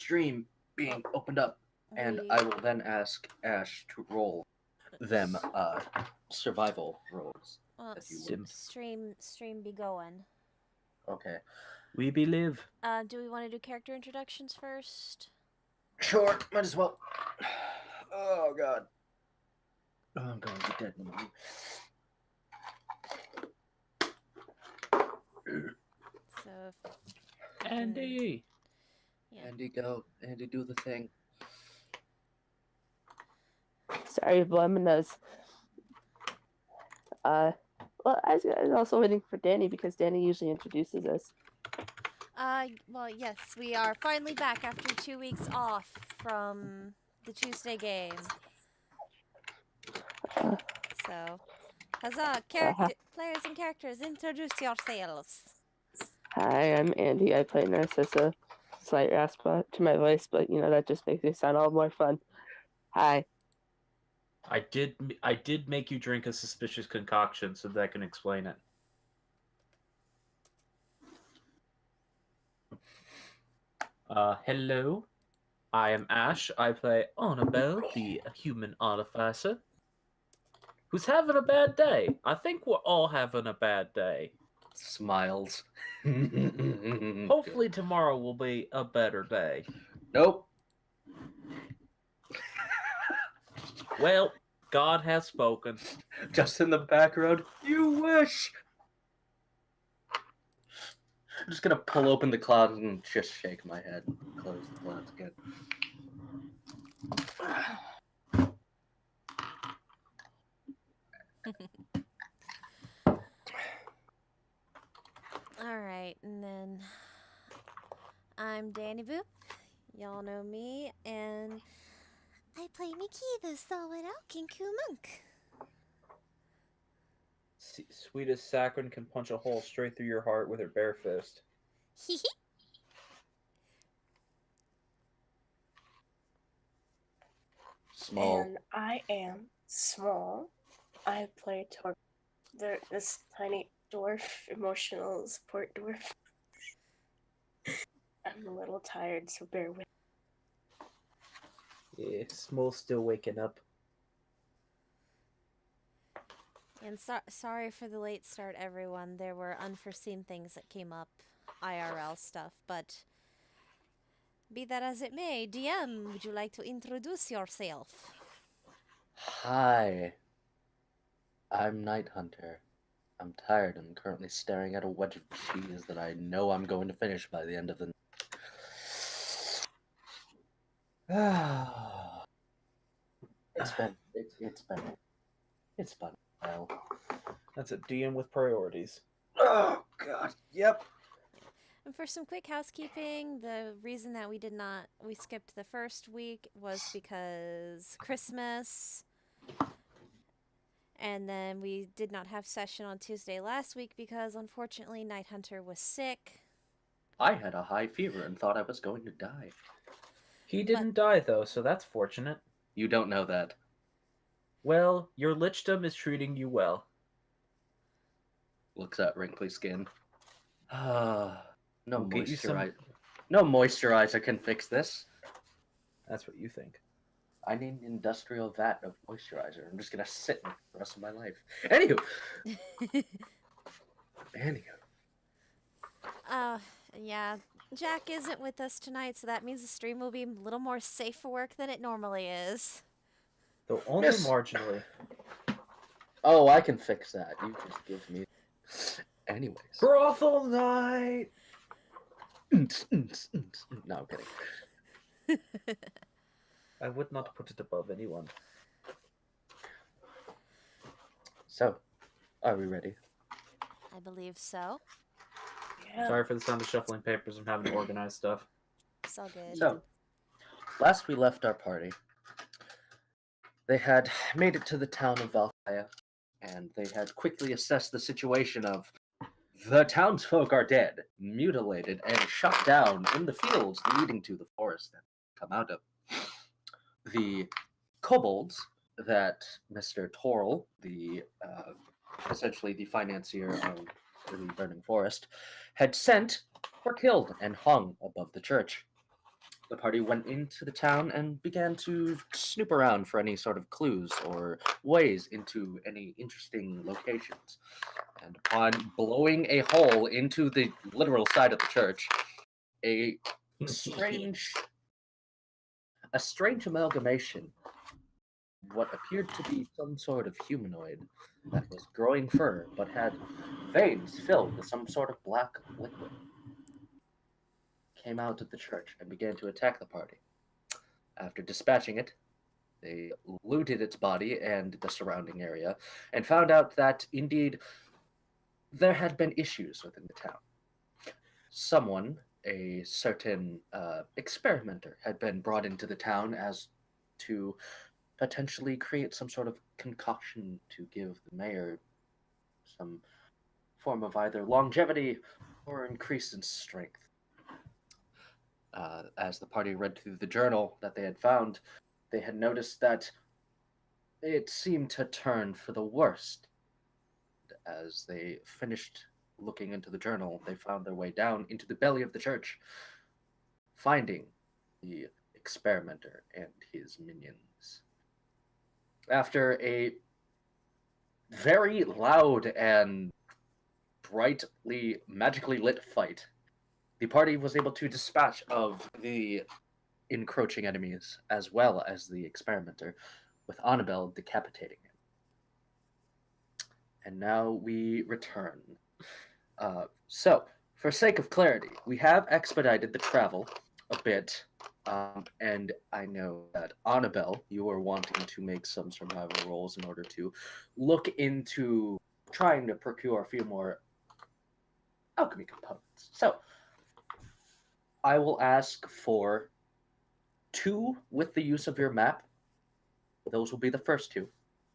stream being opened up, and I will then ask Ash to roll them survival rolls. Well, If you would. stream be going. Okay. We believe. Do we want to do character introductions first? Sure, might as well. Oh god. Oh, I'm going to be dead in a minute. So, Andy! yeah. Andy, go. Andy, do the thing. Sorry, blowing my nose. Well, I was also waiting for Danny because Danny usually introduces us. Well, yes, we are finally back after 2 weeks off from the Tuesday game. So, huzzah! Players and characters, introduce yourselves. Hi, I'm Andy. I play Narcissa. Slight rasp to my voice, but that just makes me sound all more fun. Hi. I did make you drink a suspicious concoction, so that can explain it. Hello. I am Ash. I play Annabelle, the human artificer, who's having a bad day. I think we're all having a bad day. Smiles. Hopefully tomorrow will be a better day. Nope. Well, God has spoken. Just in the background, you wish. I'm just gonna pull open the closet and just shake my head and close the closet again. Alright, and then I'm Danny Boop. Y'all know me, and I play Mickey, the solid Kinku monk. Sweetest saccharine can punch a hole straight through your heart with her bare fist. Hee hee. Small. And I am Small. I play this tiny dwarf, emotional support dwarf. I'm a little tired, so bear with me. Yeah, Small's still waking up. And sorry for the late start, everyone. There were unforeseen things that came up, IRL stuff, but be that as it may, DM, would you like to introduce yourself? Hi. I'm Night Hunter. I'm tired and currently staring at a wedge of cheese that I know I'm going to finish by the end of the night. It's been a while. That's a DM with priorities. Oh god, yep. And for some quick housekeeping, the reason that we skipped the first week was because Christmas, and then we did not have session on Tuesday last week because unfortunately Night Hunter was sick. I had a high fever and thought I was going to die. He didn't die though, so that's fortunate. You don't know that. Well, your lichdom is treating you well. Looks at wrinkly skin. No We'll get you moisturizer. No moisturizer can fix this. That's what you think. I need an industrial vat of moisturizer. I'm just gonna sit in it the rest of my life. Anywho. Yeah, Jack isn't with us tonight, so that means the stream will be a little more safe for work than it normally is. Though only marginally. Oh, I can fix that. You just give me... Anyways. Brothel night! No, I'm kidding. I would not put it above anyone. So, are we ready? I believe so. Yeah. Sorry for the sound of shuffling papers. I'm having to organize stuff. It's all good. So, last we left our party, they had made it to the town of Valhalla, and they had quickly assessed the situation of the townsfolk are dead, mutilated, and shot down in the fields leading to the forest that come out of. The kobolds that Mr. Torl, essentially the financier of the Burning Forest, had sent were killed and hung above the church. the party went into the town and began to snoop around for any sort of clues or ways into any interesting locations. And upon blowing a hole into the literal side of the church, a strange amalgamation, what appeared to be some sort of humanoid that was growing fur but had veins filled with some sort of black liquid, came out of the church and began to attack the party. After dispatching it, they looted its body and the surrounding area and found out that indeed there had been issues within the town. Someone, a certain experimenter, had been brought into the town as to potentially create some sort of concoction to give the mayor some form of either longevity or increase in strength. As the party read through the journal that they had found, they had noticed that it seemed to turn for the worst. As they finished looking into the journal, they found their way down into the belly of the church, finding the experimenter and his minions. After a very loud and brightly, magically lit fight, the party was able to dispatch of the encroaching enemies as well as the experimenter, with Annabelle decapitating him. And now we return. So, for sake of clarity, we have expedited the travel a bit, and I know that Annabelle, you are wanting to make some survival rolls in order to look into trying to procure a few more alchemy components. So, I will ask for 2 with the use of your map. Those will be the first 2,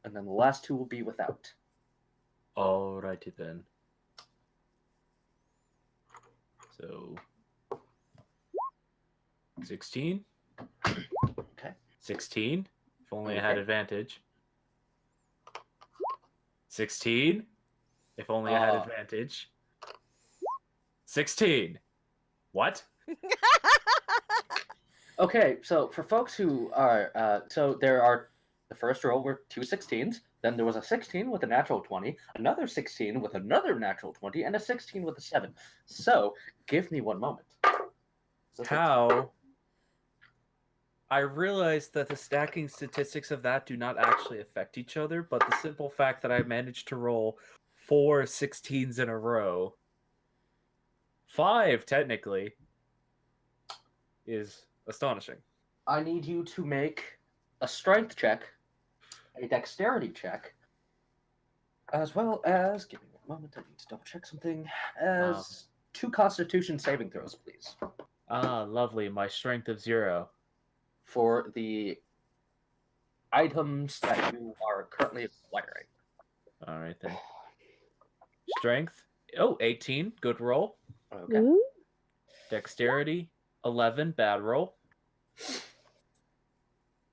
and then the last 2 will be without. Alrighty then. So 16. Okay. 16. If only I had Okay. advantage. 16. If only I had advantage. 16. What? Okay, so for folks who are, so there are, the first roll were 2 16s, then there was a 16 with a natural 20, another 16 with another natural 20, and a 16 with a 7. So, give me one moment. So How? I realized that the stacking statistics of that do not actually affect each other, but the simple fact that I managed to roll 4 16s in a row, 5 technically, is astonishing. I need you to make a strength check, a dexterity check, as well as, give me one moment, I need to double check something, as 2 constitution saving throws, please. Ah, lovely, my strength of 0. For the items that you are currently acquiring. Alright then. Strength. Oh, 18. Good roll. Okay. Ooh. Dexterity. 11. Bad roll.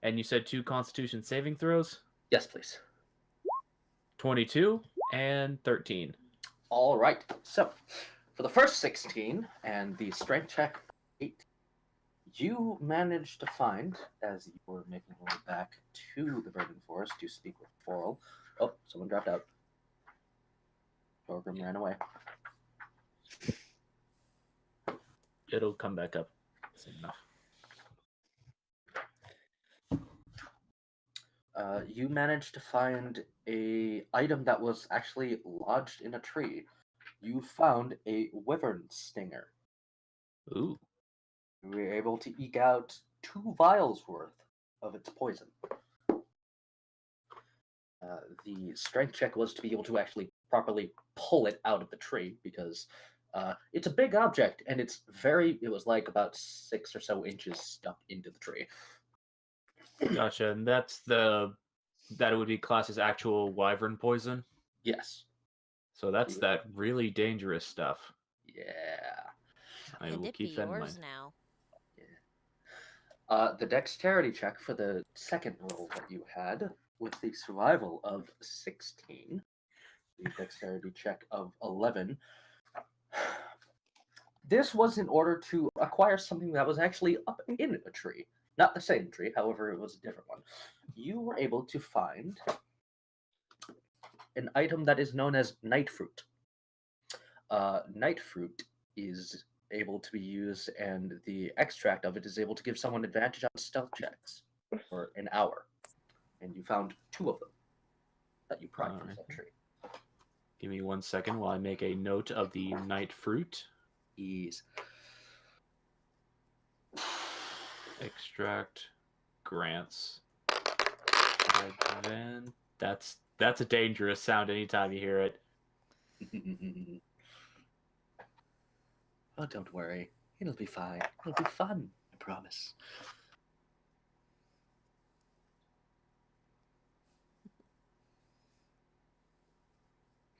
And you said 2 constitution saving throws? Yes, please. 22 and 13. All right. So, for the first 16 and the strength check 8, you managed to find, as you were making your way back to the Verdant Forest to speak with Foral. Oh, someone dropped out. Torgrim ran away. It'll come back up soon enough. You managed to find a item that was actually lodged in a tree. You found a wyvern stinger. Ooh. You were able to eke out 2 vials worth of its poison. The strength check was to be able to actually properly pull it out of the tree because it's a big object and it was like about 6 or so inches stuck into the tree. Gotcha. And that it would be classed as actual wyvern poison? Yes. So that's that really dangerous stuff. Yeah. I And will it be keep that in yours mind. now. The dexterity check for the second roll that you had with the survival of 16, the dexterity check of 11, This was in order to acquire something that was actually up in a tree. Not the same tree, however, it was a different one. You were able to find an item that is known as night fruit. Night fruit is able to be used, and the extract of it is able to give someone advantage on stealth checks for an hour. And you found 2 of them that you pried from Alright. that tree. Give me 1 second while I make a note of the night fruit. Ease. Extract grants. That's a dangerous sound anytime you hear it. Oh, don't worry. It'll be fine. It'll be fun. I promise.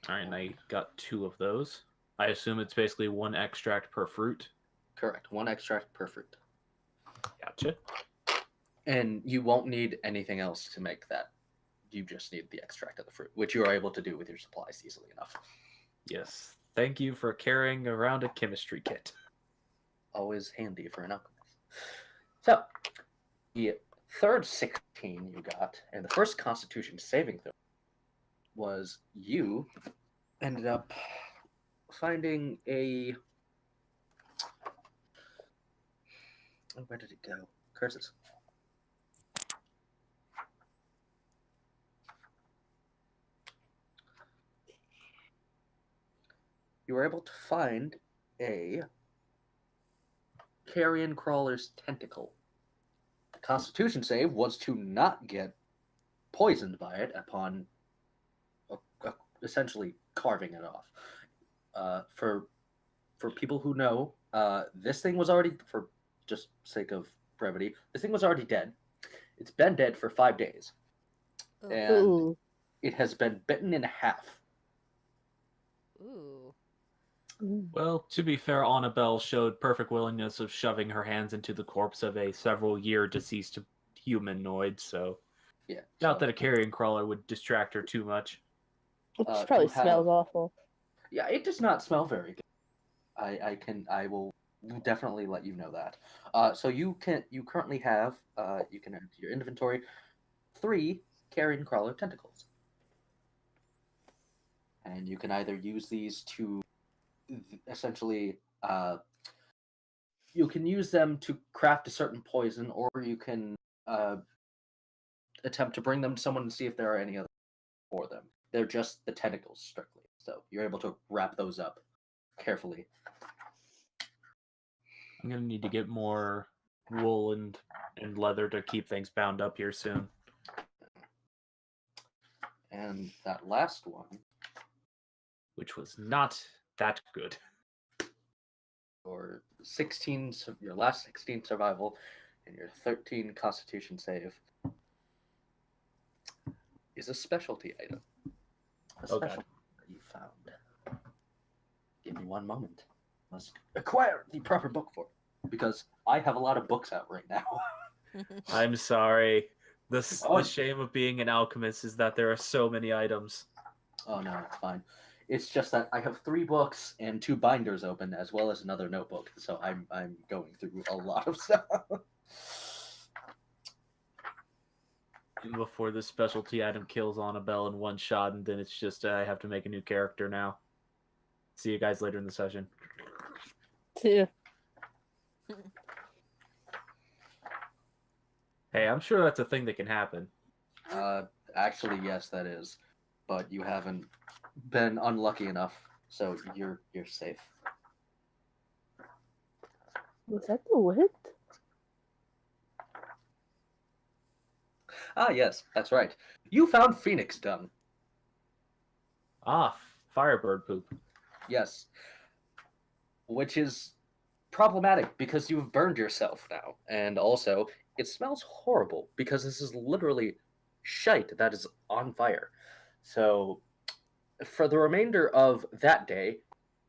Alright, and I got 2 of those. I assume it's basically 1 extract per fruit. Correct. 1 extract per fruit. Gotcha. And you won't need anything else to make that. You just need the extract of the fruit, which you are able to do with your supplies easily enough. Yes. Thank you for carrying around a chemistry kit. Always handy for an alchemist. So, the third 16 you got, and the first Constitution saving throw was you ended up finding a... Oh, where did it go? Curses. You were able to find a carrion crawler's tentacle. The Constitution save was to not get poisoned by it upon essentially carving it off. For people who know, this thing was already, for just sake of brevity, this thing was already dead. It's been dead for 5 days, Oh. and Ooh. it has been bitten in half. Ooh. Well, to be fair, Annabelle showed perfect willingness of shoving her hands into the corpse of a several-year deceased humanoid, so Yeah, doubt that a carrion crawler would distract her too much. It you probably have- smells awful. Yeah, it does not smell very good. I will definitely let you know that. So you currently have, you can add to your inventory 3 carrion crawler tentacles, and you can either use these to essentially, you can use them to craft a certain poison, or you can attempt to bring them to someone and see if there are any other for them. They're just the tentacles strictly, so you're able to wrap those up carefully. I'm gonna need to get more wool and leather to keep things bound up here soon. And that last one, Which was not that good. your last 16 survival and your 13 Constitution save, is a specialty item. A Oh, God. specialty that you found. Give me 1 moment. Must acquire the proper book for it, because I have a lot of books out right now. I'm sorry. The Oh. shame of being an alchemist is that there are so many items. Oh no, it's fine. It's just that I have 3 books and 2 binders open, as well as another notebook. So I'm going through a lot of stuff. Before the specialty item kills Annabelle in 1 shot, and then it's just I have to make a new character now. See you guys later in the session. Yeah. Hey, I'm sure that's a thing that can happen. Actually, yes, that is. But you haven't been unlucky enough, so you're safe. Was that the whip? Ah, yes, that's right. You found Phoenix dung. Ah, firebird poop. Yes. Which is problematic because you've burned yourself now. And also, it smells horrible because this is literally shite that is on fire. So, for the remainder of that day,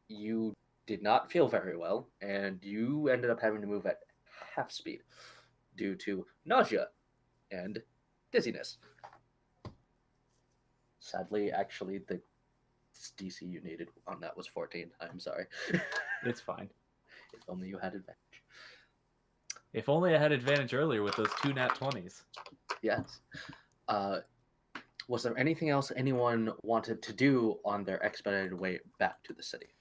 you did not feel very well, and you ended up having to move at half speed due to nausea and dizziness. Sadly, actually, the DC you needed on that was 14. I'm sorry. It's fine. If only you had advantage. If only I had advantage earlier with those 2 nat 20s. Yes. Was there anything else anyone wanted to do on their expedited way back to the city?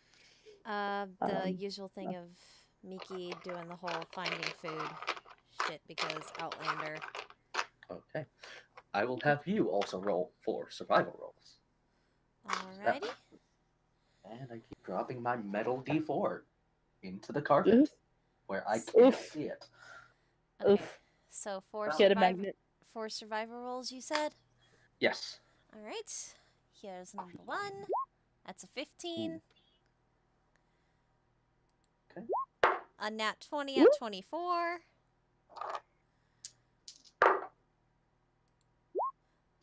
The usual thing of Miki doing the whole finding food shit because Outlander. Okay. I will have you also roll 4 survival rolls. Alrighty. And I keep dropping my metal D4 into the carpet Oof. where I can't Oof. see it. Okay. Oof. So Get a magnet. 4 survival rolls, you said? Yes. Alright. Here's number 1. That's a 15. Okay. A nat 20 at 24.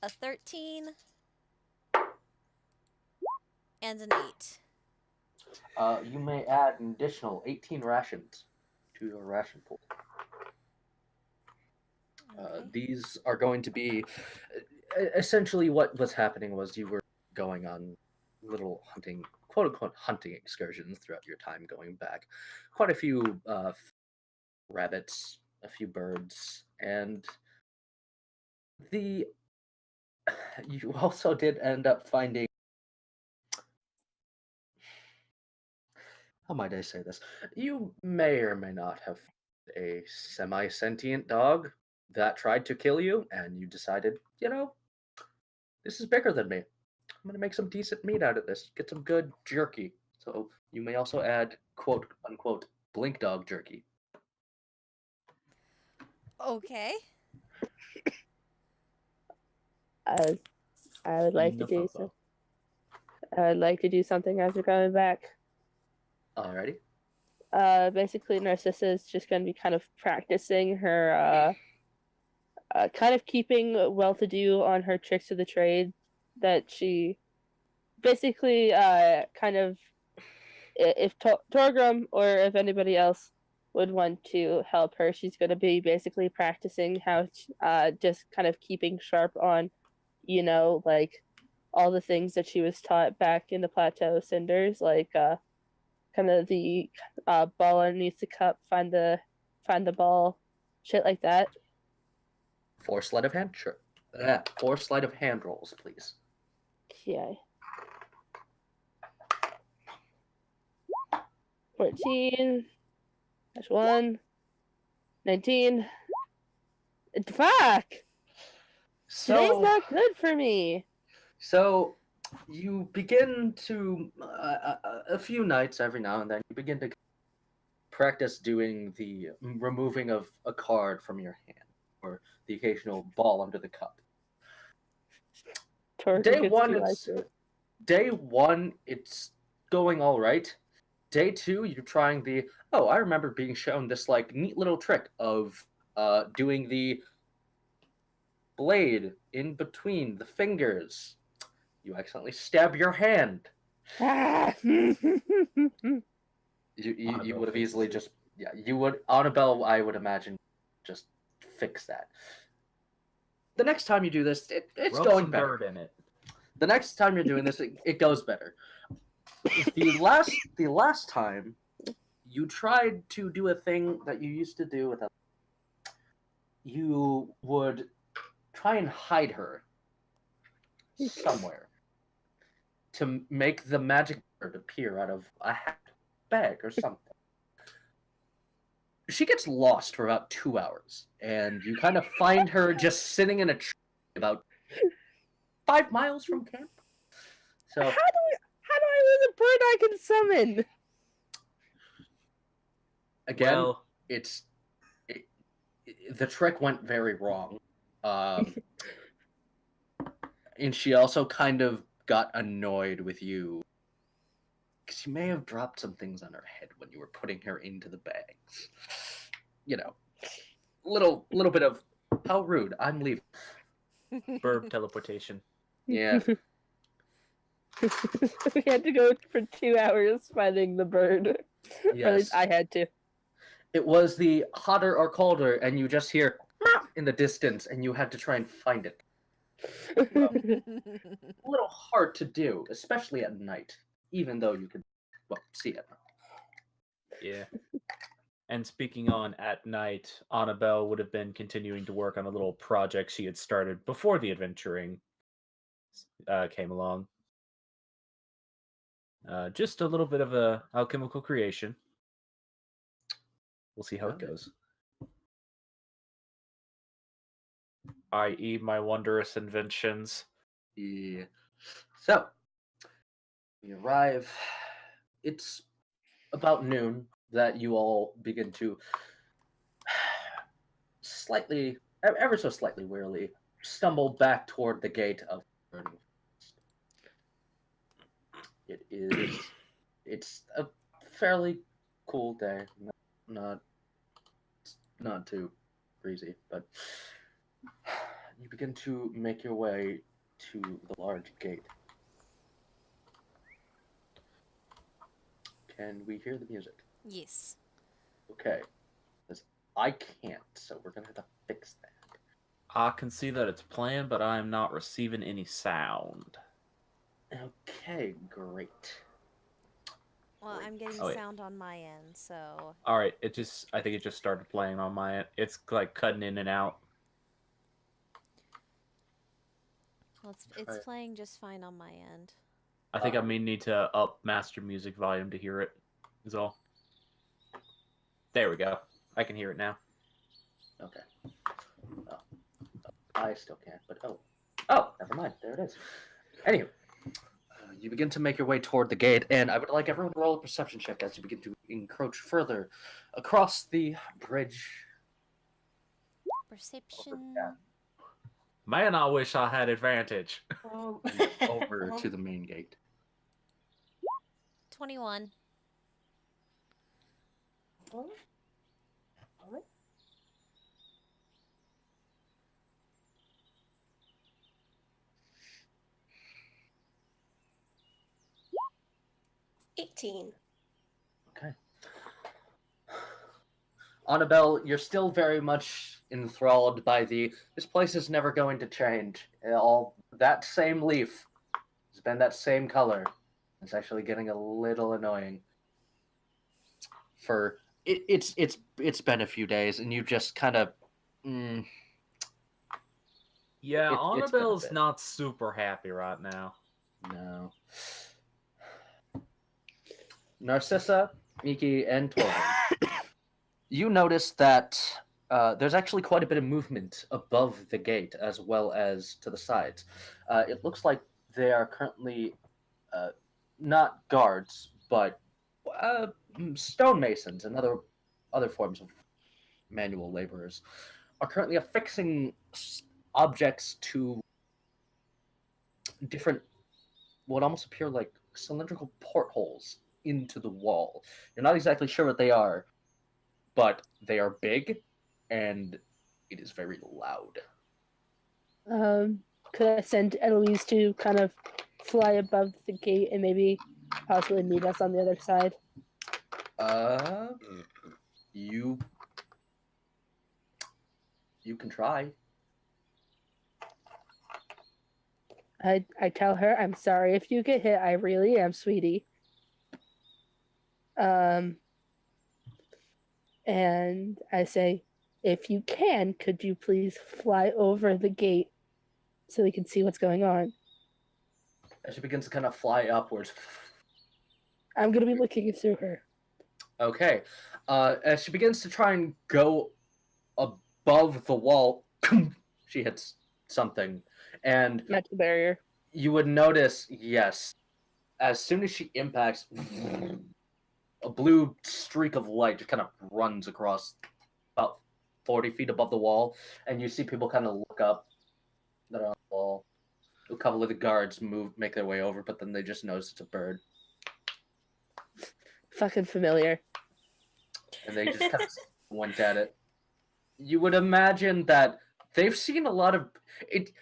A 13. And an 8. You may add an additional 18 rations to your ration pool. Okay. These are going to be essentially what was happening was you were going on little hunting, quote unquote, hunting excursions throughout your time going back. Quite a few rabbits, a few birds, and you also did end up finding. How might I say this? You may or may not have a semi-sentient dog that tried to kill you, and you decided, this is bigger than me. I'm gonna make some decent meat out of this. Get some good jerky. So you may also add quote unquote blink dog jerky. Okay. I would like to do so. I would like to do something after coming back. Alrighty. Basically, Narcissa is just going to be kind of practicing her, kind of keeping well-to-do on her tricks of the trade that she basically, kind of, if Torgrim or if anybody else would want to help her, she's going to be basically practicing how, just kind of keeping sharp on, like all the things that she was taught back in the Plateau Cinders, like, kind of the ball underneath the cup, find the ball, shit like that. 4 sleight of hand, sure. 4 sleight of hand rolls, please. Okay. 14 + 1, 19. Fuck! Today's not good for me. So you begin to a few nights every now and then you begin to practice doing the removing of a card from your hand or the occasional ball under the cup. Day one, it's going all right. Day 2, you're trying I remember being shown this like neat little trick of doing the blade in between the fingers. You accidentally stab your hand. You would have easily just Annabelle, I would imagine, just fix that. The next time you do this, it's Rub going some better. dirt in it. The next time you're doing this, it goes better. The last time you tried to do a thing that you used to do with you would try and hide her somewhere to make the magic bird appear out of a hat, bag, or something. She gets lost for about 2 hours, and you kind of find her just sitting in a tree about 5 miles from camp. So how do I lose a bird I can summon? Again, the trick went very wrong. And she also kind of got annoyed with you because you may have dropped some things on her head when you were putting her into the bags. Little bit of how rude. I'm leaving. Burb teleportation. Yeah. We had to go for 2 hours finding the bird. Yes. Or at least I had to. It was the hotter or colder, and you just hear in the distance, and you had to try and find it. A little hard to do, especially at night, even though you could see it. Yeah. And speaking on at night, Annabelle would have been continuing to work on a little project she had started before the adventuring came along. Just a little bit of a alchemical creation. We'll see how it Got it. goes. I.e., my wondrous inventions. Yeah. So, you arrive. It's about noon that you all begin to slightly, ever so slightly wearily, stumble back toward the gate of the burning forest. It is. It's a fairly cool day. Not not too breezy, but you begin to make your way to the large gate. Can we hear the music? Yes. Okay. Because I can't, so we're gonna have to fix that. I can see that it's playing, but I'm not receiving any sound. Okay, great. Well, I'm getting Oh, wait. sound on my end, so All right, I think it just started playing on my end. It's like cutting in and out. well, it's Alright. playing just fine on my end. I think I may need to up master music volume to hear it. Is all. There we go. I can hear it now. Okay. Oh, I still can't, but oh, never mind. There it is. Anyway, you begin to make your way toward the gate, and I would like everyone to roll a perception check as you begin to encroach further across the bridge. Perception. Yeah. Man, I wish I had advantage. Over to the main gate. 21. What? 18. Okay. Annabelle, you're still very much enthralled by this place is never going to change. All that same leaf has been that same color. It's actually getting a little annoying. It's been a few days, and you just kind of. Yeah, It's been a Annabelle's bit. not super happy right now. No. Narcissa, Miki, and Torvald. You notice that there's actually quite a bit of movement above the gate as well as to the sides. It looks like they are currently not guards, but stonemasons and other forms of manual laborers are currently affixing objects to different, what almost appear like cylindrical portholes into the wall. You're not exactly sure what they are, but they are big and it is very loud. Could I send Eloise to kind of fly above the gate and maybe possibly meet us on the other side? You can try. I tell her, I'm sorry if you get hit. I really am, sweetie. And I say, if you can, could you please fly over the gate so we can see what's going on? As she begins to kind of fly upwards. I'm going to be looking through her. Okay. As she begins to try and go above the wall, she hits something. And Mental barrier. you would notice, yes, as soon as she impacts, a blue streak of light just kind of runs across about 40 feet above the wall. And you see people kind of look up that are on the wall. A couple of the guards make their way over, but then they just notice it's a bird. Fucking familiar. And they just kind of went at it. You would imagine that they've seen a lot of it.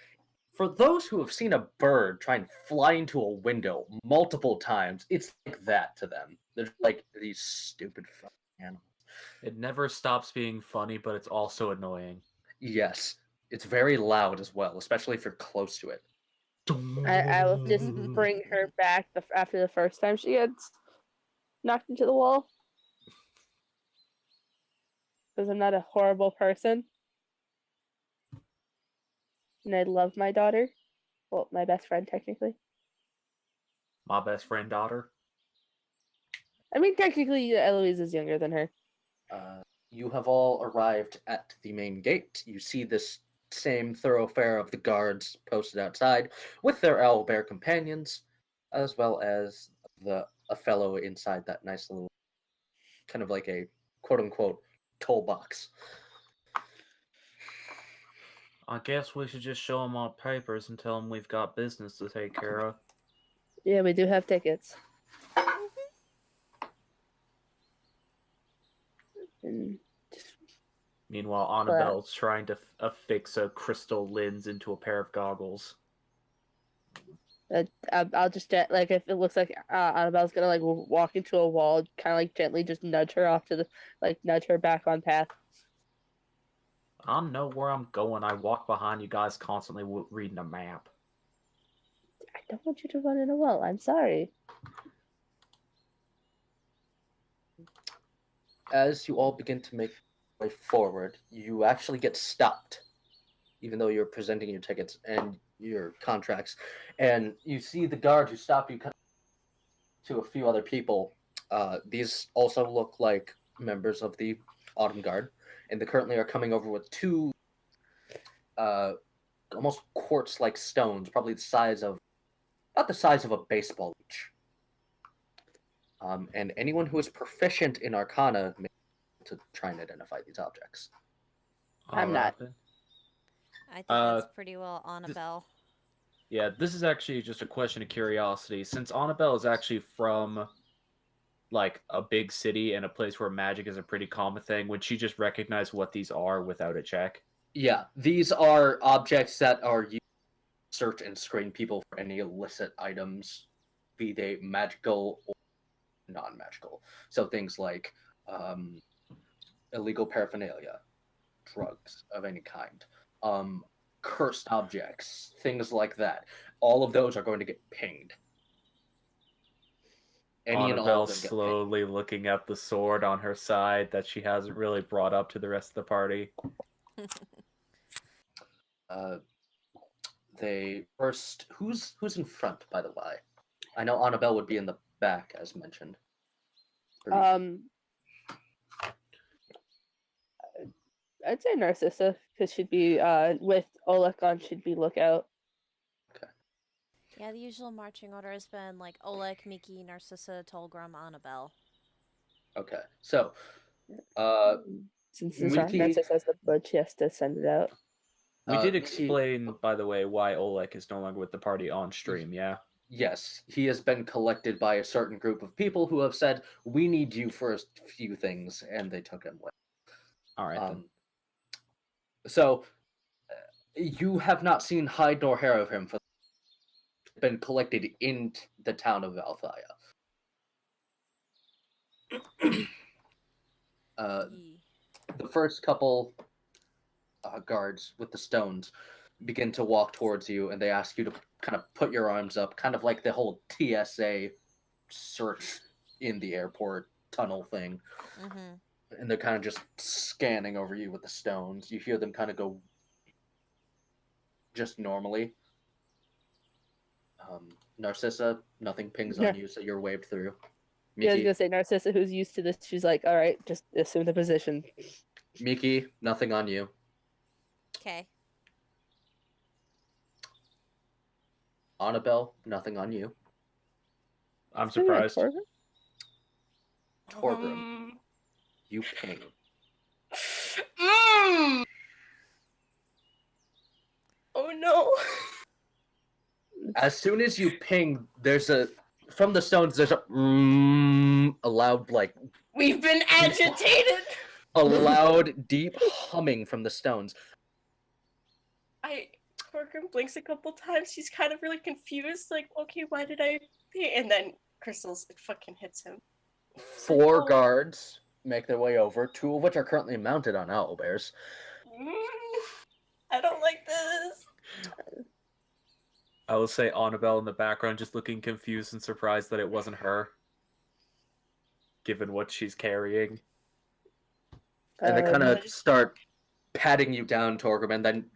For those who have seen a bird try and fly into a window multiple times, it's like that to them. They're like these stupid fucking animals. It never stops being funny, but it's also annoying. Yes, it's very loud as well, especially if you're close to it. I will just bring her back after the first time she gets knocked into the wall. because I'm not a horrible person. And I love my daughter. Well, my best friend, technically. My best friend daughter. I mean, technically, Eloise is younger than her. You have all arrived at the main gate. You see this same thoroughfare of the guards posted outside with their owlbear companions, as well as a fellow inside that nice little, kind of like a quote-unquote toll box. I guess we should just show them our papers and tell them we've got business to take care of. Yeah, we do have tickets. And Meanwhile, Annabelle's trying to affix a crystal lens into a pair of goggles. I'll just like if it looks like Annabelle's gonna like walk into a wall, kind of like gently just nudge her off to the nudge her back on path. I know where I'm going. I walk behind you guys constantly reading a map. I don't want you to run in a wall. I'm sorry. As you all begin to make way forward, you actually get stopped, even though you're presenting your tickets and your contracts, and you see the guard who stopped you to a few other people. These also look like members of the Autumn Guard, and they currently are coming over with two almost quartz-like stones, probably about the size of a baseball each. And anyone who is proficient in Arcana may be able to try and identify these objects. I'm not. Then. I think that's pretty well Annabelle. Yeah, this is actually just a question of curiosity. Since Annabelle is actually from, like, a big city and a place where magic is a pretty common thing, would she just recognize what these are without a check? Yeah, these are objects that are used to search and screen people for any illicit items, be they magical or non-magical. So things like illegal paraphernalia, drugs of any kind, cursed objects, things like that. All of those are going to get pinged. Any and all Annabelle of them get slowly looking at the sword on her side that she hasn't really brought up to the rest of the party. They first. Who's in front, by the way? I know Annabelle would be in the back, as mentioned. I'd say Narcissa, because she'd be with Oleg on. She'd be lookout. Okay. Yeah, the usual marching order has been like Oleg, Miki, Narcissa, Tolgrim, Annabelle. Okay, so Since Miki- Narcissa has the blood, she has to send it out. We did Miki- explain, by the way, why Oleg is no longer with the party on stream, yeah? Yes, he has been collected by a certain group of people who have said, "We need you for a few things," and they took him with. All right, then. So you have not seen hide nor hair of him for been collected in the town of Valthaya. The first couple guards with the stones begin to walk towards you, and they ask you to kind of put your arms up, kind of like the whole TSA search in the airport tunnel thing. Mm-hmm. And they're kind of just scanning over you with the stones. You hear them kind of go just normally. Narcissa, nothing pings on you, so you're waved through. Yeah, I was Miki, gonna say Narcissa, who's used to this, she's like, all right, just assume the position. Miki, nothing on you. Okay. Annabelle, nothing on you. I'm surprised. Torgrim, you ping. Oh no! As soon as you ping, from the stones, there's a loud, like, We've been agitated! a loud, deep humming from the stones. Torgrim blinks a couple times. He's kind of really confused, like, okay, why did I pee? And then Crystals, it fucking hits him. 4 guards make their way over, 2 of which are currently mounted on owlbears. I don't like this. I will say Annabelle in the background just looking confused and surprised that it wasn't her, given what she's carrying. And they kind Um, of start patting you down, Torgrim, and then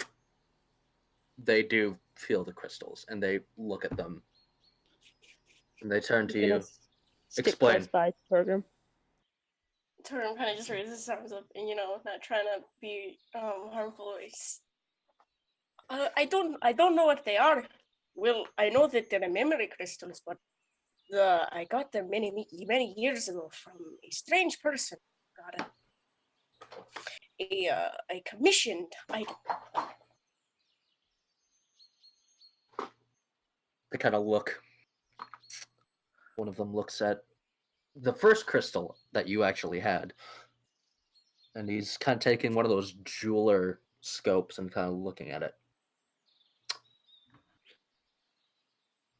they do feel the crystals, and they look at them, and they turn to I'm gonna you. stick Explain. close by program. Turin kind of just raises his arms up and, not trying to be harmful. I don't know what they are. Well, I know that they're memory crystals, but I got them many years ago from a strange person. Got a commissioned item. They kind of look. One of them looks at the first crystal that you actually had, and he's kind of taking one of those jeweler scopes and kind of looking at it.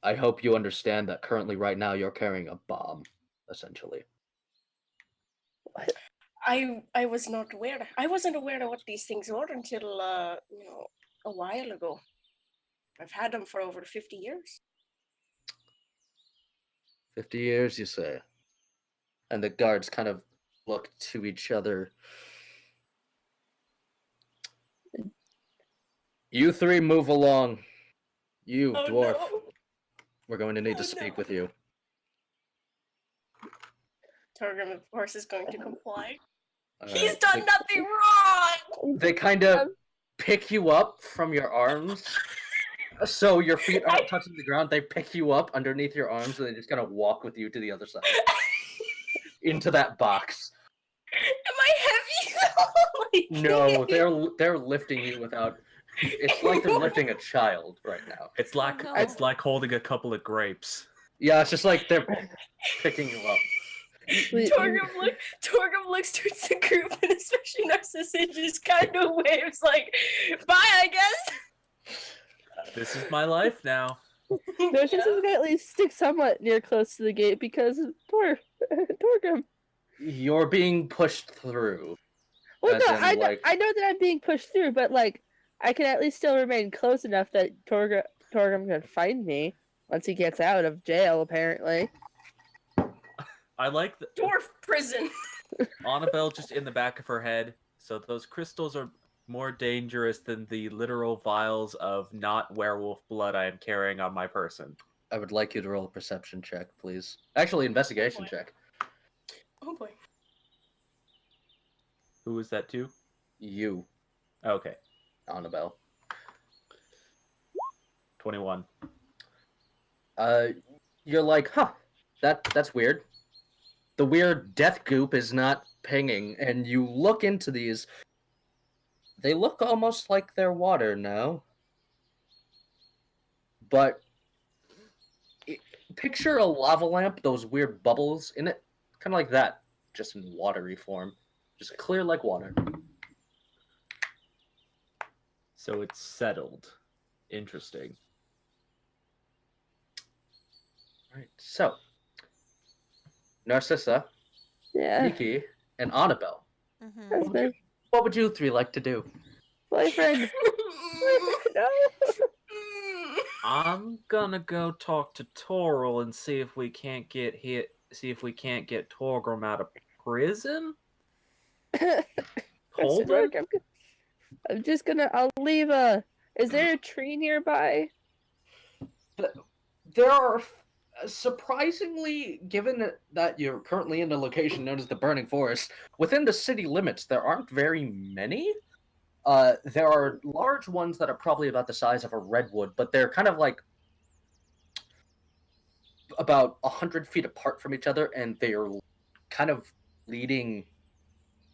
I hope you understand that currently, right now, you're carrying a bomb, essentially. I was not aware. I wasn't aware of what these things were until a while ago. I've had them for over 50 years. 50 years, you say? And the guards kind of look to each other. You three move along. You, Oh dwarf. no! We're going to need to Oh, speak no. with you. Torgrim, of course, is going to comply. All He's right. done nothing wrong! They kind of pick you up from your arms. So your feet aren't touching the ground. They pick you up underneath your arms and they just kind of walk with you to the other side. Into that box. Am I heavy? Oh my No, God. they're lifting you without. It's like they're lifting a child right now. It's like no. it's like holding a couple of grapes. Yeah, it's just like they're picking you up. Torgrim looks towards the group and especially Narcissus just kind of waves like, bye, I guess. This is my life now. Narcissus is gonna at least stick somewhat near close to the gate because of Torgrim. You're being pushed through. Well, As no, in, I like- know that I'm being pushed through, but like I can at least still remain close enough that Torgrim can find me once he gets out of jail. Apparently, I like the Dwarf prison. Annabelle just in the back of her head. So those crystals are more dangerous than the literal vials of not werewolf blood I am carrying on my person. I would like you to roll a perception check, please. Actually, investigation Boy. check. Oh boy. Who is that to? You, Okay, Annabelle. 21. You're like, huh, that's weird. The weird death goop is not pinging, and you look into these. They look almost like they're water now. But picture a lava lamp, those weird bubbles in it, kind of like that, just in watery form. Just clear like water. So it's settled. Interesting. Right. So, Narcissa, yeah, Nikki, and Annabelle, Mm-hmm. that's my what would you three like to do? boyfriend. No. I'm gonna go talk to Toril and see if we can't get Torgrim out of prison. Hold Look, him? I'm just gonna. I'll leave a. Is there a tree nearby? There are, surprisingly, given that you're currently in a location known as the Burning Forest, within the city limits, there aren't very many. There are large ones that are probably about the size of a redwood, but they're kind of like about 100 feet apart from each other, and they are kind of leading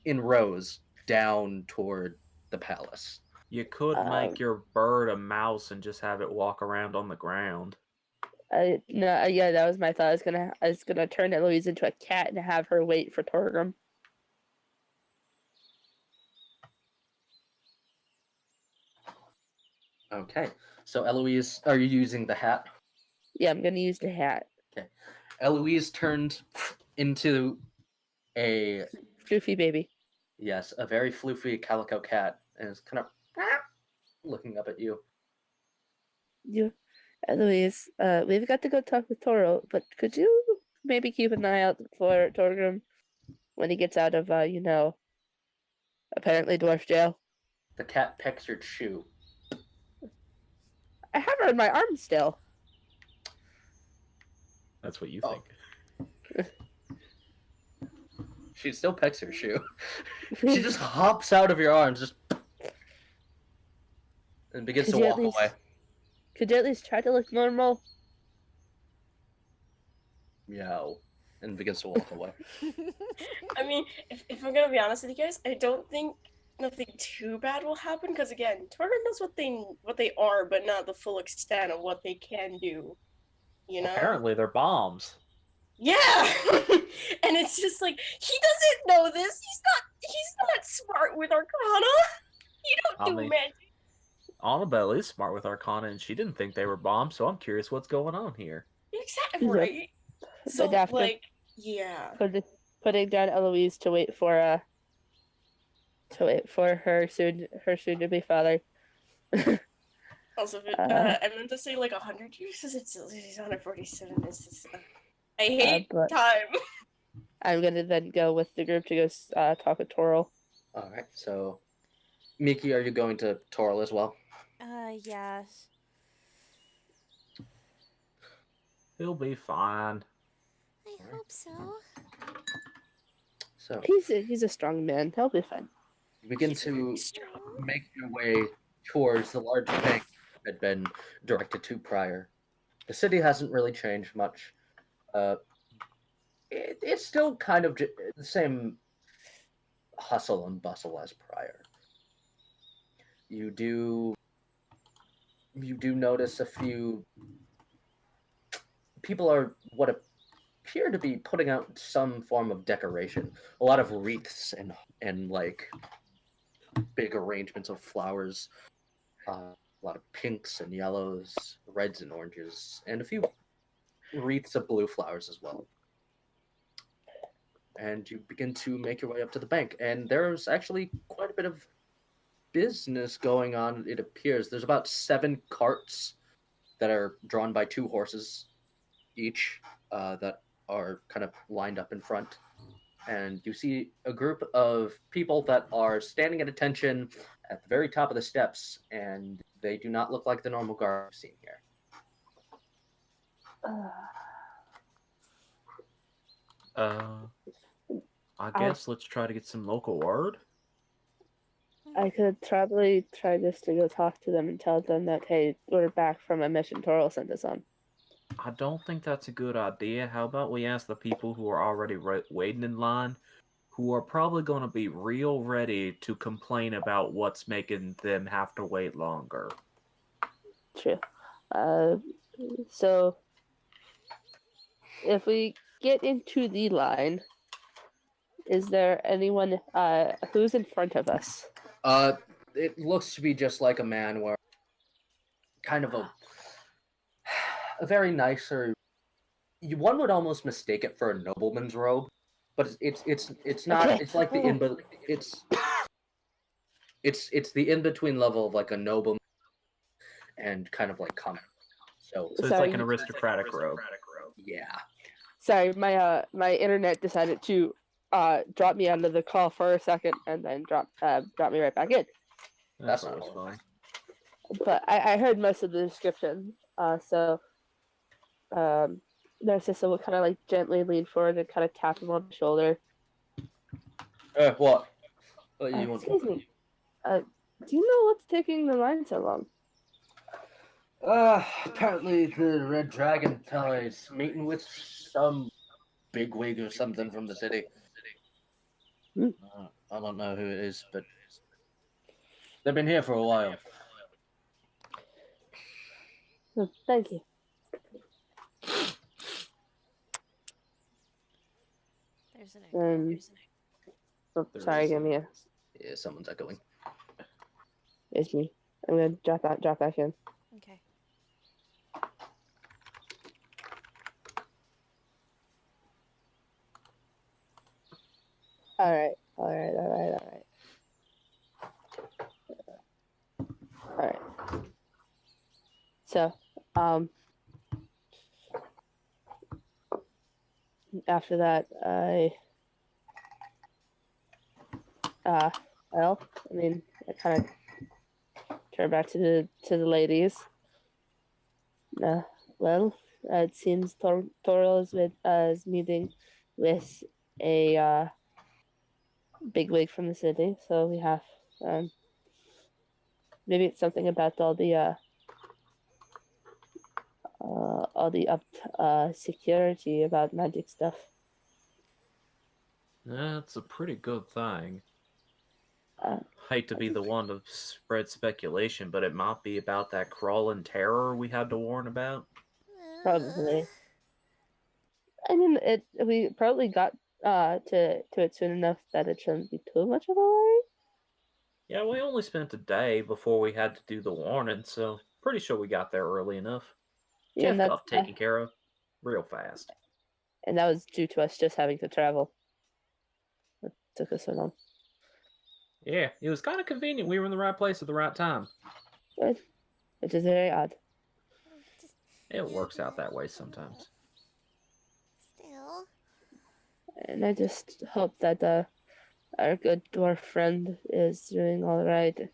in rows down toward the palace. You could make your bird a mouse and just have it walk around on the ground. No, yeah, that was my thought. I was gonna turn Eloise into a cat and have her wait for Torgrim. Okay, so Eloise, are you using the hat? Yeah, I'm gonna use the hat. Eloise turned into a, Floofy baby. yes, a very floofy calico cat, and is kind of looking up at you. You, Eloise, we've got to go talk with Toro, but could you maybe keep an eye out for Torgrim when he gets out of, Apparently, dwarf jail. The cat pecks your shoe. I have her in my arm still. That's what you Oh. think. She still pecks your shoe. She just hops out of your arms, just and begins to walk away. Could you at least try to look normal? Meow. And begins to walk away. I mean, if I'm gonna be honest with you guys, I don't think nothing too bad will happen because again, Turner knows what they are, but not the full extent of what they can do. You know? Apparently, they're bombs. Yeah, and it's just like he doesn't know this. He's not smart with Arcana. You don't do magic. Annabelle is smart with Arcana, and she didn't think they were bombs. So I'm curious what's going on here. Exactly right. So after like, yeah. Putting down Eloise to wait for her soon to be father. Also, I meant to say like 100 years because it's 147. This is I hate but time. I'm gonna then go with the group to go talk with Toral. All right. So, Miki, are you going to Toral as well? Yes. He'll be fine. I hope so. So He's a strong man. He'll be fine. you begin to make your way towards the large bank that had been directed to prior. The city hasn't really changed much. It's still kind of the same hustle and bustle as prior. You do notice a few people are what appear to be putting out some form of decoration. A lot of wreaths and like big arrangements of flowers. A lot of pinks and yellows, reds and oranges, and a few wreaths of blue flowers as well. And you begin to make your way up to the bank, and there's actually quite a bit of business going on. It appears there's about 7 carts that are drawn by 2 horses each, that are kind of lined up in front, and you see a group of people that are standing at attention at the very top of the steps, and they do not look like the normal guard we've seen here. I guess let's try to get some local word. I could probably try just to go talk to them and tell them that, hey, we're back from a mission Toral sent us on. I don't think that's a good idea. How about we ask the people who are already waiting in line, who are probably going to be real ready to complain about what's making them have to wait longer. True. So if we get into the line, is there anyone who's in front of us? It looks to be just like a man wearing kind of a very nicer. One would almost mistake it for a nobleman's robe, but it's not. Okay. It's like the it's the in between level of like a nobleman and kind of like common. So it's Sorry, like an aristocratic robe. Yeah. Sorry, my internet decided to drop me out of the call for a second and then drop me right back in. That's not not fun. But I heard most of the description. So Narcissa will kind of like gently lean forward and kind of tap him on the shoulder. What? What do you want? Excuse me. Do you know what's taking the line so long? Apparently the Red Dragon fella is meeting with some bigwig or something from the city. I don't know who it is, but they've been here for a while. Thank you. There's an echo. Sorry, give me a. Yeah, someone's echoing. It's me. I'm gonna drop back in. Okay. All right. So, after that, Well, I mean, I kind of turn back to the ladies. Uh, well, it seems Toro is meeting with a bigwig from the city, so we have um, maybe it's something about all the up security about magic stuff. That's a pretty good thing. Uh, Hate to be the one to spread speculation, but it might be about that crawling terror we had to warn about. Probably. I mean, we probably got to it soon enough that it shouldn't be too much of a worry. Yeah, we only spent a day before we had to do the warning, so pretty sure we got there early enough. Yeah, Jeff got taken care of real fast. and that was due to us just having to travel. It took us so long. Yeah, it was kind of convenient. We were in the right place at the right time. Good. Which is very odd. It works out that way sometimes. Still. And I just hope that our good dwarf friend is doing all right.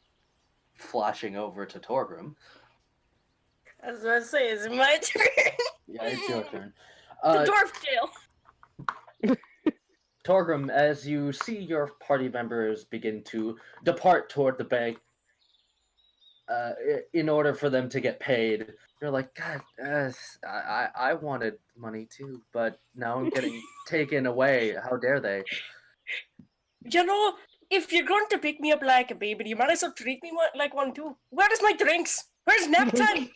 Flashing over to Torgrim. I was about to say, is it my turn? Yeah, it's your turn. The dwarf jail. Torgrim, as you see your party members begin to depart toward the bank, in order for them to get paid, you're like, God, I wanted money too, but now I'm getting taken away. How dare they? You know, if you're going to pick me up like a baby, you might as well treat me like one too. Where's my drinks? Where's nap time?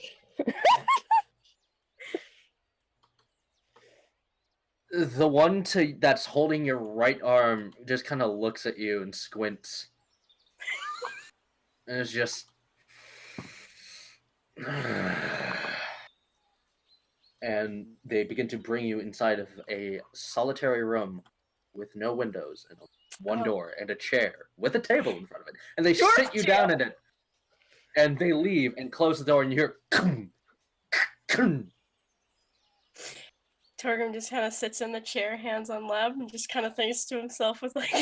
The one that's holding your right arm just kind of looks at you and squints. And it's just... And they begin to bring you inside of a solitary room with no windows and one door and a chair with a table in front of it. And they sit you down in it. And they leave and close the door and you hear... Torgrim just kind of sits in the chair, hands on lap, and just kind of thinks to himself with like,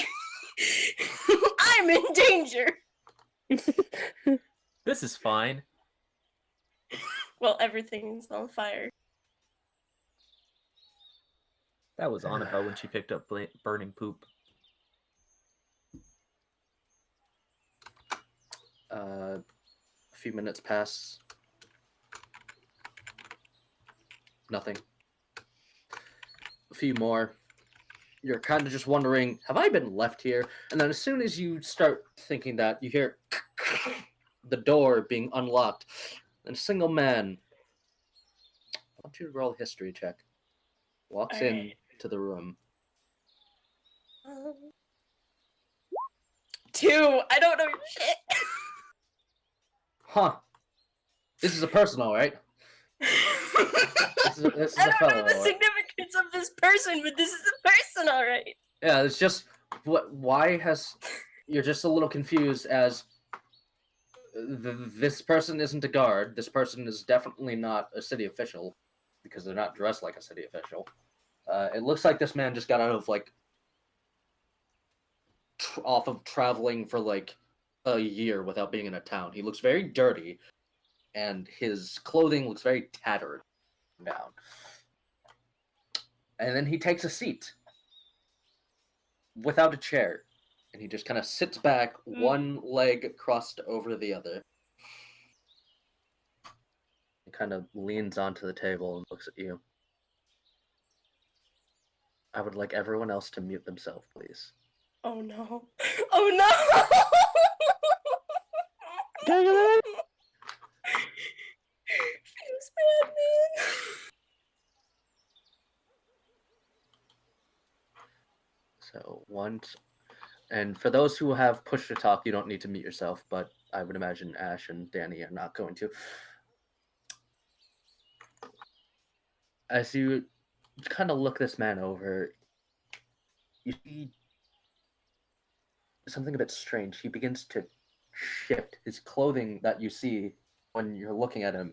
I'm in danger! This is fine. Well, everything's on fire. That was Annabelle when she picked up burning poop. A few minutes pass. Nothing. A few more. You're kind of just wondering, have I been left here? And then as soon as you start thinking that, you hear the door being unlocked. And a single man, I want you to roll a history check, walks in to the room. 2. I don't know shit. Huh. This is a person, all right. This is I a don't fellow, know the all right. significance of this person, but this is a person, alright. Yeah, it's just why has you're just a little confused as this person isn't a guard. This person is definitely not a city official because they're not dressed like a city official. It looks like this man just got out of like off of traveling for like a year without being in a town. He looks very dirty, and his clothing looks very tattered down. And then he takes a seat without a chair, and he just kind of sits back, one leg crossed over the other. He kind of leans onto the table and looks at you. I would like everyone else to mute themselves, please. Oh no. Oh no! Feels bad, man. So once, and for those who have push to talk, you don't need to mute yourself, but I would imagine Ash and Danny are not going to. As you kind of look this man over, you see something a bit strange. He begins to shift. His clothing that you see when you're looking at him,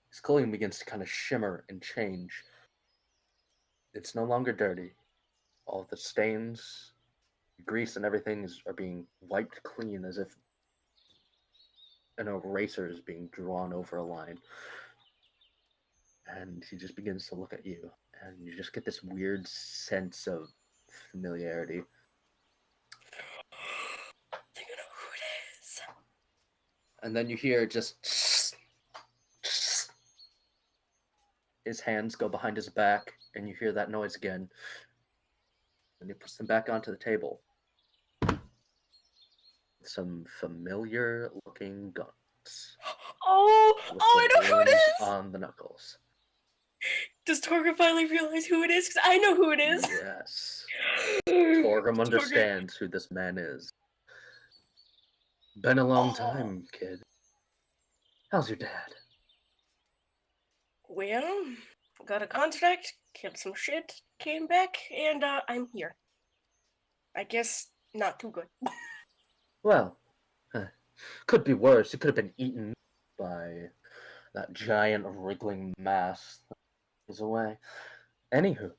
his clothing begins to kind of shimmer and change. It's no longer dirty. All the stains grease and everything are being wiped clean as if an eraser is being drawn over a line. And he just begins to look at you, and you just get this weird sense of familiarity. I think I know who it is. And then you hear just his hands go behind his back, and you hear that noise again. And he puts them back onto the table. Some familiar looking guns. Oh, With I the know who it runes is! on the knuckles. Does Torga finally realize who it is? Because I know who it is. Yes. Torgrim Torga- understands who this man is. Been a long Oh. time, kid. How's your dad? Well, got a contract, killed some shit, came back, and I'm here. I guess not too good. Well, could be worse. He could have been eaten by that giant wriggling mass that is away. Anywho,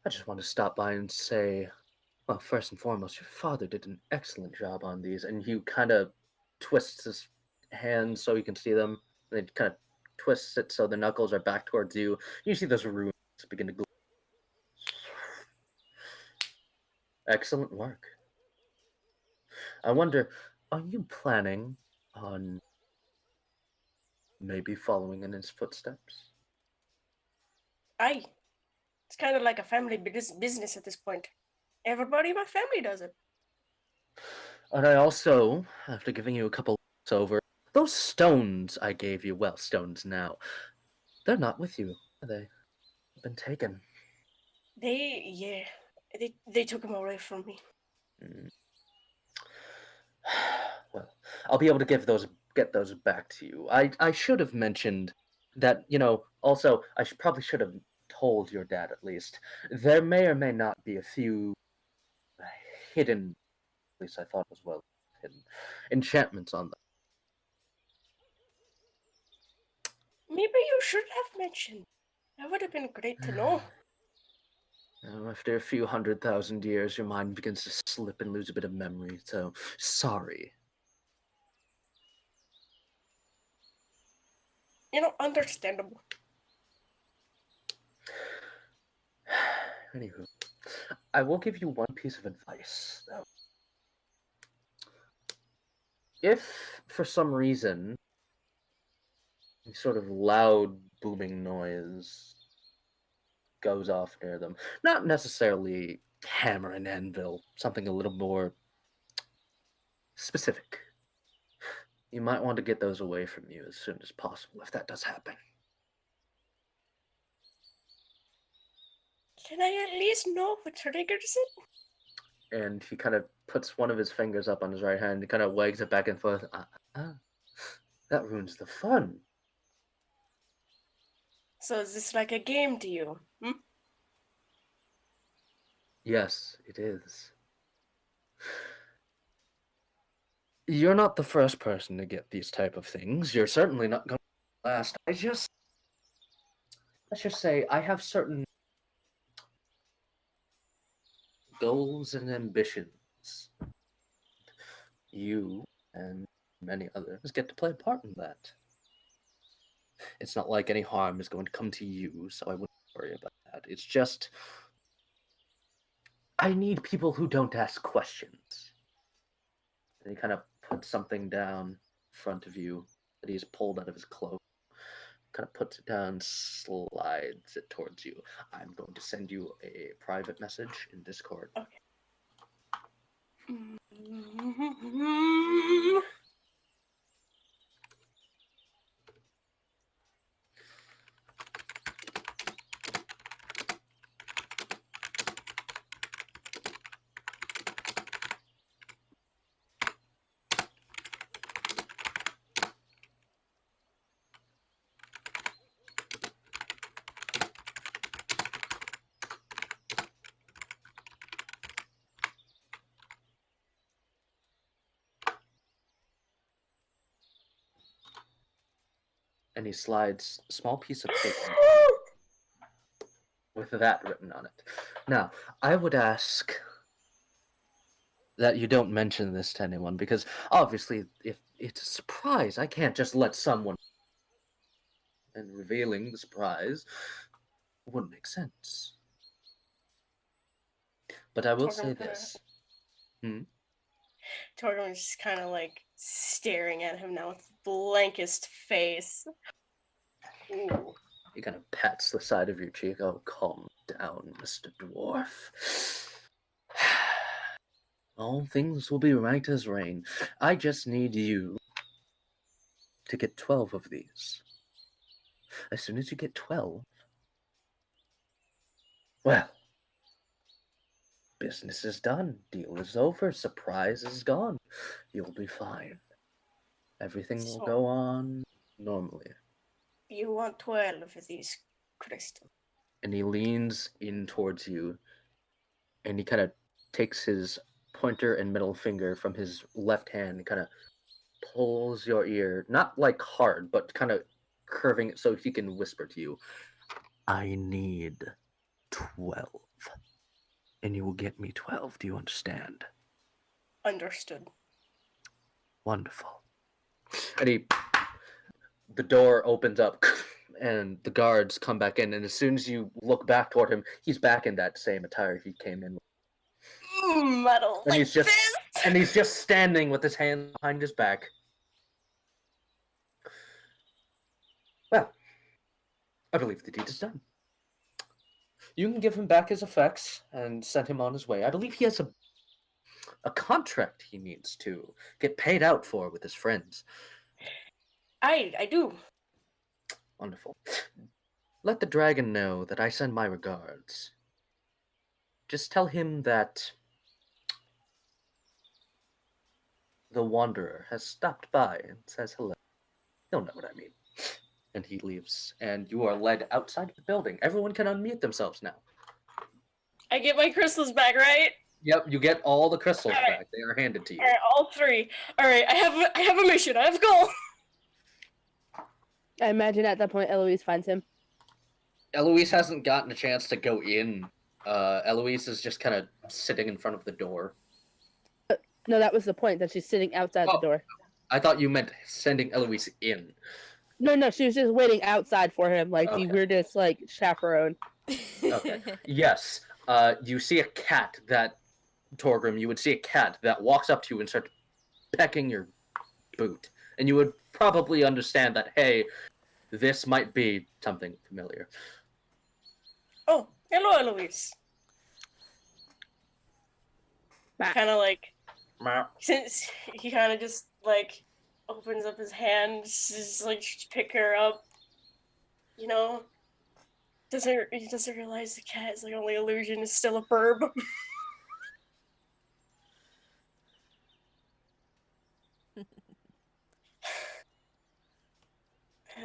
I just want to stop by and say, well, first and foremost, your father did an excellent job on these, and he kind of twists his hands so you can see them, and it kind of twists it so the knuckles are back towards you. You see those runes begin to glow. Excellent work. I wonder, are you planning on maybe following in his footsteps? Aye. It's kind of like a family business at this point. Everybody in my family does it. And I also, after giving you a couple looks over, those stones I gave you, well, stones now, they're not with you, are they? They've been taken. They took him away from me. Mm. Well, I'll be able to get those back to you. I should have mentioned that, also, probably should have told your dad at least. There may or may not be a few hidden, at least I thought was well hidden, enchantments on them. Maybe you should have mentioned. That would have been great to know. After a few 100,000 years, your mind begins to slip and lose a bit of memory, so sorry. Understandable. Anywho, I will give you one piece of advice, though. If, for some reason, a sort of loud, booming noise goes off near them, not necessarily hammer and anvil, something a little more specific, you might want to get those away from you as soon as possible if that does happen. Can I at least know what triggers it? And he kind of puts one of his fingers up on his right hand and kind of wags it back and forth. That ruins the fun. So is this like a game to you? Yes, it is. You're not the first person to get these type of things. You're certainly not going to be the last. Let's just say I have certain goals and ambitions. You and many others get to play a part in that. It's not like any harm is going to come to you, so I wouldn't worry about that. It's just I need people who don't ask questions. And he kind of puts something down in front of you that he's pulled out of his cloak. Kind of puts it down, slides it towards you. I'm going to send you a private message in Discord. Okay. And he slides a small piece of paper with that written on it. Now, I would ask that you don't mention this to anyone, because obviously, if it's a surprise, I can't just let someone. And revealing the surprise wouldn't make sense. But I will say this. Torgrim's just kind of like staring at him now with the blankest face. Ooh. He kind of pats the side of your cheek. Oh, calm down, Mr. Dwarf. All things will be right as rain. I just need you to get 12 of these. As soon as you get 12, well, business is done. Deal is over. Surprise is gone. You'll be fine. Everything will go on normally. You want 12 of these crystals. And he leans in towards you, and he kind of takes his pointer and middle finger from his left hand and kind of pulls your ear, not like hard, but kind of curving it so he can whisper to you, I need 12. And you will get me 12. Do you understand? Understood. Wonderful. And the door opens up, and the guards come back in, and as soon as you look back toward him, he's back in that same attire he came in with. Metal. And like he's just this. and he's just standing with his hands behind his back. Well, I believe the deed is done. You can give him back his effects and send him on his way. I believe he has a contract he needs to get paid out for with his friends. I do. Wonderful. Let the dragon know that I send my regards. Just tell him that the Wanderer has stopped by and says hello. He'll know what I mean. And he leaves, and you are led outside of the building. Everyone can unmute themselves now. I get my crystals back, right? Yep, you get all the crystals All right. back. They are handed to you. All right, all 3. All right, I have a mission. I have a goal. I imagine at that point Eloise finds him. Eloise hasn't gotten a chance to go in. Eloise is just kind of sitting in front of the door. No, that was the point, that she's sitting outside the door. I thought you meant sending Eloise in. No, she was just waiting outside for him, like the Okay. weirdest, like, chaperone. Okay. Yes. You see a cat that, Torgrim, you would see a cat that walks up to you and starts pecking your boot. And you would probably understand that, hey, this might be something familiar. Oh, hello, Eloise. Bah. Kind of like, since he kind of just like opens up his hand, just like pick her up. You know, he doesn't realize the cat is like only illusion is still a verb.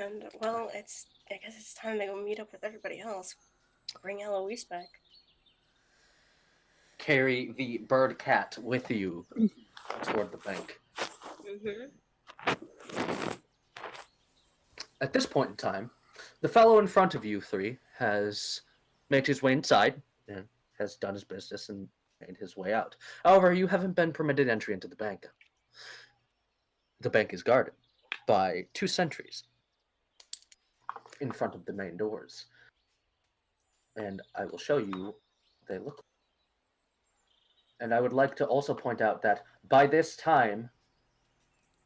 And well, I guess it's time to go meet up with everybody else. Bring Eloise back. Carry the bird cat with you toward the bank. Mm-hmm. At this point in time, the fellow in front of you 3 has made his way inside and has done his business and made his way out. However, you haven't been permitted entry into the bank. The bank is guarded by 2 sentries in front of the main doors. And I will show you what they look like. And I would like to also point out that by this time,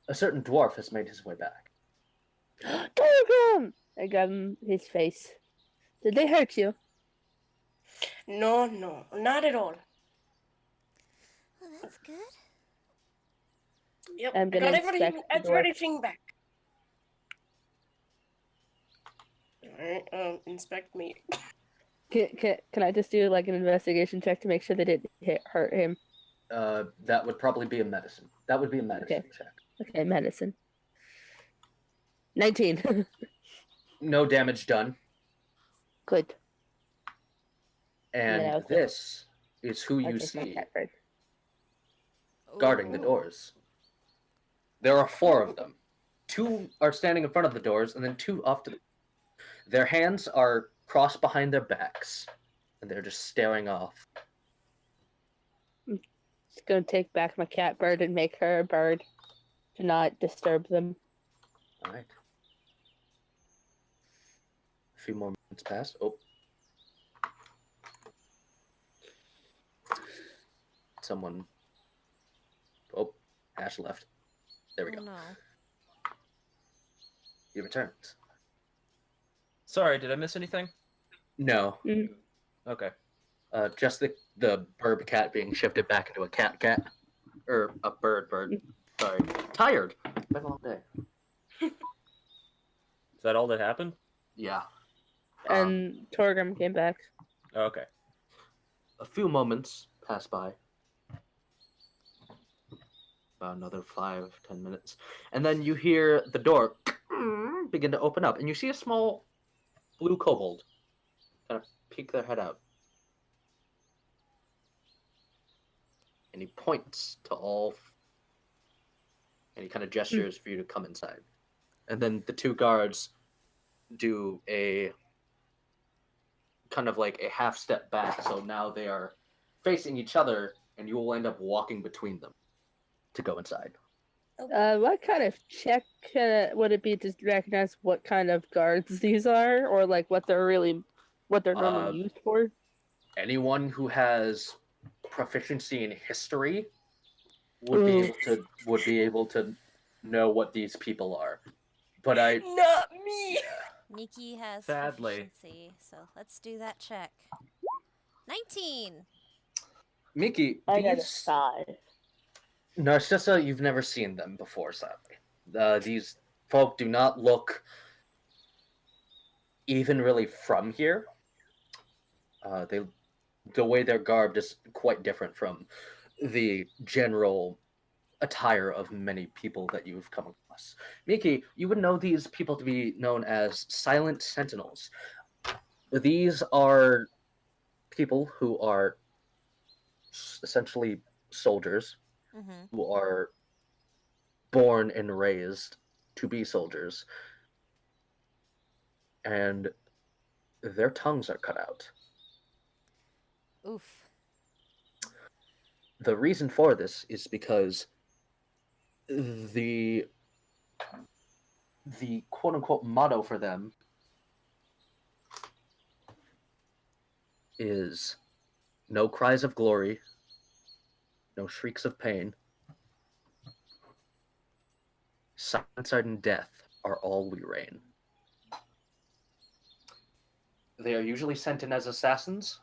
a certain dwarf has made his way back. Torgrim! I got him his face. Did they hurt you? No, not at all. Well, that's good. Yep, I'm I gonna got inspect the door. everything back. Alright, inspect me. Can I just do like an investigation check to make sure they didn't hurt him? That would probably be a medicine. That would be a medicine check. Okay, medicine. 19. No damage done. Good. And Yeah, okay. this is who I'll you take my see cat first. guarding the doors. There are 4 of them. 2 are standing in front of the doors, and then 2 off to the... Their hands are crossed behind their backs, and they're just staring off. Just gonna take back my cat bird and make her a bird to not disturb them. All right. A few more minutes pass. Oh. Someone. Oh, Ash left. There we Oh go. no. He returns. Sorry, did I miss anything? No, Okay. just the burb cat being shifted back into a cat, or a bird. Sorry, tired. Been a long day. Is that all that happened? Yeah. And Torgrim came back. Okay. A few moments pass by. About another 5-10 minutes, and then you hear the door begin to open up, and you see a small blue kobold kind of peek their head out. And he points to all, and he kind of gestures for you to come inside. And then the two guards do a kind of like a half step back, so now they are facing each other, and you will end up walking between them to go inside. What kind of check would it be to recognize what kind of guards these are, or like what they're normally used for? Anyone who has proficiency in history would be able to know what these people are. But Not me. Nikki has Sadly. proficiency, so let's do that check. 19. Mickey, I got a these 5. Narcissa, you've never seen them before, sadly. These folk do not look even really from here. The way they're garbed is quite different from the general attire of many people that you've come across. Miki, you would know these people to be known as silent sentinels. These are people who are essentially soldiers Mm-hmm. who are born and raised to be soldiers, and their tongues are cut out. Oof. The reason for this is because the quote unquote motto for them is no cries of glory, no shrieks of pain. Silence and death are all we reign. They are usually sent in as assassins,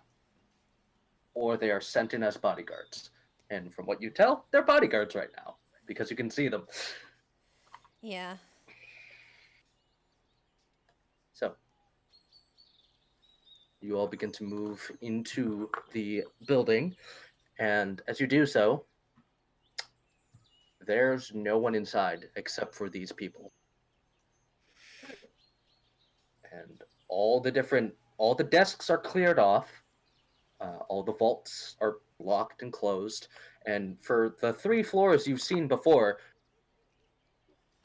or they are sent in as bodyguards. And from what you tell, they're bodyguards right now, because you can see them. Yeah. So, you all begin to move into the building, and as you do so, there's no one inside except for these people. And all the desks are cleared off, all the vaults are locked and closed, and for the 3 floors you've seen before,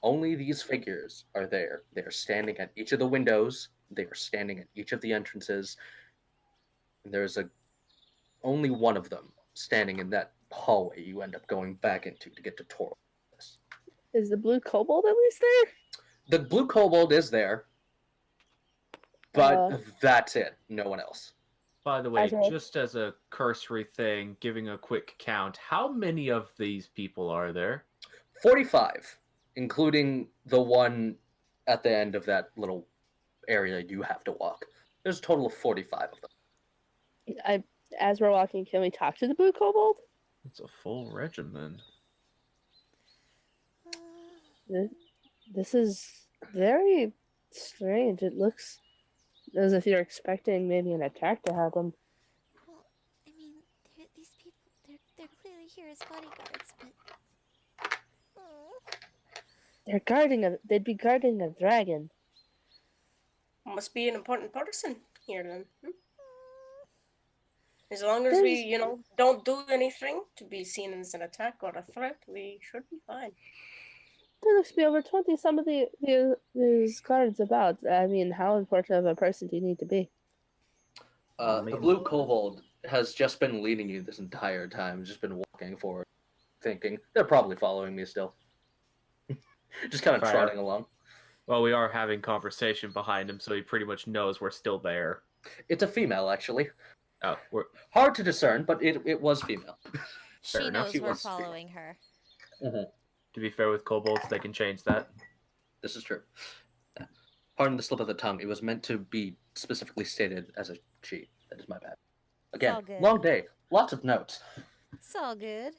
only these figures are there. They are standing at each of the windows, they are standing at each of the entrances, and there's only one of them standing in that hallway you end up going back into to get to Toro. Is the blue kobold at least there? The blue kobold is there, but Uh. that's it. No one else. By the way, Okay. just as a cursory thing, giving a quick count, how many of these people are there? 45, including the one at the end of that little area you have to walk. There's a total of 45 of them. As we're walking, can we talk to the blue kobold? It's a full regiment. This is very strange. It looks as if you're expecting maybe an attack to happen. Well, I mean, these people, they're clearly here as bodyguards, but... They'd be guarding a dragon. Must be an important person here then. As long as we, don't do anything to be seen as an attack or a threat, we should be fine. There looks to be over 20 some of these guards about. I mean, how important of a person do you need to be? The blue kobold has just been leading you this entire time, just been walking forward, thinking, they're probably following me still. Just kind of Fair. trotting along. Well, we are having conversation behind him, so he pretty much knows we're still there. It's a female, actually. Oh, we're Hard to discern, but it was female. She enough, knows she we're was female. following her. to be fair with kobolds, they can change that. This is true. Pardon the slip of the tongue. It was meant to be specifically stated as a she. That is my bad. Again, all good. long day. Lots of notes. It's all good.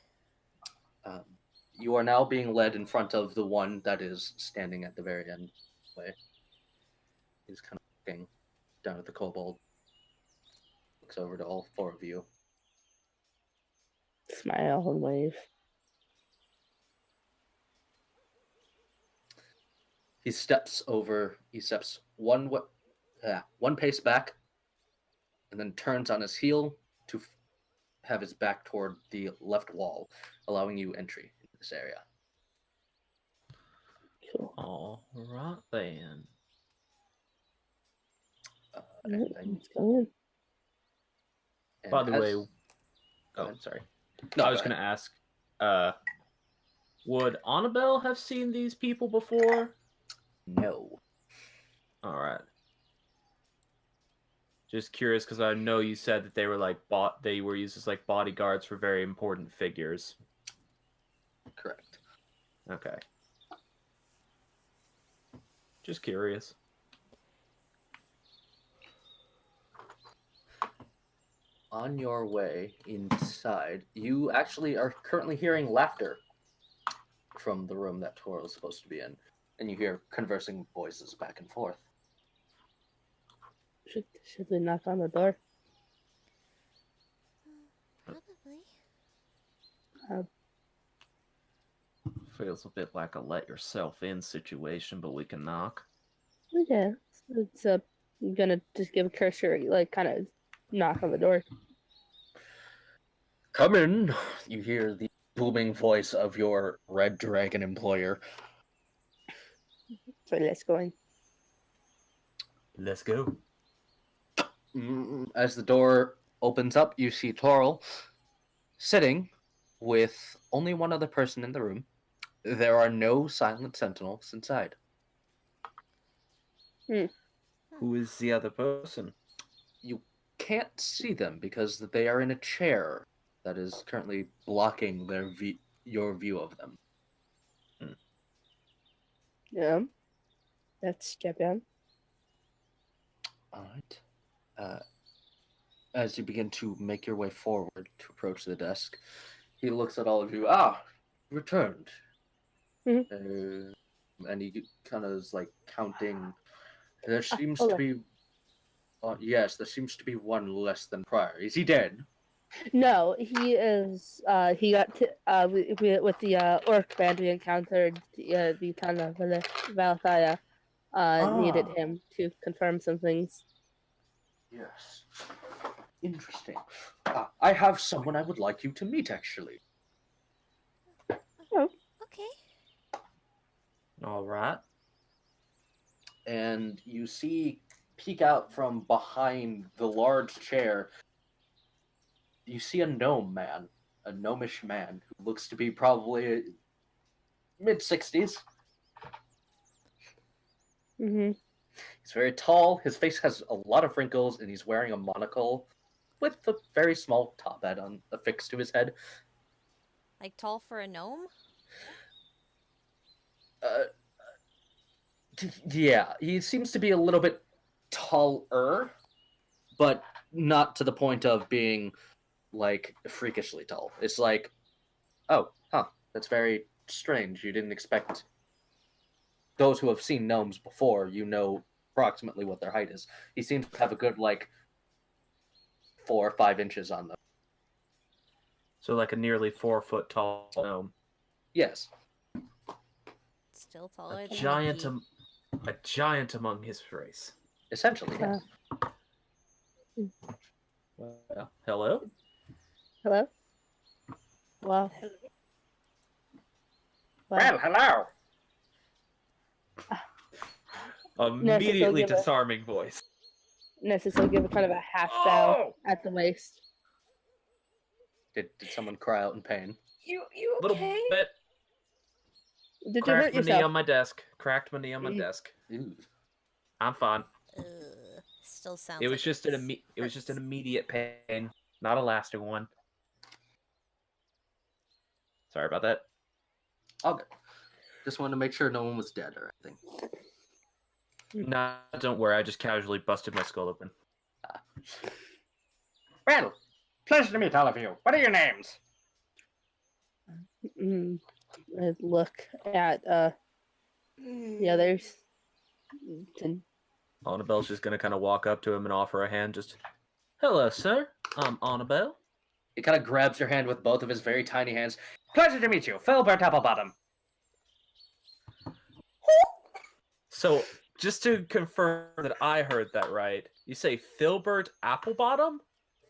You are now being led in front of the one that is standing at the very end. Way. He's kind of looking down at the kobold. Looks over to all four of you. Smile and wave. He steps over. He steps one pace back, and then turns on his heel to have his back toward the left wall, allowing you entry into this area. Cool. All right then. And then- Let's go in. and By the as- way, Go oh, ahead. sorry. No, I was go going to ahead. ask, would Annabelle have seen these people before? No. All right. Just curious because I know you said that they were like they were used as like bodyguards for very important figures. Correct. Okay. Just curious. On your way inside, you actually are currently hearing laughter from the room that Toro is supposed to be in, and you hear conversing voices back and forth. Should we knock on the door? Probably. Feels a bit like a let yourself in situation, but we can knock. Yeah. It's I'm gonna just give a cursory, like, kind of knock on the door. Come in! You hear the booming voice of your red dragon employer. So let's go in. Let's go. As the door opens up, you see Toril sitting with only one other person in the room. There are no silent sentinels inside. Who is the other person? You can't see them because they are in a chair that is currently blocking your view of them. Yeah. Let's step in. All right. As you begin to make your way forward to approach the desk, he looks at all of you. Ah, returned. And he kind of is like counting. There seems to be. Yes, there seems to be one less than prior. Is he dead? No, he is. He got with the orc band we encountered. The town of Valthaya needed him to confirm some things. Yes. Interesting. I have someone I would like you to meet, actually. Okay. All right. And you see, peek out from behind the large chair, you see a gnome man, a gnomish man, who looks to be probably mid-60s. Mm-hmm. He's very tall, his face has a lot of wrinkles, and he's wearing a monocle with a very small top hat affixed to his head. Like tall for a gnome? Yeah, he seems to be a little bit taller, but not to the point of being, like, freakishly tall. It's like, oh, that's very strange. You didn't expect... Those who have seen gnomes before, you know approximately what their height is. He seems to have a good, 4 or 5 inches on them. So like a nearly 4 foot tall gnome. Yes. Still taller A than giant, Mickey. a giant among his race. Essentially, yes. Well, hello? Hello. Wow. Well, hello! Immediately give a- disarming voice. Nessus will give a kind of a half bow at the waist. Did someone cry out in pain? You Little okay? bit. Did you Cracked hurt my knee yourself? on my desk. Cracked my knee on my Mm. desk. Ooh. I'm fine. Still sounds. It was like just it was just an hurts. immediate pain, not a lasting one. Sorry about that. Okay. Just wanted to make sure no one was dead or anything. Nah, don't worry. I just casually busted my skull open. Well, pleasure to meet all of you. What are your names? I look at the others. And Annabelle's just gonna kind of walk up to him and offer a hand. Just, hello, sir. I'm Annabelle. He kind of grabs your hand with both of his very tiny hands. Pleasure to meet you, Filbert Applebottom. So, just to confirm that I heard that right, you say Filbert Applebottom?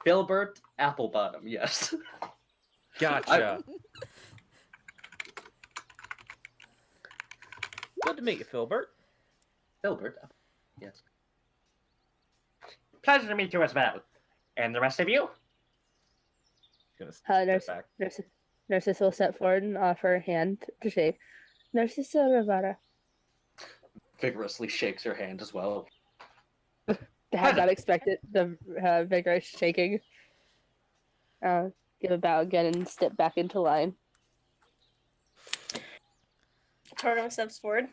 Filbert Applebottom, yes. Gotcha. Good to meet you, Filbert. Filbert, yes. Pleasure to meet you as well. And the rest of you? Gonna step nurse, back. Narcissa will step forward and offer a hand to shake. Narcissa Rivara. Vigorously shakes her hand as well. Had not expected the vigorous shaking. Give a bow again and step back into line. Torgon steps forward.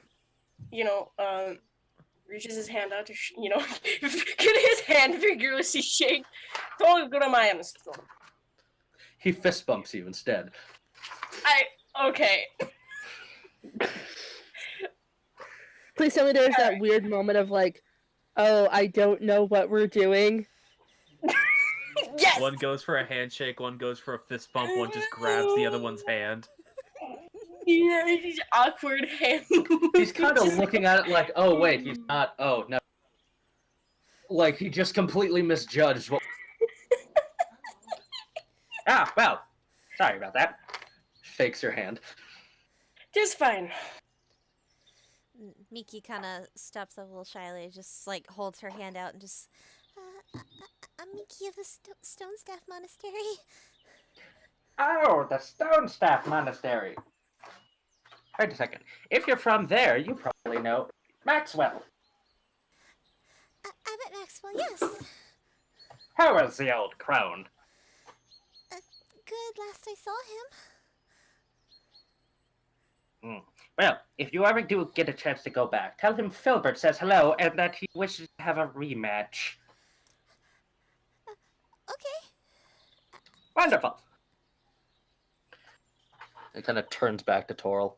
Reaches his hand out to, get his hand vigorously shake. Totally good on my end. He fist bumps you instead. Okay. Please tell me there's that weird moment of like, oh, I don't know what we're doing. Yes! One goes for a handshake, one goes for a fist bump, one just grabs the other one's hand. Yeah, these awkward hand. He's kind of looking at it like, oh, wait, he's not. Oh, no. Like, he just completely misjudged what. Ah, well, sorry about that. Shakes your hand. Just fine. Miki kind of steps up a little shyly, just like holds her hand out and just. I'm Miki of the Stone Staff Monastery. Oh, the Stone Staff Monastery. Wait a second. If you're from there, you probably know Maxwell. Abbot Maxwell, yes. How is the old crone? Good, last I saw him. Well, if you ever do get a chance to go back, tell him Filbert says hello and that he wishes to have a rematch. Okay. Wonderful. It kind of turns back to Toril.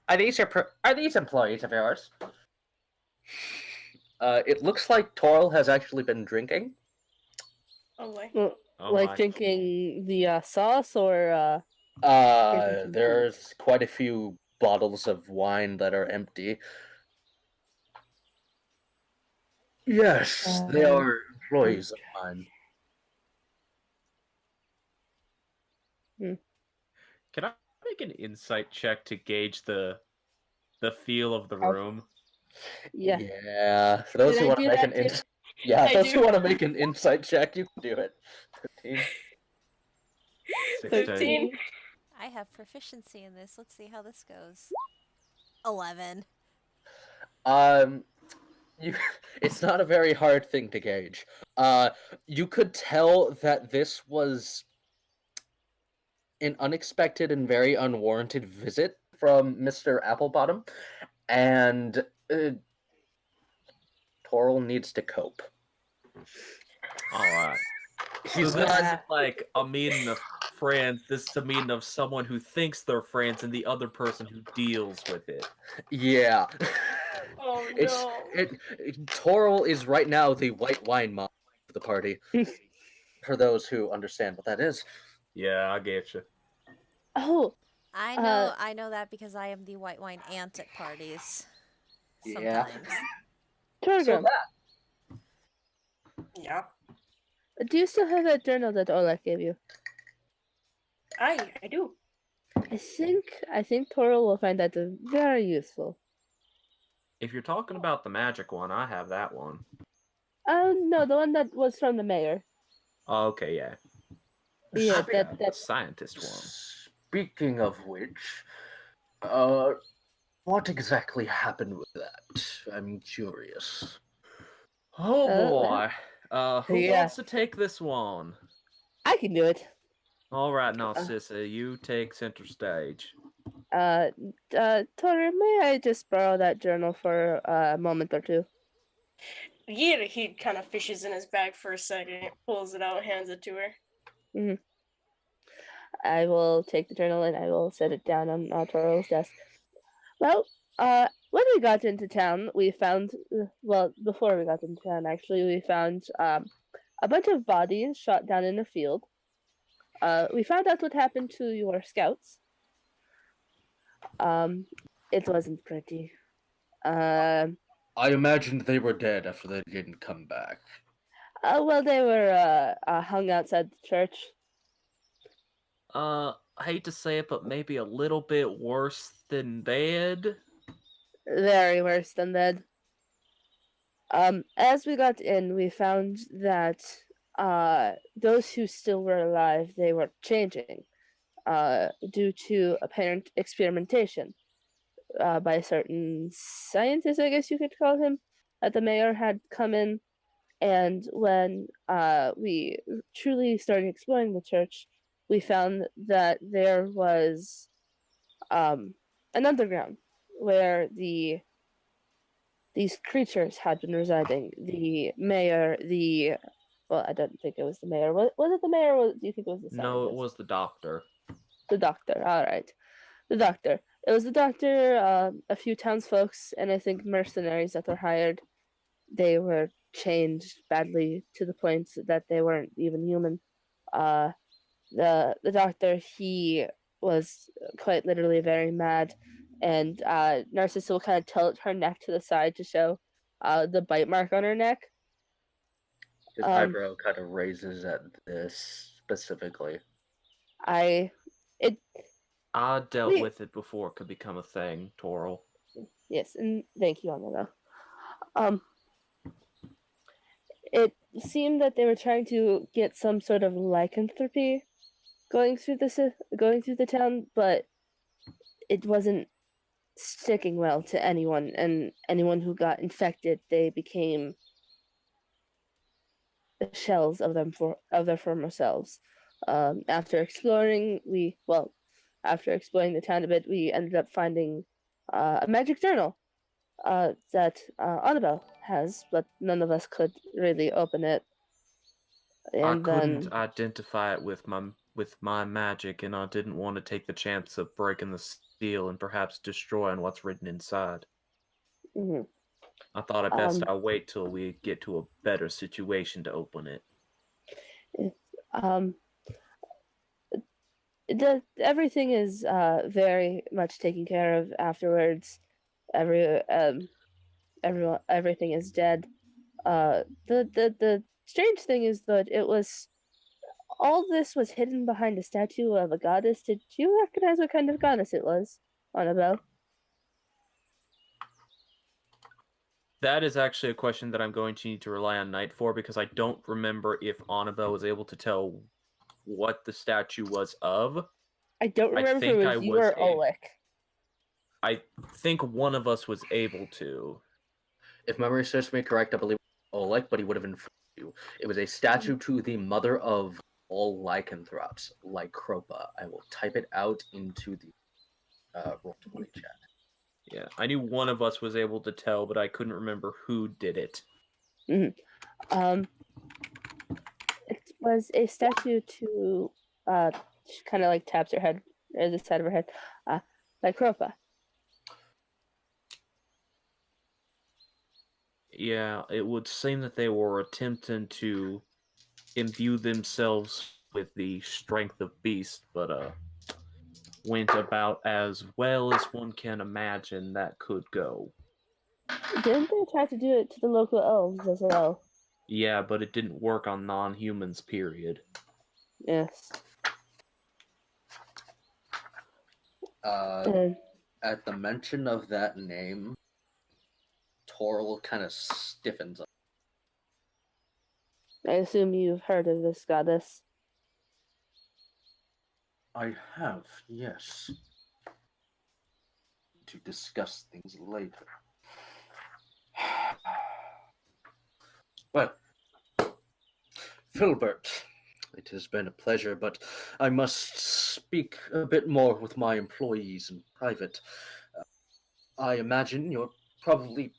Are these employees of yours? It looks like Toril has actually been drinking. Oh boy. Oh like my. drinking the sauce or There's quite a few bottles of wine that are empty. Yes, they are employees of mine. Can I make an insight check to gauge the feel of the Oh. room? yeah. Yeah, for those Did who I want to do make that an too? yeah, I those who do. want to make an insight check, you can do it. 15. 15. I have proficiency in this. Let's see how this goes. 11. You, it's not a very hard thing to gauge. You could tell that this was an unexpected and very unwarranted visit from Mr. Applebottom, and Toril needs to cope. Alright. He's So this not. isn't like a meeting of friends, this is a meeting of someone who thinks they're friends and the other person who deals with it. Yeah. Oh It's no. Toril is right now the white wine mom of the party. For those who understand what that is. Yeah, I get you. Oh, I know that because I am the white wine aunt at parties. Yeah. Sometimes. Torgrim, Yeah. do you still have that journal that Oleg gave you? I do. I think Toril will find that very useful. If you're talking about the magic one, I have that one. No, the one that was from the mayor. Oh, okay, yeah. Yeah, Speak- The that scientist one. Speaking of which, what exactly happened with that? I'm curious. Oh well, boy. Who yeah. wants to take this one? I can do it. All right, now, Uh, Sissa, you take center stage. Tori, may I just borrow that journal for a moment or two? Yeah, he kind of fishes in his bag for a second, pulls it out, hands it to her. I will take the journal and I will set it down on Tori's desk. Well, when we got into town, we found, well, before we got into town, actually, we found a bunch of bodies shot down in a field. We found out what happened to your scouts. It wasn't pretty. Um, I imagined they were dead after they didn't come back. well, they were hung outside the church. I hate to say it, but maybe a little bit worse than bad. Very worse than that. As we got in, we found that those who still were alive, they were changing due to apparent experimentation by certain scientists, I guess you could call him, that the mayor had come in. And when we truly started exploring the church, we found that there was an underground where these creatures had been residing. The mayor, well, I don't think it was the mayor. Was it the mayor? Or do you think it was the scientist? No, it was the doctor. The doctor. All right, the doctor. It was the doctor, a few townsfolks, and I think mercenaries that were hired. They were changed badly to the point that they weren't even human. Uh, the doctor, he was quite literally very mad, and Narcissa will kind of tilt her neck to the side to show the bite mark on her neck. His eyebrow kind of raises at this specifically. I dealt We- with it before it could become a thing, Toral. Yes, and thank you, Annabelle. It seemed that they were trying to get some sort of lycanthropy going through the town, but it wasn't sticking well to anyone, and anyone who got infected, they became the shells of their former selves. After exploring, after exploring the town a bit, we ended up finding a magic journal that Annabelle has, but none of us could really open it. And I couldn't then identify it with my magic, and I didn't want to take the chance of breaking the seal and perhaps destroying what's written inside. mhm. I thought it best I wait till we get to a better situation to open it. um, everything is very much taken care of afterwards. Everything is dead. The strange thing is that all this was hidden behind a statue of a goddess. Did you recognize what kind of goddess it was, Annabelle? That is actually a question that I'm going to need to rely on Knight for, because I don't remember if Annabelle was able to tell what the statue was of. I don't remember if think it I was you was or Oleg. I think one of us was able to. If memory serves me correct, I believe Oleg, but he would have informed you. It was a statue to the mother of all lycanthropes, Lycropa. I will type it out into the Roll20 chat. Yeah, I knew one of us was able to tell, but I couldn't remember who did it. Mm-hmm. It was a statue to she kind of like taps her head, or the side of her head, Lycropa. Yeah, it would seem that they were attempting to imbue themselves with the strength of beast, but went about as well as one can imagine that could go. Didn't they try to do it to the local elves as well? Yeah, but it didn't work on non-humans, period. Yes. At the mention of that name, Toril kind of stiffens up. I assume you've heard of this goddess. I have, yes. To discuss things later. Well, Filbert, it has been a pleasure, but I must speak a bit more with my employees in private. I imagine you're probably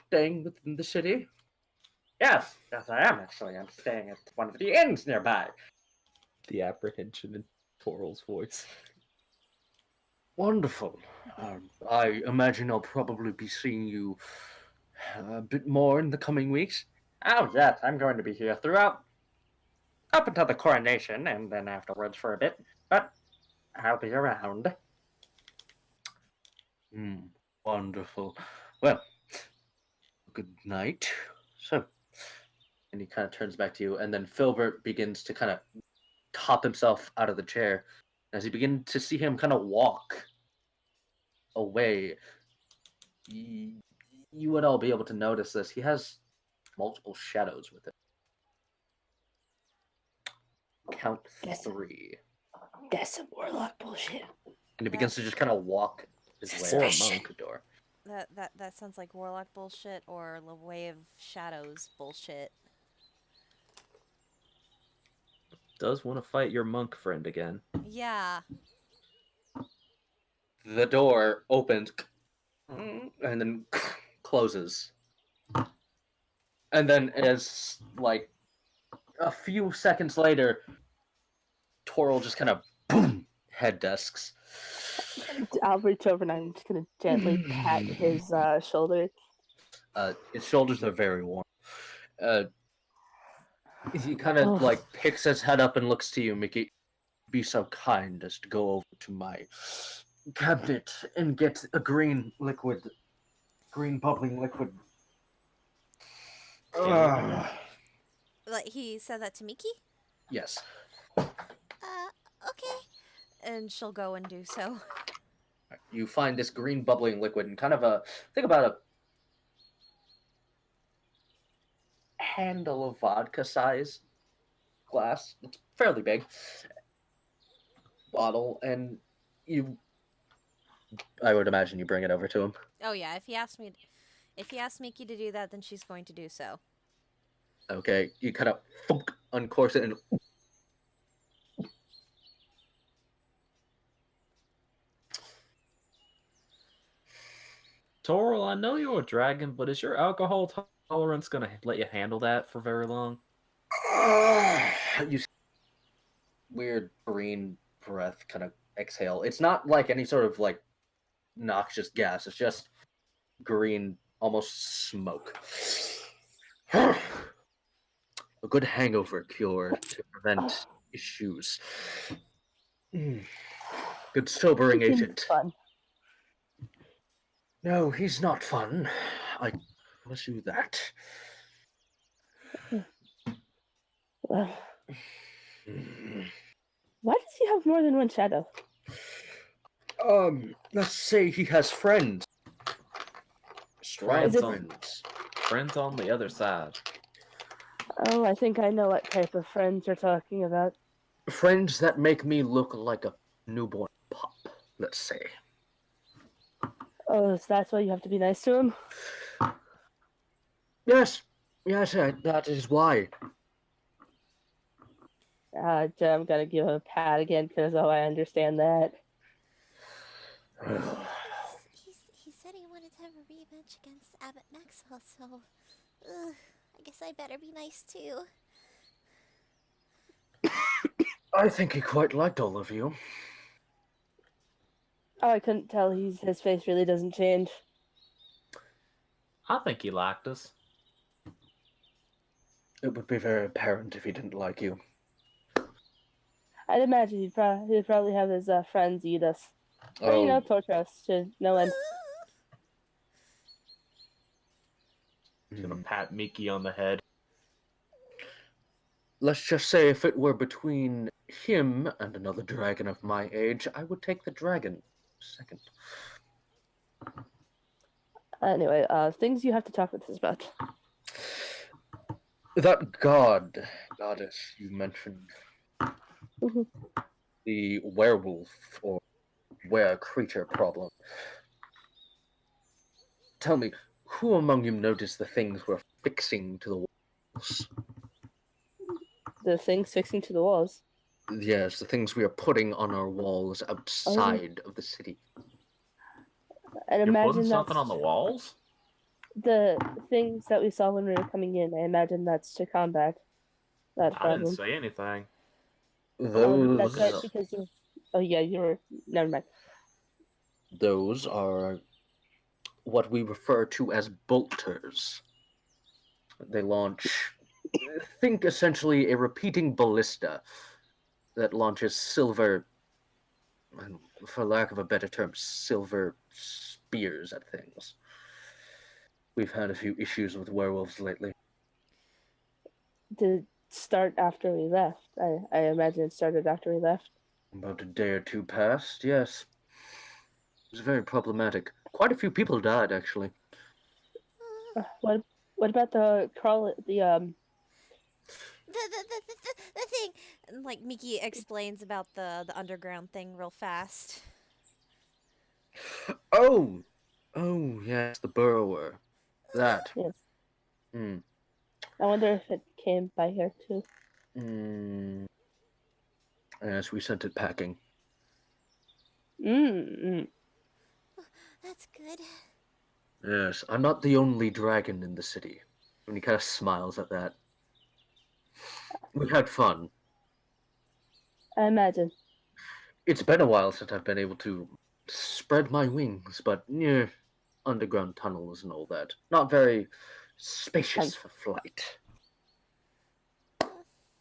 staying within the city? Yes, yes, I am actually. I'm staying at one of the inns nearby. The apprehension in Toral's voice. Wonderful. I imagine I'll probably be seeing you a bit more in the coming weeks. Oh, yes, I'm going to be here throughout, up until the coronation, and then afterwards for a bit. But I'll be around. Wonderful. Well, good night. So, and he kind of turns back to you, and then Filbert begins to kind of top himself out of the chair. As you begin to see him kind of walk away, you would all be able to notice this. He has multiple shadows with it. Count Yes. 3. That's some warlock bullshit. And he begins to just kind of walk his way out Suspicious. the door. That sounds like warlock bullshit or the way of shadows bullshit. Does want to fight your monk friend again. Yeah. The door opens and then closes. And then as like a few seconds later, Toral just kind of boom head desks. I'll reach over and I'm just gonna gently pat his shoulder. His shoulders are very warm. He kind of like picks his head up and looks to you, Mickey. Be so kind as to go over to my cabinet and get a green bubbling liquid. Like he said that to Miki? Yes. Okay. And she'll go and do so. You find this green bubbling liquid and kind of think about a handle of vodka size glass. It's fairly big bottle, and I would imagine you bring it over to him. Oh yeah, if he asks Miki to do that, then she's going to do so. Okay, you kind of uncorse it and Toral, I know you're a dragon, but is your alcohol tolerance gonna let you handle that for very long? you see weird green breath kind of exhale. It's not like any sort of like noxious gas. It's just green, almost smoke. A good hangover cure to prevent issues. Good sobering Seems agent. Fun. No, he's not fun. I promise you that. Well, why does he have more than one shadow? Let's say he has friends. Strong Friends friends. Friends on the other side. Oh, I think I know what type of friends you're talking about. Friends that make me look like a newborn pup, let's say. Oh, so that's why you have to be nice to him? Yes, that is why. I'm gonna give him a pat again because I understand that. He said he wanted to have a rematch against Abbot Maxwell, so I guess I better be nice too. I think he quite liked all of you. Oh, I couldn't tell. His face really doesn't change. I think he liked us. It would be very apparent if he didn't like you. I'd imagine he'd probably have his friends eat us. Or, you know, torture us to no end. He's gonna pat Miki on the head. Let's just say if it were between him and another dragon of my age, I would take the dragon second. Anyway, things you have to talk with us about. That goddess you mentioned. Mhm. the werewolf or were creature problem. Tell me, who among you noticed the things we're fixing to the walls? The things fixing to the walls. Yes, the things we are putting on our walls outside of the city. I'd You're putting imagine something that's on the walls? the things that we saw when we were coming in. I imagine that's to combat that I didn't problem. say anything. That's right, Those, because of... Oh yeah, you were... Never mind. those are what we refer to as bolters. They launch, think essentially a repeating ballista that launches silver, for lack of a better term, silver spears at things. We've had a few issues with werewolves lately. Did it start after we left? I imagine it started after we left. About a day or two past, yes. It was very problematic. Quite a few people died, actually. What about the The thing, and, like Miki explains about the underground thing real fast. Oh! Oh, yes, the burrower. That. Yes. Hmm. I wonder if it came by here too. Mm. Yes, we sent it packing. Mm. That's good. Yes, I'm not the only dragon in the city. And he kind of smiles at that. We had fun. I imagine. It's been a while since I've been able to spread my wings, but yeah, underground tunnels and all that. Not very spacious for flight.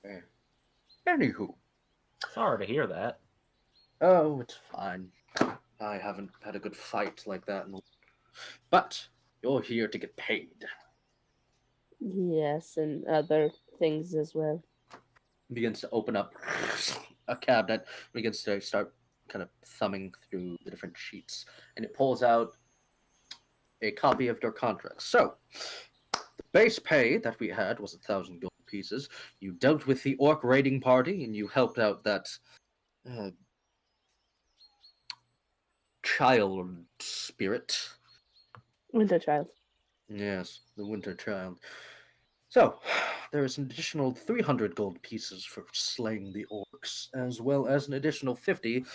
Eh. Anywho. Sorry to hear that. Oh, it's fine. I haven't had a good fight like that. But you're here to get paid. Yes, and other things as well. Begins to open up a cabinet, begins to start kind of thumbing through the different sheets, and it pulls out a copy of your contract. So, the base pay that we had was 1,000 gold pieces. You dealt with the orc raiding party, and you helped out that child spirit. Winter Child. Yes, the winter child. So, there is an additional 300 gold pieces for slaying the orcs, as well as an additional 50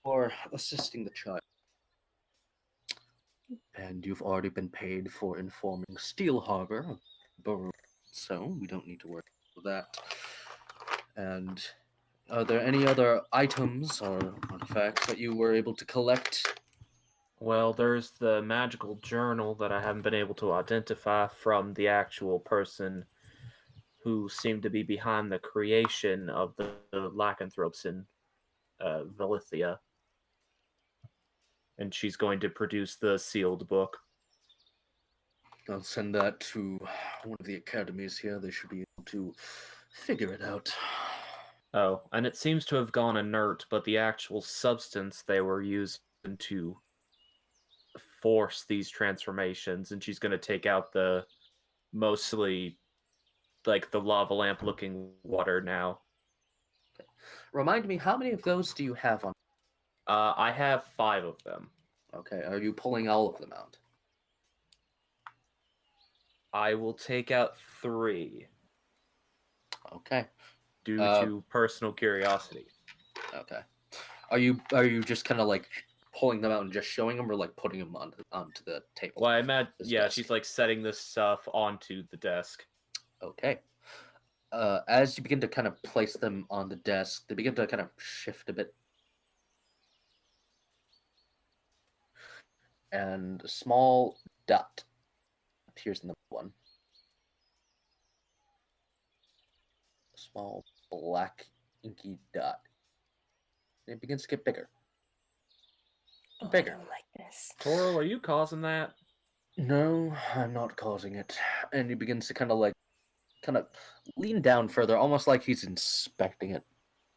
for assisting the child. And you've already been paid for informing Steel Harbor of Burrow, so we don't need to worry about that. And are there any other items or artifacts that you were able to collect? Well, there's the magical journal that I haven't been able to identify from the actual person who seemed to be behind the creation of the lycanthropes in Valithia. And she's going to produce the sealed book. I'll send that to one of the academies here. They should be able to figure it out. Oh, and it seems to have gone inert, but the actual substance they were using to force these transformations, and she's going to take out the mostly like the lava lamp looking water now. Remind me, how many of those do you have on? I have 5 of them. Okay, are you pulling all of them out? I will take out 3 Okay, due to personal curiosity. okay. Are you just kind of like pulling them out and just showing them, or like putting them onto the table? Well, I imagine, This yeah, desk. she's like setting this stuff onto the desk. Okay. As you begin to kind of place them on the desk, they begin to kind of shift a bit. And a small dot appears in the one. A small black inky dot. And it begins to get bigger. Oh, Bigger. I don't like this. Toro, are you causing that? No, I'm not causing it. And he begins to kind of lean down further, almost like he's inspecting it.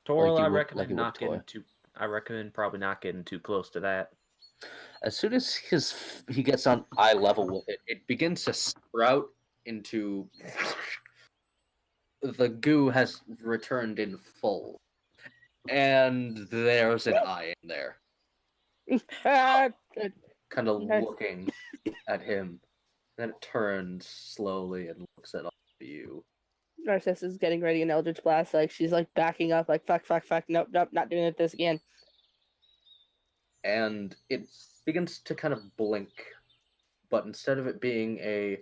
Toro, Like I you would- recommend like you would not toy. getting too. I recommend probably not getting too close to that. As soon as he gets on eye level with it, it begins to sprout into. The goo has returned in full, and there's an eye in there, Ah, kind of Nice. looking at him. Then it turns slowly and looks at all of you. Narcissus is getting ready an Eldritch Blast. Like, she's like backing up, like, fuck, nope, not doing this again. And it begins to kind of blink, but instead of it being a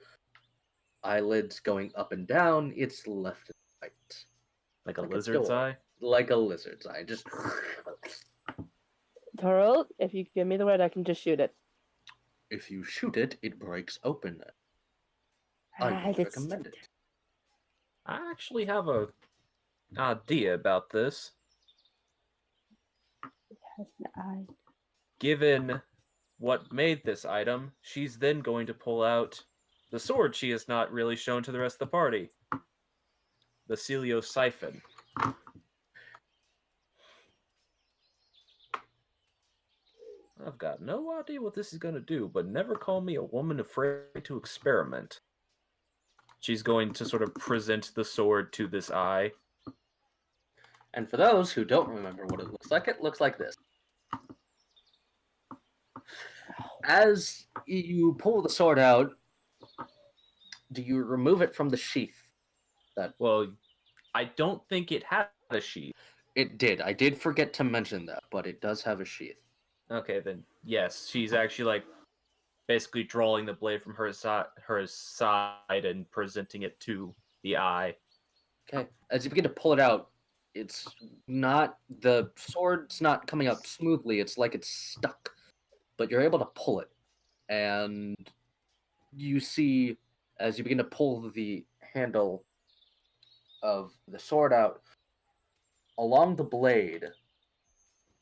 eyelids going up and down, it's left and right. Like a Like a lizard's door. eye? Like a lizard's eye. Just Toro, if you give me the word, I can just shoot it. if you shoot it, it breaks open. I Ah, would that's recommend it. I actually have a idea about this. an eye. Given what made this item, she's then going to pull out the sword she has not really shown to the rest of the party. The Celio Siphon. I've got no idea what this is going to do, but never call me a woman afraid to experiment. She's going to sort of present the sword to this eye. And for those who don't remember what it looks like this. As you pull the sword out, do you remove it from the sheath? Well, I don't think it had a sheath. It did. I did forget to mention that, but it does have a sheath. Okay, then yes, she's actually like basically drawing the blade from her side and presenting it to the eye. Okay. As you begin to pull it out, it's not, the sword's not coming out smoothly. It's like it's stuck, but you're able to pull it. And you see, as you begin to pull the handle of the sword out, along the blade,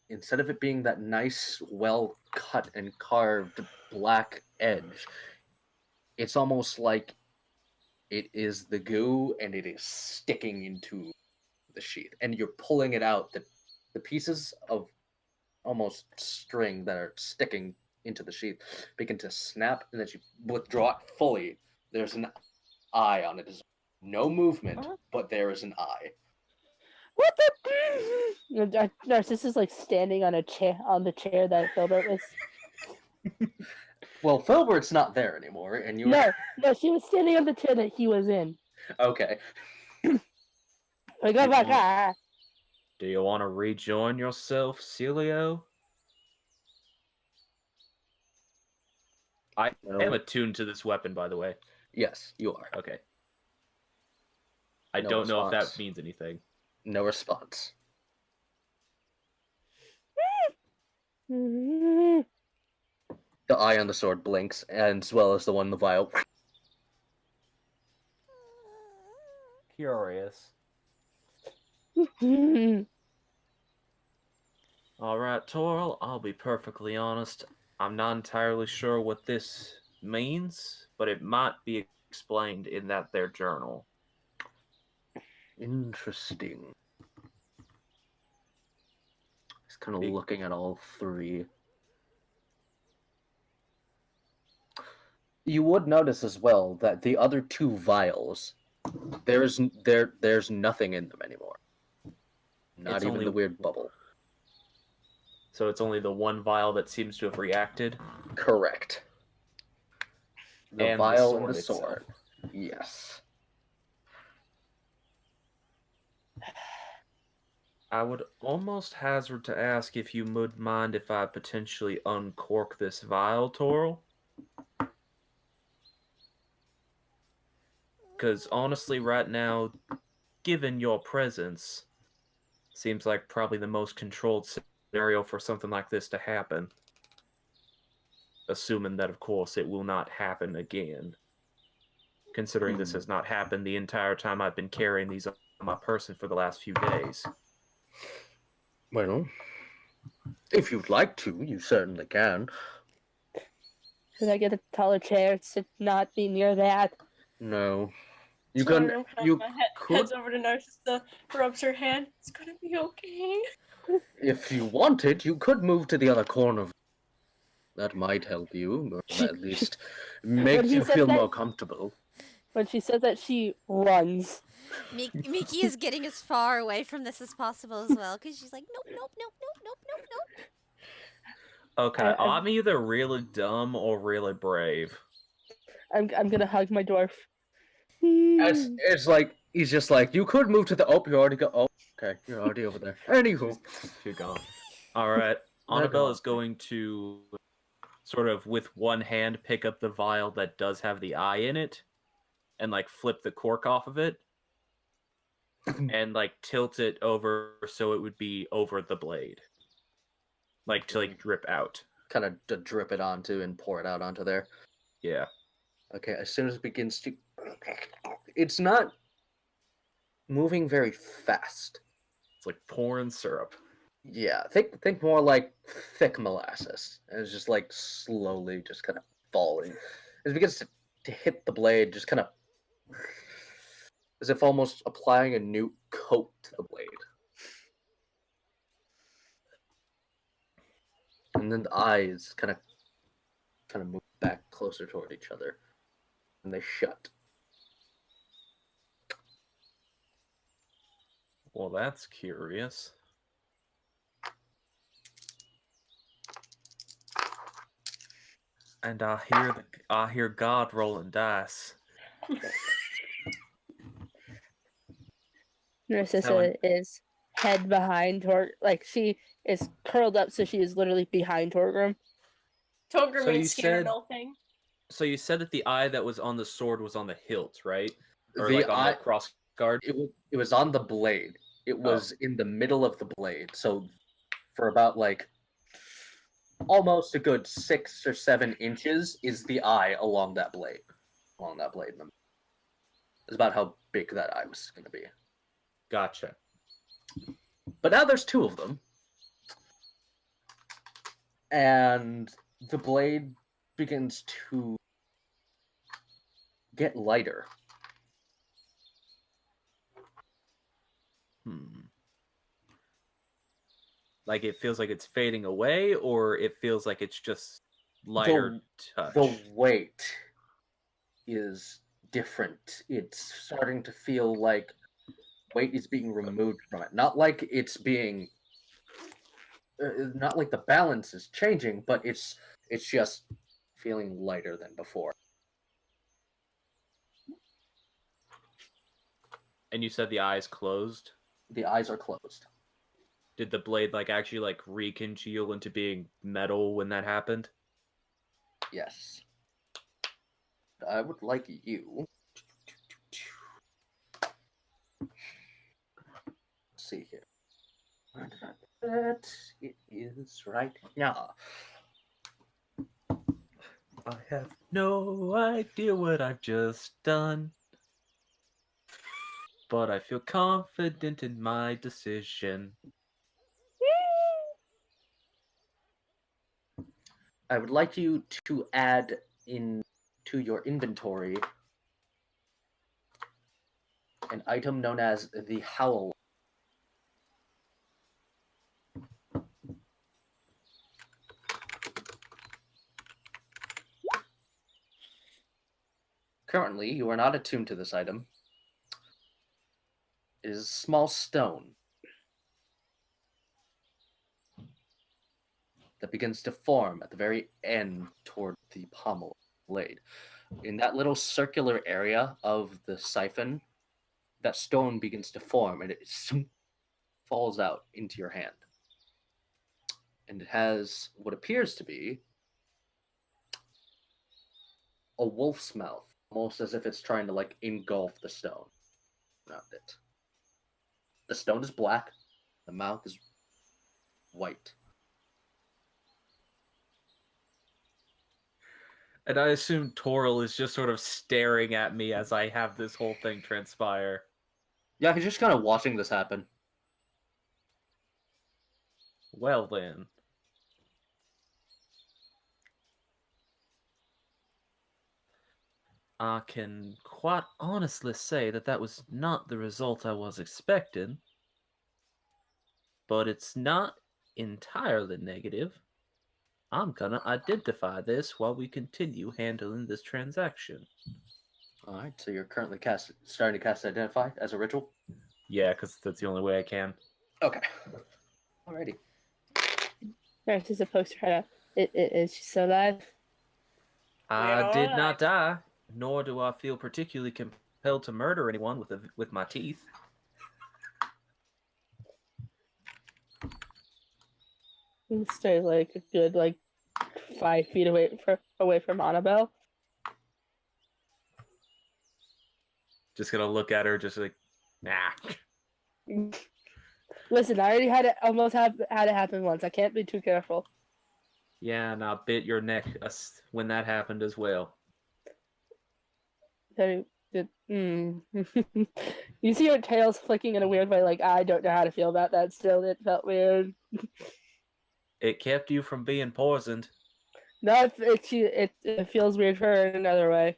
instead of it being that nice, well cut and carved black edge, it's almost like it is the goo and it is sticking into the sheath. And you're pulling it out. The pieces of almost string that are sticking into the sheath begin to snap, and then you withdraw it fully. There's an eye on it. There's no movement, but there is an eye. What the? Narcissus is like standing on the chair that Filbert was. Well, Filbert's not there anymore, and you No, she was standing on the chair that he was in. Okay. Like, oh my god. Do you want to rejoin yourself, Celio? I No. am attuned to this weapon, by the way. Yes, you are. Okay. I No don't know if response. that means anything. No response. Mm-hmm. The eye on the sword blinks, as well as the one in the vial. Curious. Alright, Toril, I'll be perfectly honest. I'm not entirely sure what this means, but it might be explained in that their journal. Interesting. He's kind of Big- looking at all three. You would notice as well that the other two vials, there's nothing in them anymore. Not It's even only- the weird bubble. So it's only the one vial that seems to have reacted? Correct. The And the vial sword and the itself. sword. Yes. I would almost hazard to ask if you would mind if I potentially uncork this vial, Toril. Because honestly, right now, given your presence, seems like probably the most controlled scenario for something like this to happen. Assuming that, of course, it will not happen again. Considering this has not happened the entire time I've been carrying these on my person for the last few days. Well, if you'd like to, you certainly can. Should I get a taller chair to not be near that? No. You Sorry, can. I'm kind You of could, heads over to Narcissa, rubs her hand. It's gonna be okay. if you wanted, you could move to the other corner. That might help you, or at least make he you says feel that- more comfortable. When she says that, she runs. Miki is getting as far away from this as possible as well, because she's like, nope, nope, nope, nope, nope, nope, nope. Okay, I'm either really dumb or really brave. I'm gonna hug my dwarf. It's like he's just like, you could move to the you already go. Oh, okay, you're already over there. Anywho, You're gone. All right, They're Annabelle gone. is going to sort of with one hand pick up the vial that does have the eye in it, and like flip the cork off of it, and like tilt it over so it would be over the blade, like to like drip out. kind of to drip it onto and pour it out onto there. Yeah. Okay, as soon as it begins to, it's not moving very fast. It's like pouring syrup. Yeah, think more like thick molasses, and it's just like slowly just kind of falling. It begins to hit the blade, just kind of as if almost applying a new coat to the blade. And then the eyes kind of move back closer toward each other, and they shut. Well, that's curious. And I hear God rolling dice. Narcissa is head behind like she is curled up, so she is literally behind Torgrim. Togrim So ain't you scared of said- nothing. So you said that the eye that was on the sword was on the hilt, right? Or The like on eye- the cross guard? It was on the blade. It was in the middle of the blade. So for about like almost a good 6 or 7 inches is the eye along that blade. It's about how big that eye was going to be. Gotcha. But now there's 2 of them. And the blade begins to get lighter. Like it feels like it's fading away, or it feels like it's just lighter touch. The weight is different. It's starting to feel like weight is being removed from it. Not like it's being not like the balance is changing, but it's just feeling lighter than before. And you said the eyes closed? The eyes are closed. Did the blade like actually like recongeal into being metal when that happened? Yes. I would like you. Let's see here. Where did I put it? It is right here. I have no idea what I've just done, but I feel confident in my decision. I would like you to add into your inventory an item known as the Howl. Currently, you are not attuned to this item. It is a small stone that begins to form at the very end toward the pommel blade. In that little circular area of the siphon, that stone begins to form and it falls out into your hand. And it has what appears to be a wolf's mouth, almost as if it's trying to like engulf the stone around it. The stone is black, the mouth is white. And I assume Toril is just sort of staring at me as I have this whole thing transpire. Yeah, he's just kind of watching this happen. Well then. I can quite honestly say that that was not the result I was expecting. But it's not entirely negative. I'm gonna identify this while we continue handling this transaction. All right, so you're currently starting to cast Identify as a ritual? Yeah, because that's the only way I can. Okay. Alrighty. Narcissa pokes her head out. Is she still alive? I did alright. not die, nor do I feel particularly compelled to murder anyone with my teeth. Stay like a good 5 feet away from Annabelle. Just gonna look at her, just like, nah. Listen, I already had it happen once. I can't be too careful. Yeah, and I bit your neck when that happened as well. Very good. You see her tails flicking in a weird way. Like, I don't know how to feel about that. Still, it felt weird. It kept you from being poisoned. No, it feels weird for her in another way.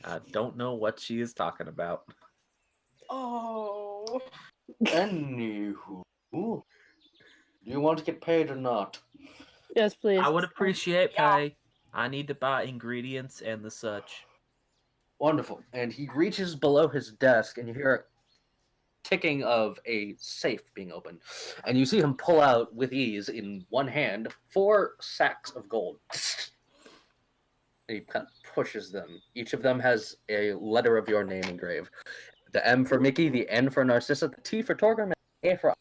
I don't know what she is talking about. Oh. Anywho, do you want to get paid or not? Yes, please. I would appreciate Yeah. pay. I need to buy ingredients and the such. Wonderful. And he reaches below his desk, and you hear a ticking of a safe being opened. And you see him pull out with ease in one hand 4 sacks of gold. And he kind of pushes them. Each of them has a letter of your name engraved. The M for Mickey, the N for Narcissa, the T for Torgrim, and the A for...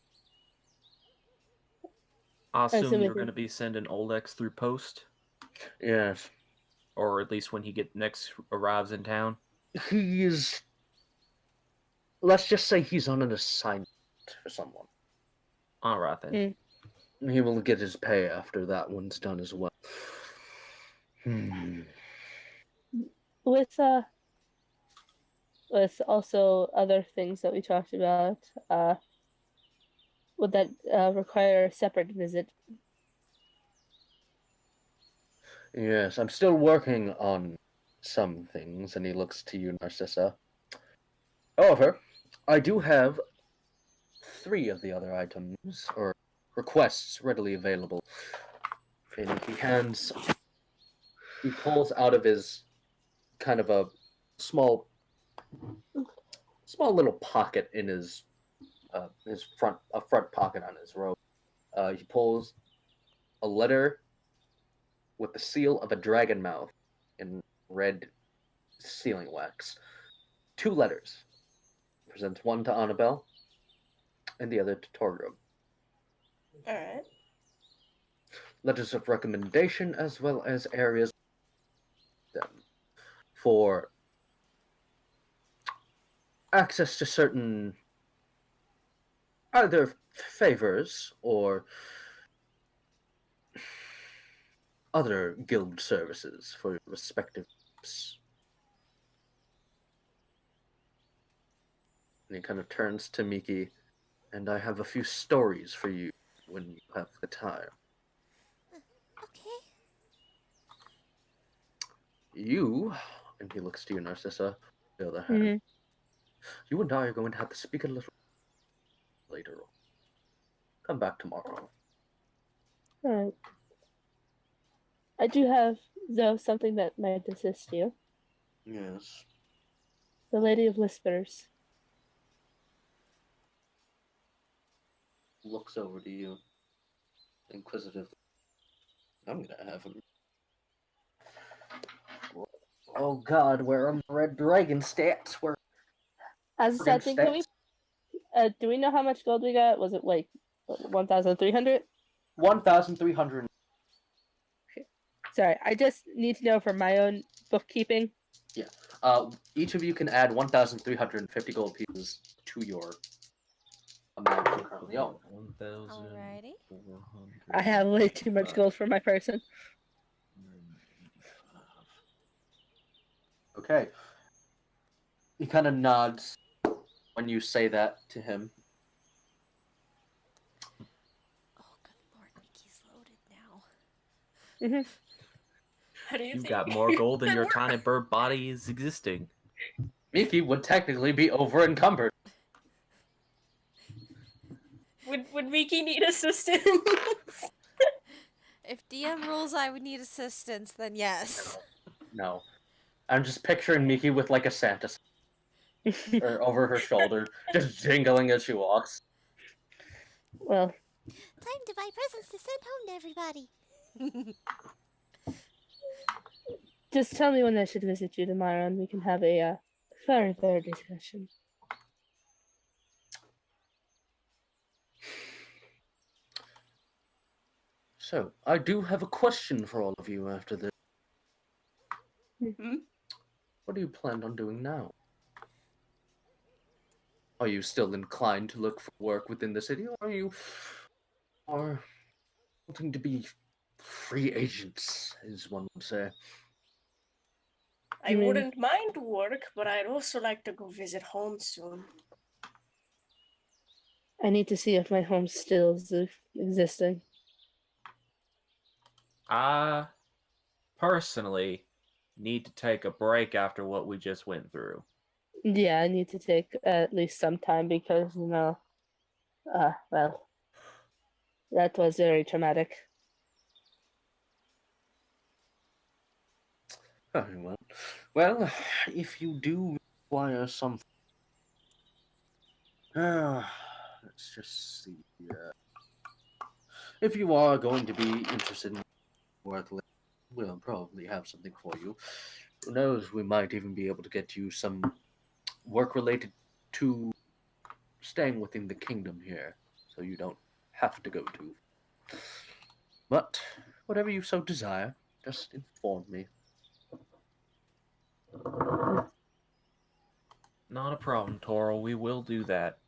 I so assume you're Mickey- going to be sending Olex through post, Yes. or at least when he next arrives in town. He's... Let's just say he's on an assignment for someone. All right then. He will get his pay after that one's done as well. With also other things that we talked about, would that require a separate visit? Yes, I'm still working on some things, and he looks to you, Narcissa. However, I do have 3 of the other items, or requests, readily available. And he pulls out of his kind of a small little pocket in his front pocket on his robe. He pulls a letter with the seal of a dragon mouth in red sealing wax. 2 letters. Presents one to Annabelle and the other to Torgrim. Alright. Letters of recommendation as well as areas them for access to certain either favors or other guild services for respective. And he kind of turns to Miki, and I have a few stories for you when you have the time. Okay. You, and he looks to you, Narcissa, the other hand, you and I are going to have to speak a little later on. Come back tomorrow. Alright. I do have, though, something that might assist you. Yes. The Lady of Whispers. Looks over to you, inquisitively. I'm gonna have him. Oh God, where are my red dragon stats? Where? As a sad thing, can we, do we know how much gold we got? Was it 1,300? 1,300. Sorry, I just need to know for my own bookkeeping. Each of you can add 1,350 gold pieces to your amount you currently own. 1,400. Alrighty. I have way too much gold for my person. Okay. He kind of nods when you say that to him. Oh, good lord, Mickey's loaded now. How do you You've think got more gold than that your works? tiny bird body is existing. Miki would technically be over encumbered. Would Miki need assistance? If DM rules I would need assistance, then yes. No. I'm just picturing Miki with like a Santa or over her shoulder, just jingling as she walks. Well, Time to buy presents to send home to everybody. just tell me when I should visit you tomorrow, and we can have a further discussion. So, I do have a question for all of you after this. Hmm? What do you plan on doing now? Are you still inclined to look for work within the city, or are wanting to be free agents, as one would say? I wouldn't mind work, but I'd also like to go visit home soon. I need to see if my home still is existing. I personally need to take a break after what we just went through. Yeah, I need to take at least some time because, well, that was very traumatic. Very well. Well, if you do require something, let's just see. If you are going to be interested in work, we'll probably have something for you. Who knows? We might even be able to get you some work related to staying within the kingdom here, so you don't have to go to. But whatever you so desire, just inform me. Not a problem, Toro. We will do that.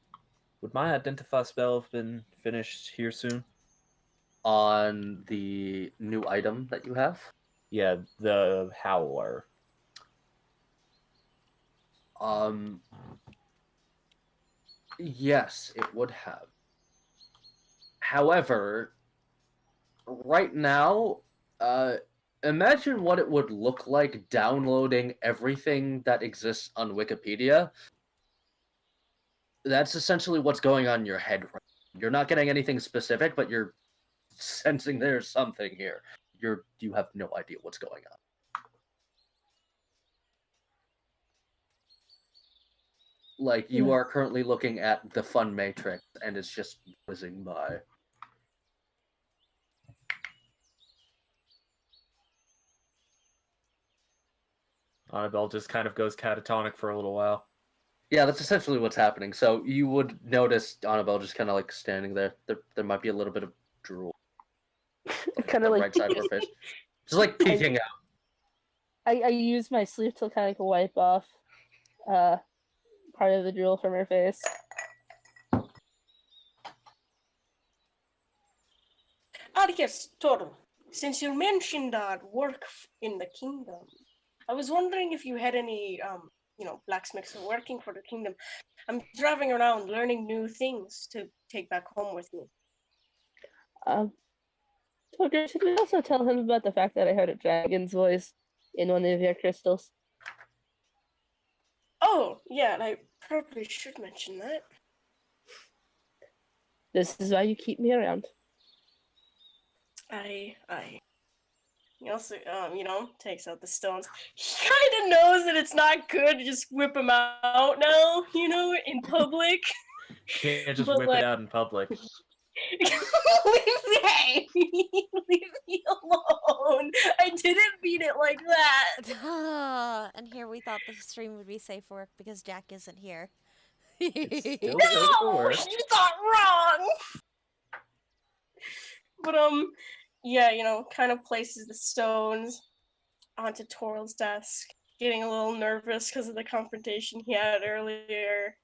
Would my identify spell have been finished here soon? On the new item that you have, Yeah, the Howler. yes, it would have. However, right now, imagine what it would look like downloading everything that exists on Wikipedia. That's essentially what's going on in your head. You're not getting anything specific, but you're sensing there's something here. You have no idea what's going on. Like, you are currently looking at the fun matrix, and it's just whizzing by. Annabelle just kind of goes catatonic for a little while. Yeah, that's essentially what's happening. So you would notice Annabelle just kind of like standing there. There might be a little bit of drool Kind on of the like right side of her face. Just like peeking out. I use my sleeve to kind of like wipe off part of the drool from her face. Ah, yes, Toro. Since you mentioned in the kingdom, I was wondering if you had any, blacksmiths who are working for the kingdom. I'm driving around learning new things to take back home with me. Togger, should we also tell him about the fact that I heard a dragon's voice in one of your crystals? Oh, yeah, and I probably should mention that. This is why you keep me around. I. He also, takes out the stones. He kind of knows that it's not good to just whip them out now, in public. Can't just But, whip it out in public. Leave me alone. I didn't mean it like that. And here we thought the stream would be safe for work because Jack isn't here. It's still safe for No, work. you thought wrong. But yeah, kind of places the stones onto Toral's desk, getting a little nervous because of the confrontation he had earlier.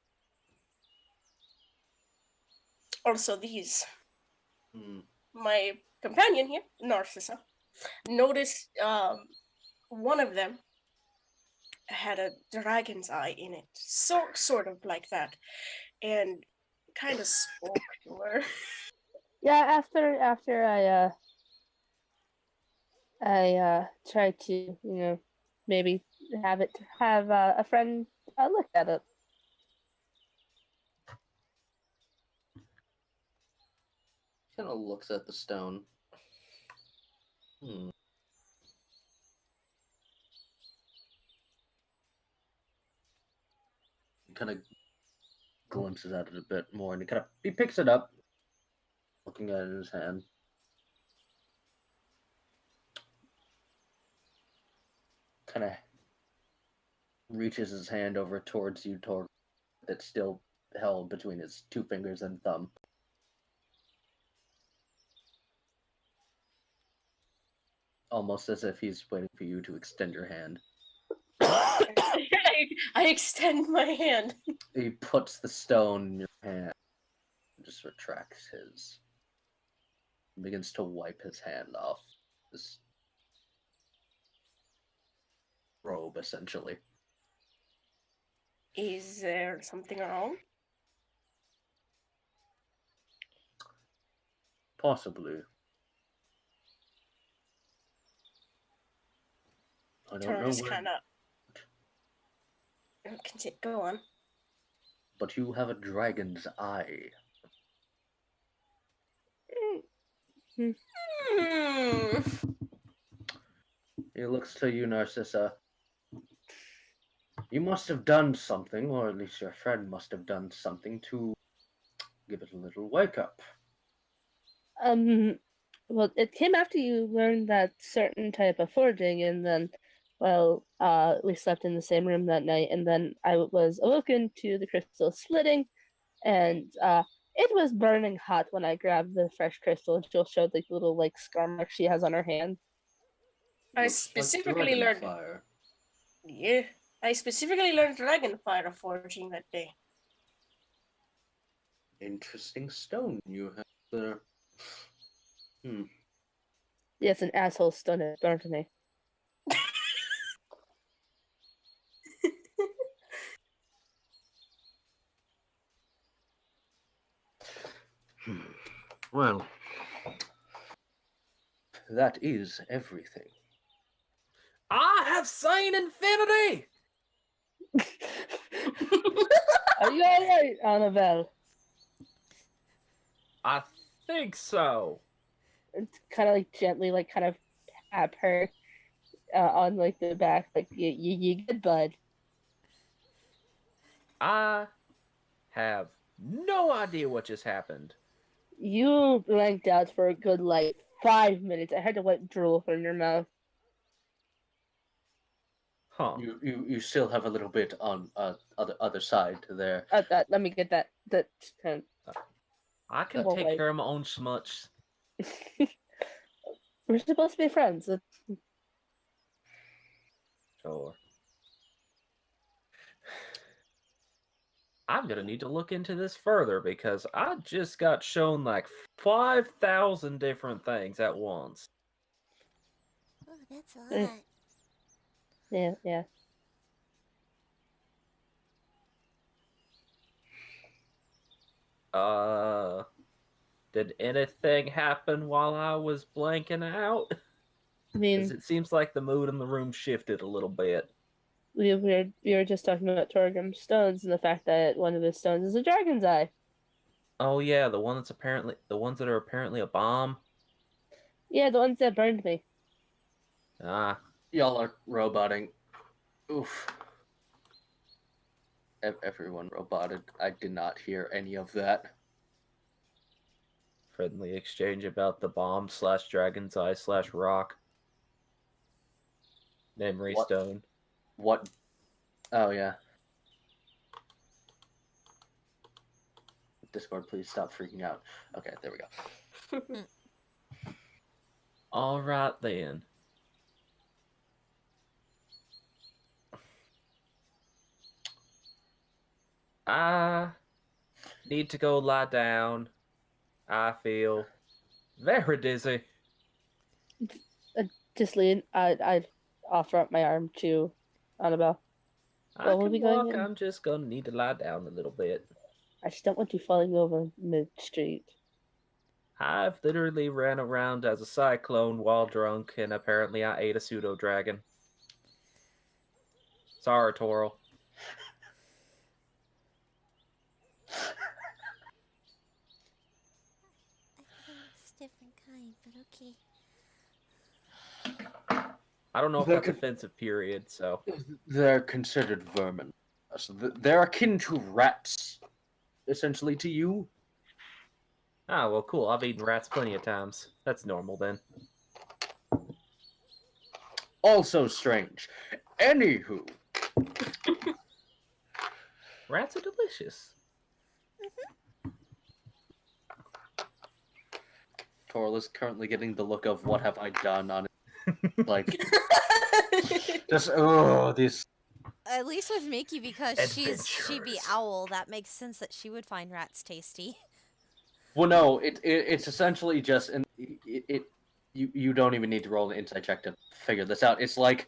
Also, these. My companion here, Narcissa, noticed one of them had a dragon's eye in it, sort of like that, and kind of spoke to her. Yeah, after I tried to, maybe have a friend look at it. Kind of looks at the stone. kind of glimpses at it a bit more, and he picks it up, looking at it in his hand. Kind of reaches his hand over towards you, that's still held between his two fingers and thumb. Almost as if he's waiting for you to extend your hand. I extend my hand. He puts the stone in your hand and just retracts his. Begins to wipe his hand off his robe, essentially. Is there something wrong? Possibly. I don't know Turns where, kind of. Go on. but you have a dragon's eye. Hmm. He looks to you, Narcissa. You must have done something, or at least your friend must have done something to give it a little wake up. Well, it came after you learned that certain type of foraging, and then, well, we slept in the same room that night, and then I was awoken to the crystal splitting, and it was burning hot when I grabbed the fresh crystal, and Jill showed like the little like scar mark she has on her hand. I Looks specifically like learned. fire. Yeah, I specifically learned dragonfire forging that day. Interesting stone you have there. Yes, an asshole stone it burned me. Well, that is everything. I have seen infinity! Are you alright, Annabelle? I think so. And kind of like gently, like kind of tap her on like the back, like you good, bud. I have no idea what just happened. You blanked out for a good like 5 minutes. I had to wipe drool from your mouth. Huh. You still have a little bit on other side there. Let me get that. That kind I can Well, take wait. care of my own smuts. of... We're supposed to be friends. Sure. I'm gonna need to look into this further because I just got shown like 5,000 different things at once. Oh, that's a Eh. lot. Yeah. Did anything happen while I was blanking out? I Because mean, it seems like the mood in the room shifted a little bit. we were just talking about Torgrim's stones and the fact that one of his stones is a dragon's eye. Oh yeah, the ones that are apparently a bomb. Yeah, the ones that burned me. Ah, Y'all are roboting. Oof. Everyone roboted. I did not hear any of that. friendly exchange about the bomb / dragon's eye / rock. Memory What? stone. What? Oh, yeah. Discord, please stop freaking out. Okay, there we go. All right then. I need to go lie down. I feel very dizzy. Just lean. I'd offer up my arm to Annabelle. I Well, we'll can be going walk. in. I'm just gonna need to lie down a little bit. I just don't want you falling over mid-street. I've literally ran around as a cyclone while drunk, and apparently I ate a pseudo dragon. Sorry, Toro. I think it's different kind, but okay. I don't know if They're that's offensive, period, so. They're considered vermin. So they're akin to rats, essentially, to you. Ah, well, cool. I've eaten rats plenty of times. That's normal then. Also strange. Anywho, Rats are delicious. Torl is currently getting the look of what have I done on it. Like, just, oh, these. At least with Mickey, because she'd be Adventurers. owl, that makes sense that she would find rats tasty. Well, no, it's essentially just, you don't even need to roll an insight check to figure this out. It's like,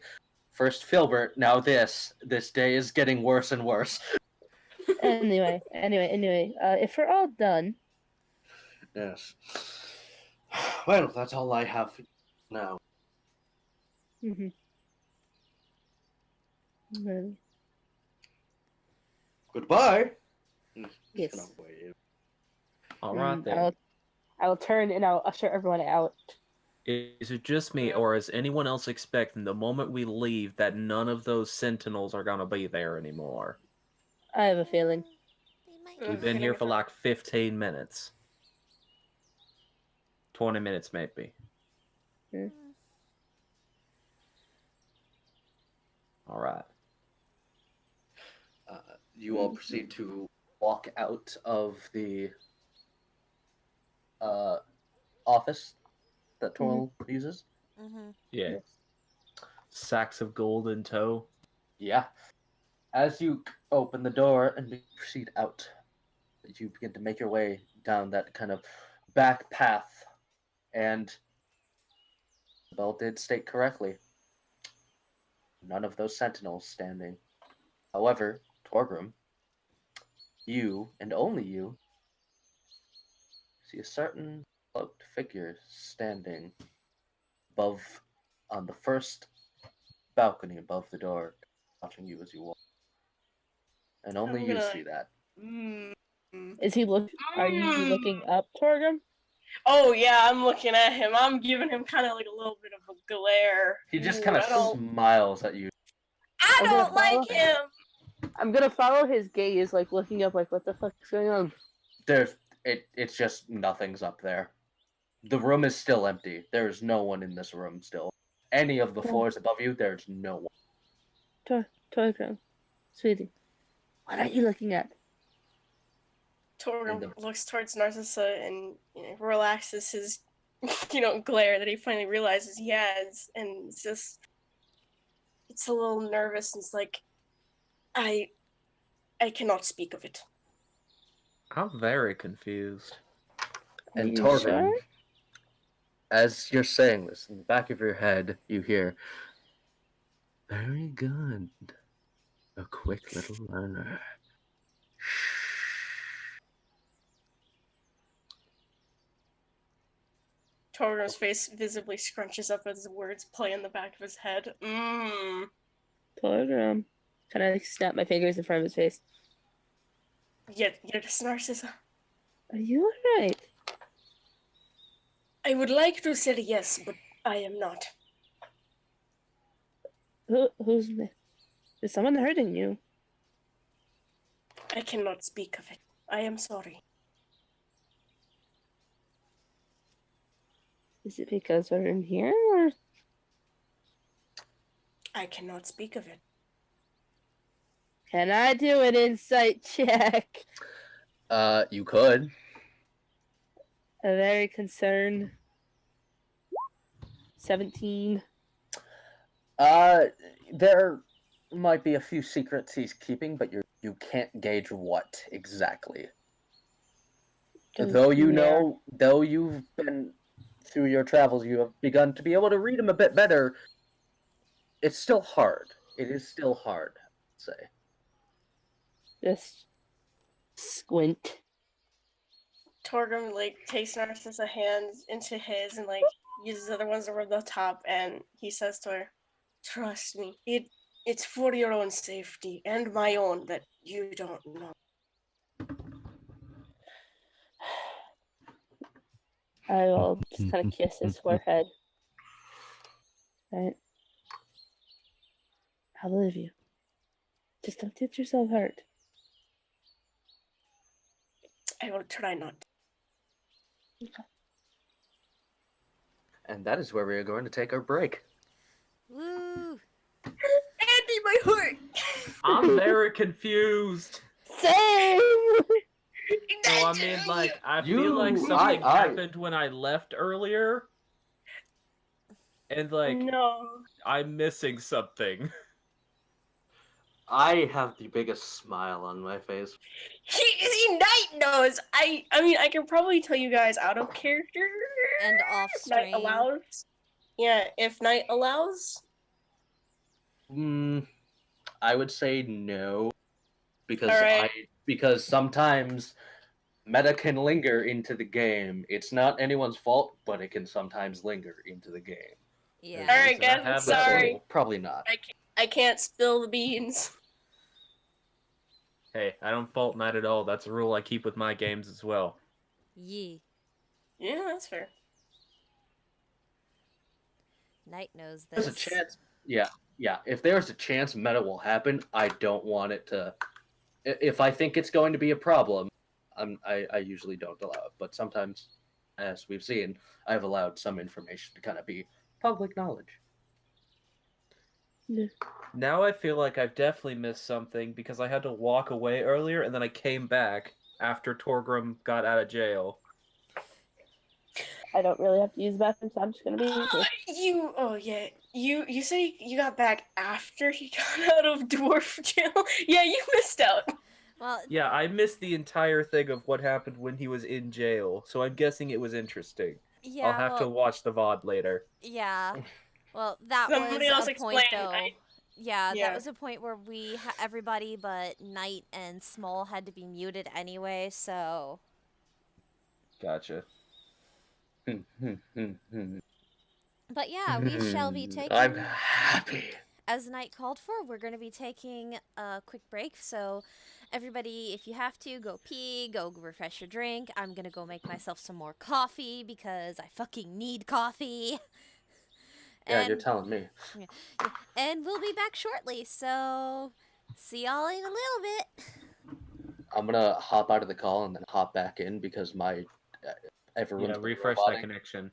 first Filbert, now this. This day is getting worse and worse. Anyway. If we're all done, Yes. Well, that's all I have now. mm-hmm. Really? Goodbye. Yes. Just gonna wave. All right then. I'll turn and I'll usher everyone out. Is it just me, or is anyone else expecting the moment we leave that none of those sentinels are gonna be there anymore? I have a feeling. They might We've been here for like 15 minutes. 20 minutes, maybe. Yeah. All right. You all proceed to walk out of the office that Torl uses. Mm-hmm. Yeah. Sacks of gold in tow. Yeah. As you open the door and proceed out, you begin to make your way down that kind of back path. And Bell did state correctly. None of those sentinels standing. However, Torgrim, you, and only you, see a certain cloaked figure standing above, on the first balcony above the door, watching you as you walk. And only I'm you gonna- see that. Is he look? Are you looking up, Torgrim? Oh yeah, I'm looking at him. I'm giving him kind of like a little bit of a glare. He just Ooh, kind of I don't, smiles at you. I I'm gonna don't like follow- him. I'm gonna follow his gaze, like looking up, like what the fuck is going on? It's just nothing's up there. The room is still empty. There is no one in this room still. Any of the floors above you, there's no one. Torgrim, sweetie, what are you looking at? Torgrim looks towards Narcissa and relaxes his, glare that he finally realizes he has, and it's a little nervous. And it's like, I cannot speak of it. I'm very confused. Are And you Torgrim, sure? as you're saying this, in the back of your head, you hear, "Very good. A quick little learner." Torgrim's face visibly scrunches up as the words play in the back of his head. Torgrim. Kind of like snap my fingers in front of his face. Yet it's Narcissa. Are you alright? I would like to say yes, but I am not. Who's is someone hurting you? I cannot speak of it. I am sorry. Is it because we're in here, or I cannot speak of it. can I do an insight check? You could. I'm very concerned. 17. There might be a few secrets he's keeping, but you can't gauge what exactly. Though though you've been through your travels, you have begun to be able to read him a bit better. It's still hard. It is still hard, I'd say. Just squint. Torgrim takes Narcissa's hands into his and uses other ones over the top, and he says to her, "Trust me, it's for your own safety and my own that you don't know." I will just kind of kiss his forehead. Right. I believe you. Just don't get yourself hurt. I will try not to. And that is where we are going to take our break. Woo! Andy, my heart! I'm very confused. Same! So I mean, like, I feel like You- something I- happened when I left earlier, and like No. I'm missing something. I have the biggest smile on my face. See, Knight knows. I mean, I can probably tell you guys out of character. And off If Knight stream. allows. Yeah, if Knight allows. I would say no, because Alright. because sometimes meta can linger into the game. It's not anyone's fault, but it can sometimes linger into the game. Yeah. Alright, So I guys, I'm have the sorry. tool. Probably not. I can't spill the beans. Hey, I don't fault Knight at all. That's a rule I keep with my games as well. Yee. Yeah, that's fair. Knight knows this. There's a chance. Yeah. If there's a chance meta will happen, I don't want it to. If I think it's going to be a problem, I usually don't allow it. But sometimes, as we've seen, I've allowed some information to kind of be public knowledge. Now I feel like I've definitely missed something because I had to walk away earlier and then I came back after Torgrim got out of jail. I don't really have to use the bathroom, so I'm just gonna be here. You say you got back after he got out of dwarf jail? Yeah, you missed out. Well, Yeah, I missed the entire thing of what happened when he was in jail, so I'm guessing it was interesting. yeah. I'll have to well, watch the VOD later. Yeah. Well, that Somebody else was a point explain. though. Yeah, Yeah. that was a point where everybody but Knight and Small had to be muted anyway, so Gotcha. but yeah, we shall be taking I'm happy. as Knight called for, we're going to be taking a quick break. So everybody, if you have to, go pee, go refresh your drink. I'm going to go make myself some more coffee because I fucking need coffee. Yeah, you're telling me. And we'll be back shortly, so see y'all in a little bit. I'm gonna hop out of the call and then hop back in because my everyone's Yeah, been refresh that roboting. connection.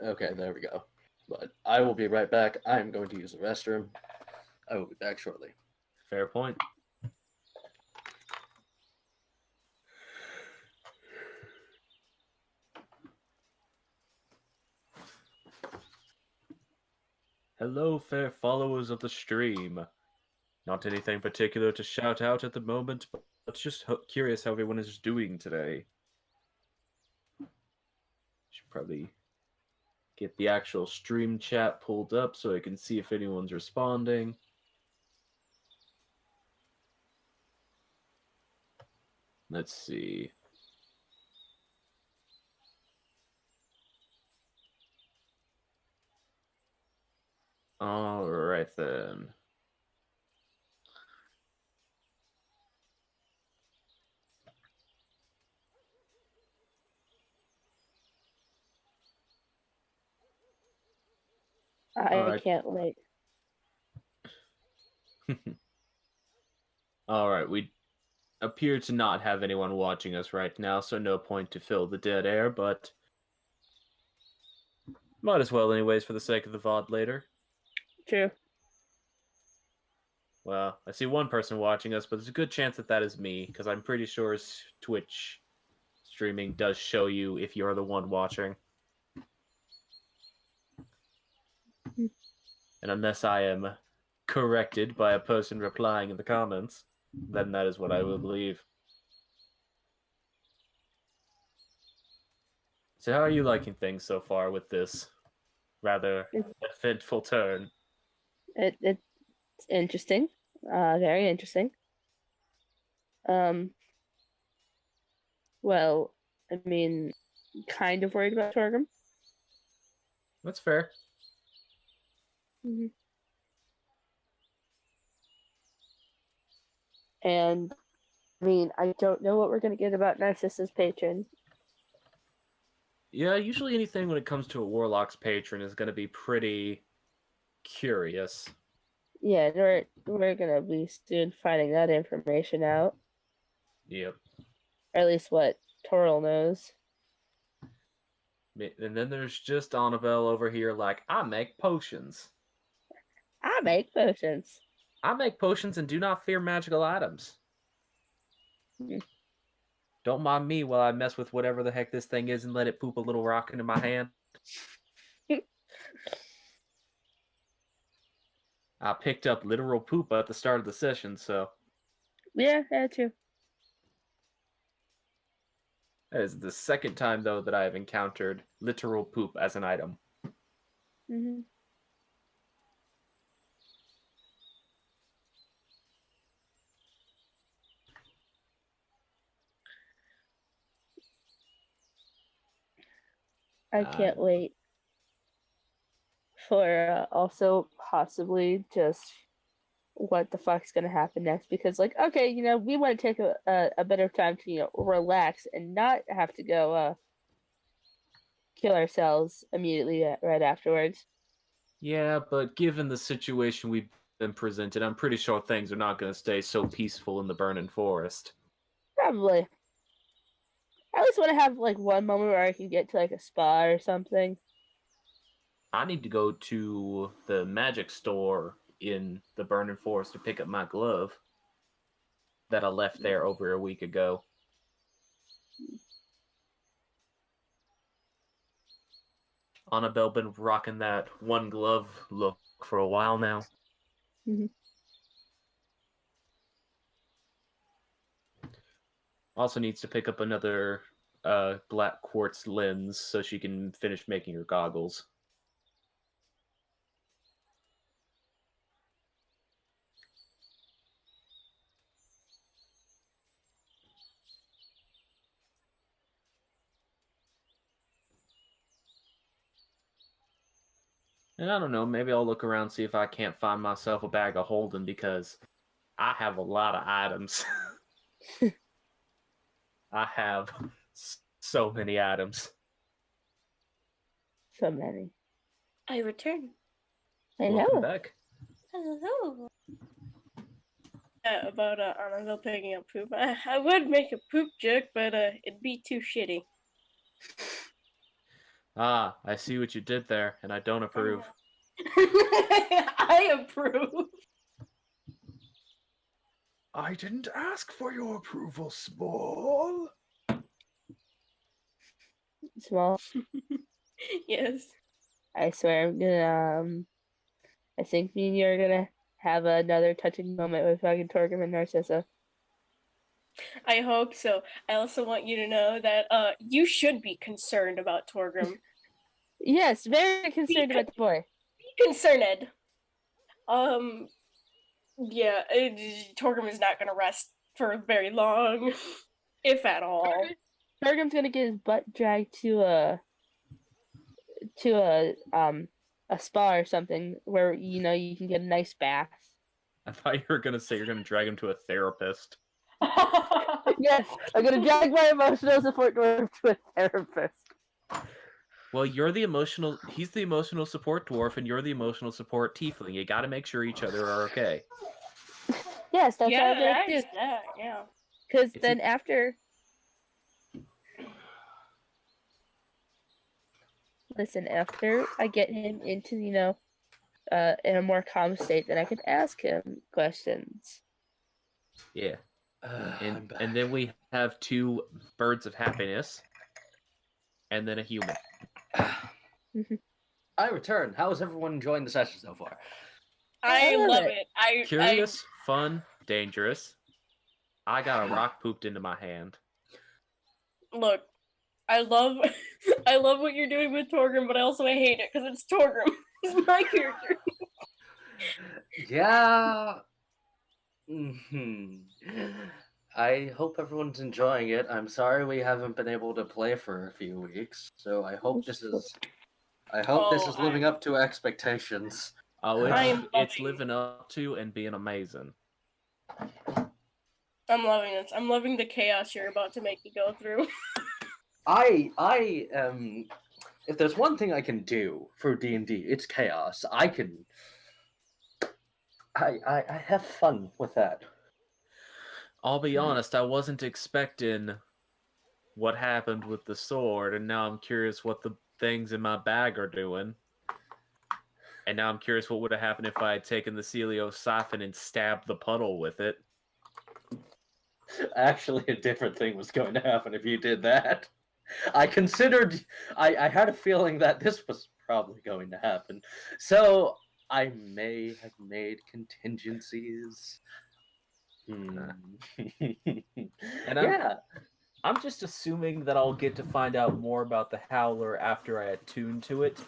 Okay, there we go. But I will be right back. I am going to use the restroom. I will be back shortly. Fair point. Hello, fair followers of the stream. Not anything particular to shout out at the moment, but just curious how everyone is doing today. Should probably get the actual stream chat pulled up so I can see if anyone's responding. Let's see. All right then. I Alright. can't wait. All right, we appear to not have anyone watching us right now, so no point to fill the dead air, but might as well anyways for the sake of the VOD later. True. Well, I see one person watching us, but there's a good chance that that is me, because I'm pretty sure Twitch streaming does show you if you're the one watching. And unless I am corrected by a person replying in the comments, then that is what I will believe. So how are you liking things so far with this rather eventful turn? It's interesting. Very interesting. Well, I mean, kind of worried about Torgrim. That's fair. Mm-hmm. And I mean, I don't know what we're gonna get about Narcissa's patron. Yeah, usually anything when it comes to a Warlock's patron is going to be pretty curious. Yeah, we're gonna be soon finding that information out. Yep. Or at least what Toril knows. And then there's just Annabelle over here like, I make potions. I make potions. I make potions and do not fear magical items. Hmm. Don't mind me while I mess with whatever the heck this thing is and let it poop a little rock into my hand. I picked up literal poop at the start of the session, so Yeah, true. that is the second time, though, that I have encountered literal poop as an item. Mm-hmm. I can't wait for also possibly just what the fuck's gonna happen next, because like, okay, we want to take a bit of time to relax and not have to go kill ourselves immediately right afterwards. Yeah, but given the situation we've been presented, I'm pretty sure things are not going to stay so peaceful in the burning forest. Probably. I at least want to have like one moment where I can get to like a spa or something. I need to go to the magic store in the burning forest to pick up my glove that I left there over a week ago. Annabelle been rocking that one glove look for a while now. Mm-hmm. Also needs to pick up another black quartz lens so she can finish making her goggles. And I don't know, maybe I'll look around, see if I can't find myself a bag of holding, because I have a lot of items. I have so many items. So many. I return. I Welcome know. back. Hello. About Annabelle picking up poop. I would make a poop joke, but it'd be too shitty. Ah, I see what you did there, and I don't approve. I approve. I didn't ask for your approval, Small. Small. Yes. I swear I'm gonna I think me and you are gonna have another touching moment with fucking Torgrim and Narcissa. I hope so. I also want you to know that you should be concerned about Torgrim. Yes, very concerned about the boy. Be concerned. Yeah, Torgrim is not gonna rest for very long, if at all. Torgrim's gonna get his butt dragged to a spa or something where you can get a nice bath. I thought you were going to say you're going to drag him to a therapist. Yes, I'm gonna drag my emotional support dwarf to a therapist. Well, he's the emotional support dwarf, and you're the emotional support tiefling. You gotta make sure each other are okay. Yes, that's what I'm gonna do. Yeah. Because then after... Listen, after I get him into, in a more calm state, then I can ask him questions. Yeah. And then we have 2 birds of happiness, and then a human. I return. How is everyone enjoying the session so far? I love it. it. Curious, fun, dangerous. I got a rock pooped into my hand. Look, I love what you're doing with Torgrim, but I also hate it because it's Torgrim. He's my character. Yeah. I hope everyone's enjoying it. I'm sorry we haven't been able to play for a few weeks, so I hope this is living up to expectations. Oh, it's loving- living up to and being amazing. I'm loving this. I'm loving the chaos you're about to make me go through. I am if there's one thing I can do for D&D, it's chaos. I have fun with that. I'll be honest, I wasn't expecting what happened with the sword, and now I'm curious what the things in my bag are doing. And now I'm curious what would have happened if I had taken the Celio siphon and stabbed the puddle with it. Actually, a different thing was going to happen if you did that. I had a feeling that this was probably going to happen. So I may have made contingencies. And Yeah. I'm just assuming that I'll get to find out more about the Howler after I attune to it.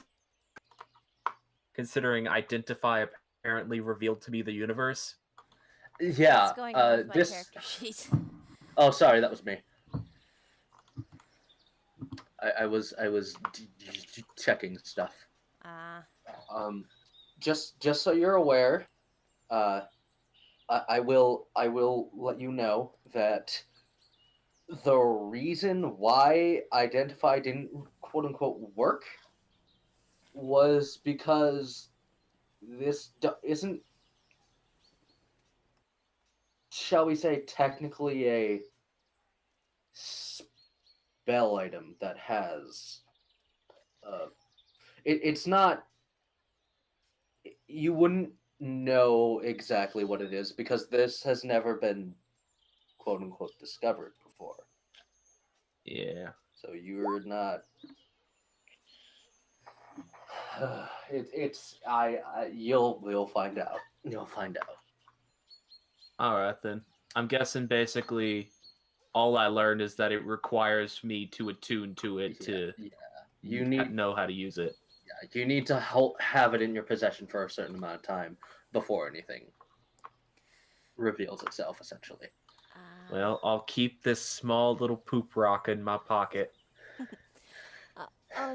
Considering Identify apparently revealed to me the universe. Yeah. What's going on with my this. character sheet? Oh, sorry, that was me. I was checking stuff. Ah. Just so you're aware, I will let you know that the reason why Identify didn't quote unquote work was because this isn't, shall we say, technically a spell item that has it's not, you wouldn't know exactly what it is because this has never been quote unquote discovered before. Yeah. So you're not you'll find out. You'll find out. Alright then. I'm guessing basically all I learned is that it requires me to attune to it to You need know how to use it. Yeah, you need to have it in your possession for a certain amount of time before anything reveals itself, essentially. Well, I'll keep this small little poop rock in my pocket.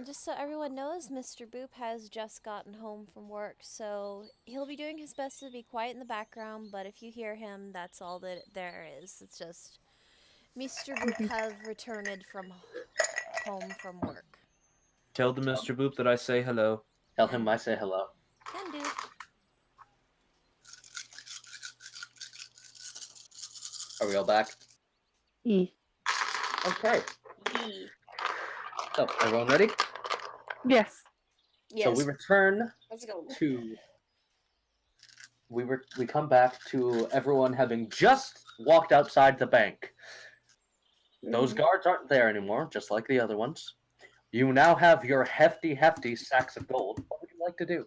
Just so everyone knows, Mr. Boop has just gotten home from work, so he'll be doing his best to be quiet in the background, but if you hear him, that's all that there is. It's just Mr. Boop have returned from home from work. Tell the Mr. Boop that I say hello. Tell him I say hello. Can do. Are we all back? E. Okay. E. So, everyone ready? Yes. Yes. So we return Let's go. to we come back to everyone having just walked outside the bank. Those guards aren't there anymore, just like the other ones. You now have your hefty sacks of gold. What would you like to do?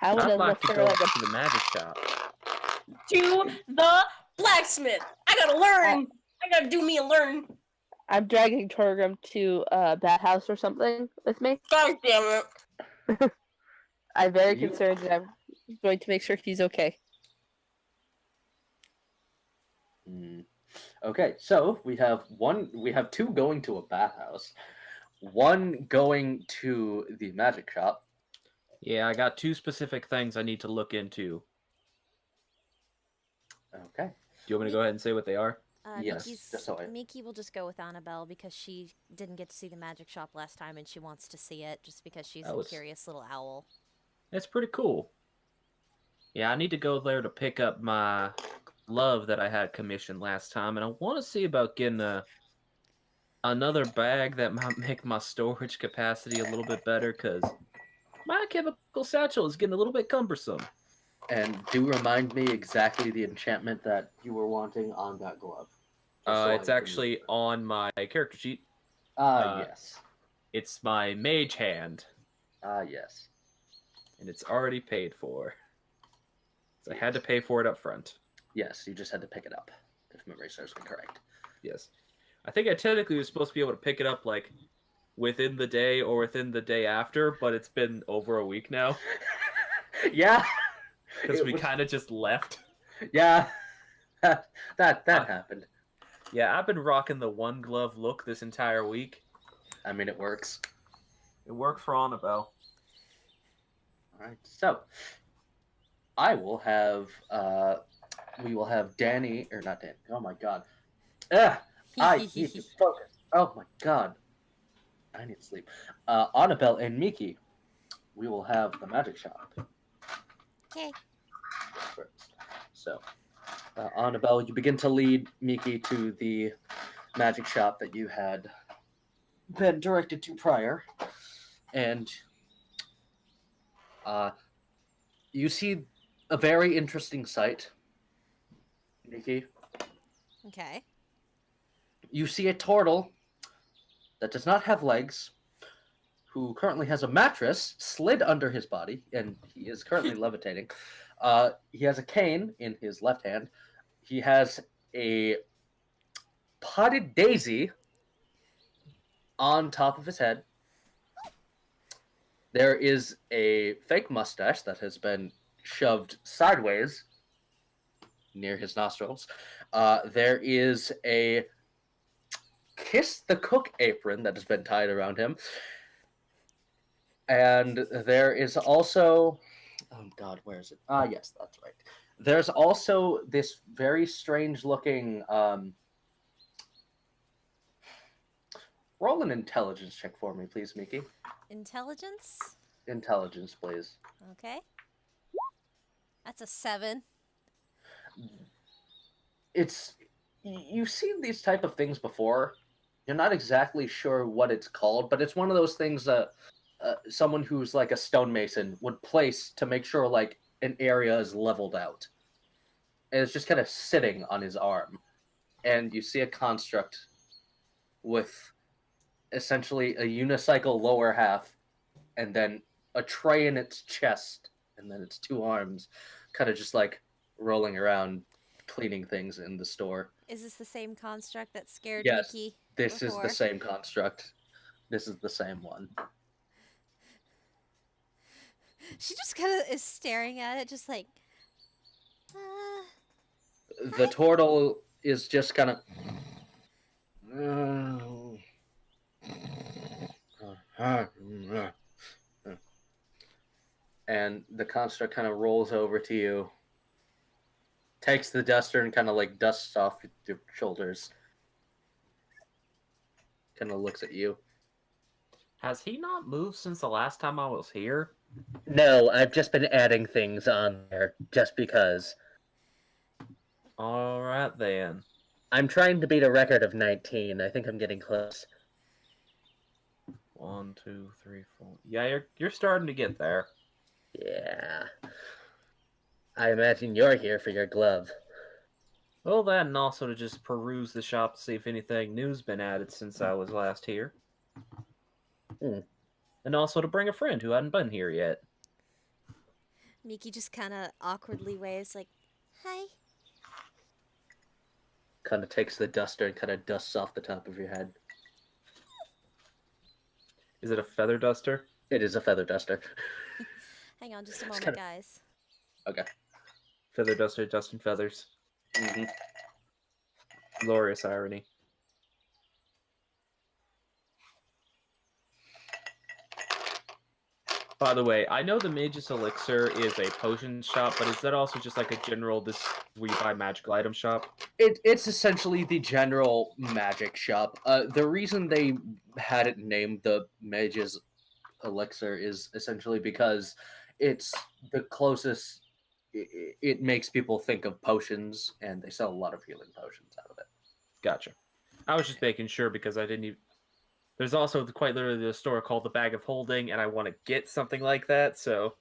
I would I'd have like looked to for go like a. to the magic shop. To the blacksmith. I gotta learn. I gotta do me and learn. I'm dragging Torgrim to a bat house or something with me. God damn it. I'm very You- concerned, and I'm going to make sure he's okay. Okay, so we have two going to a bathhouse, one going to the magic shop. Yeah, I got 2 specific things I need to look into. Okay. Do you want me to go ahead and say what they are? Yes, Miki's, just so I- Miki will just go with Annabelle because she didn't get to see the magic shop last time and she wants to see it just because she's That a was- curious little owl. It's pretty cool. Yeah, I need to go there to pick up my glove that I had commissioned last time, and I want to see about getting another bag that might make my storage capacity a little bit better, because my chemical satchel is getting a little bit cumbersome. And do remind me exactly the enchantment that you were wanting on that glove. Just so I It's can- actually on my character sheet. yes. It's my mage hand, Yes. and it's already paid for. So I had to pay for it up front. Yes, you just had to pick it up, if memory serves me correct. Yes. I think I technically was supposed to be able to pick it up, like, within the day or within the day after, but it's been over a week now. Yeah. Because It we was- kind of just left. Yeah. that happened. Yeah, I've been rocking the one glove look this entire week. I mean, it works. It worked for Annabelle. All right. So, we will have Danny, or not Danny. Oh my God. I need to focus. Oh my God. I need sleep. Annabelle and Miki, we will have the magic shop Okay. first. So, Annabelle, you begin to lead Miki to the magic shop that you had been directed to prior, and you see a very interesting sight, Miki. Okay. You see a turtle that does not have legs, who currently has a mattress slid under his body, and he is currently levitating. He has a cane in his left hand. He has a potted daisy on top of his head. There is a fake mustache that has been shoved sideways near his nostrils. There is a kiss the cook apron that has been tied around him. And there is also, oh God, where is it? Ah, yes, that's right. There's also this very strange looking, roll an intelligence check for me, please, Miki. Intelligence? Intelligence, please. Okay. That's a 7. You've seen these type of things before. You're not exactly sure what it's called, but it's one of those things that someone who's like a stonemason would place to make sure like an area is leveled out. And it's just kind of sitting on his arm. And you see a construct with essentially a unicycle lower half and then a tray in its chest and then its two arms kind of just like rolling around cleaning things in the store. Is this the same construct that scared Yes, Miki this is before? the same construct. This is the same one. She just kind of is staring at it, just like, The Hi. turtle is just kind of. And the construct kind of rolls over to you, takes the duster and kind of like dusts off your shoulders. Kind of looks at you. Has he not moved since the last time I was here? No, I've just been adding things on there just because. All right then. I'm trying to beat a record of 19. I think I'm getting close. 1, 2, 3, 4. Yeah, you're starting to get there. Yeah. I imagine you're here for your glove. Well, that and also to just peruse the shop to see if anything new's been added since I was last here. And also to bring a friend who hadn't been here yet. Miki just kind of awkwardly waves, like, hi. Kind of takes the duster and kind of dusts off the top of your head. Is it a feather duster? It is a feather duster. Hang on just a moment, kinda- guys. Okay. Feather duster, dusting feathers. Mm-hmm. Glorious irony. By the way, I know the Mage's Elixir is a potion shop, but is that also just like a general, this where you buy magical item shop? It's essentially the general magic shop. The reason they had it named the Mage's Elixir is essentially because it's the closest. It makes people think of potions, and they sell a lot of healing potions out of it. Gotcha. I was just making sure because I didn't even... There's also quite literally a store called the Bag of Holding, and I want to get something like that, so...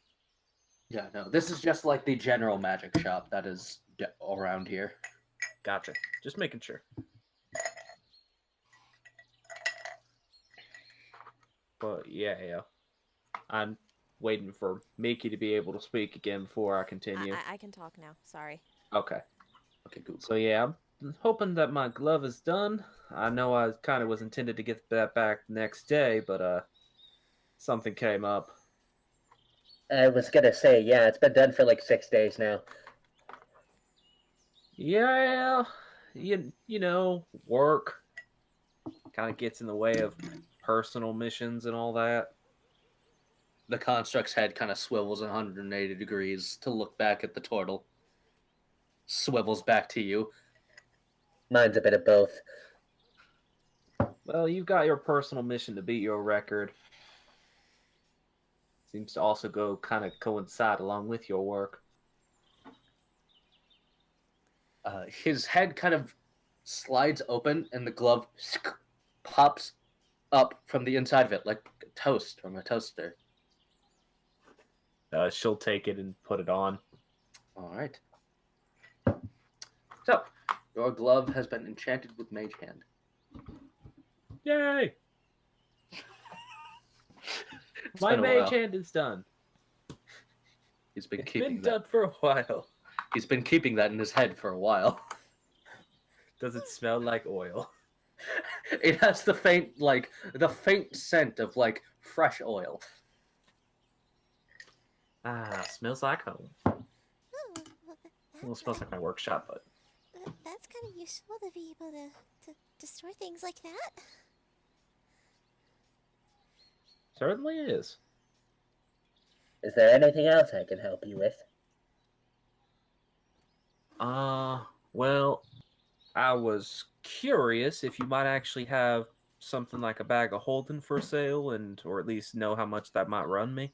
Yeah, no, this is just like the general magic shop that is around here. Gotcha. Just making sure. But yeah. I'm waiting for Miki to be able to speak again before I continue. I can talk now. Sorry. Okay. Okay, cool. So yeah, I'm hoping that my glove is done. I know I kind of was intended to get that back next day, but something came up. I was gonna say, yeah, it's been done for like 6 days now. Yeah, you know, work kind of gets in the way of personal missions and all that. The construct's head kind of swivels 180 degrees to look back at the turtle. Swivels back to you. Mine's a bit of both. Well, you've got your personal mission to beat your record. Seems to also go kind of coincide along with your work. His head kind of slides open, and the glove pops up from the inside of it, like toast from a toaster. She'll take it and put it on. All right. So, your glove has been enchanted with Mage Hand. Yay! It's My been a mage while. hand is done. He's been It's keeping been that. done for a while. He's been keeping that in his head for a while. Does it smell like oil? It has the faint scent of like fresh oil. Ah, smells like home. Oh, Well, it smells like my workshop, but that's kind of useful to be able to store things like that. certainly is. Is there anything else I can help you with? Well, I was curious if you might actually have something like a bag of holding for sale, or at least know how much that might run me.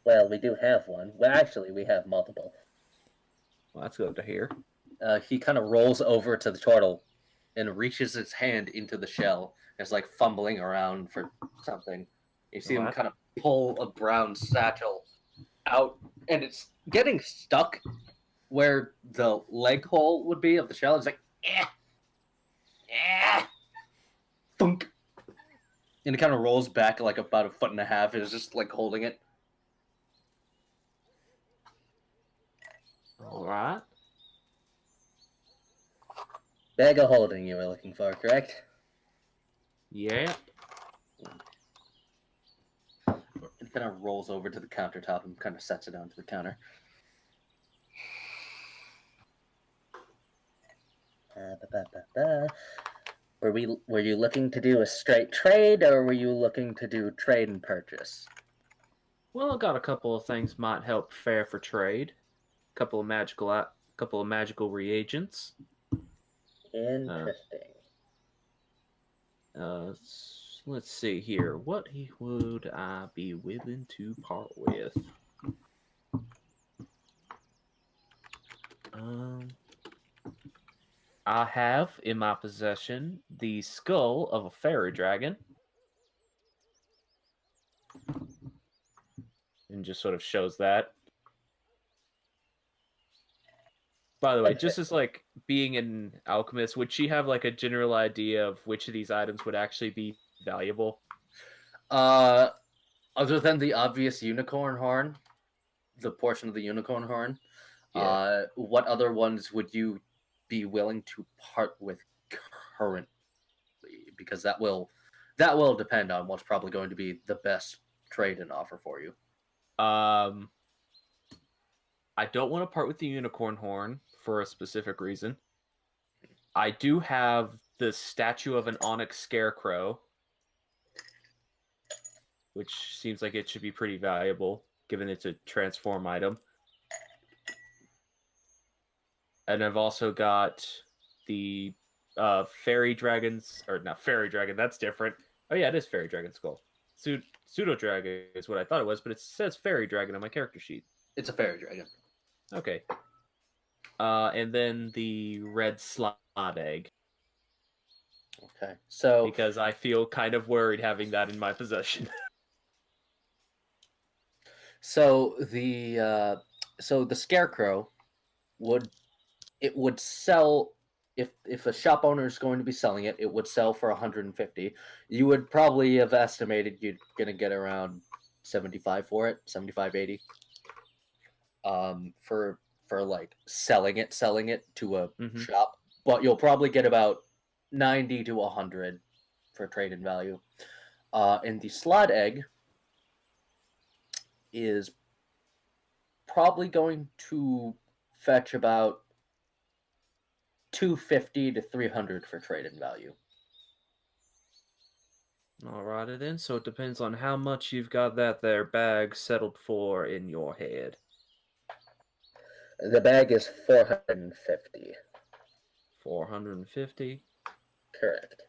Well, we do have one. Well, actually, we have multiple. Well, that's good to hear. He kind of rolls over to the turtle and reaches his hand into the shell. It's like fumbling around for something. You see him What? kind of pull a brown satchel out, and it's getting stuck where the leg hole would be of the shell. It's like, thunk. And it kind of rolls back like about 1.5 feet. It's just like holding it. All right. Bag of holding you were looking for, correct? Yeah. It kind of rolls over to the countertop and kind of sets it onto the counter. Were you looking to do a straight trade, or were you looking to do trade and purchase? Well, I got a couple of things might help fair for trade. Couple of magical reagents. Interesting. Let's see here. What would I be willing to part with? I have in my possession the skull of a fairy dragon. And just sort of shows that. By the way, just as like being an alchemist, would she have like a general idea of which of these items would actually be valuable? Other than the obvious unicorn horn, the portion of the unicorn horn, Yeah. what other ones would you be willing to part with currently? Because that will depend on what's probably going to be the best trade and offer for you. I don't want to part with the unicorn horn for a specific reason. I do have the statue of an onyx scarecrow, which seems like it should be pretty valuable, given it's a transform item. And I've also got the fairy dragons, or not fairy dragon, that's different. Oh yeah, it is fairy dragon skull. Pseudo dragon is what I thought it was, but it says fairy dragon on my character sheet. It's a fairy dragon. Okay. And then the red slot egg. Okay, so Because I feel kind of worried having that in my possession. so the scarecrow would sell if a shop owner is going to be selling it, it would sell for 150. You would probably have estimated you're gonna get around 75 for it, 75, 80. For like selling it to a shop, but you'll probably get about 90 to 100 for trade in value. And the slot egg is probably going to fetch about 250 to 300 for trade in value. Alrighty then, so it depends on how much you've got that there bag settled for in your head. The bag is 450. 450. correct.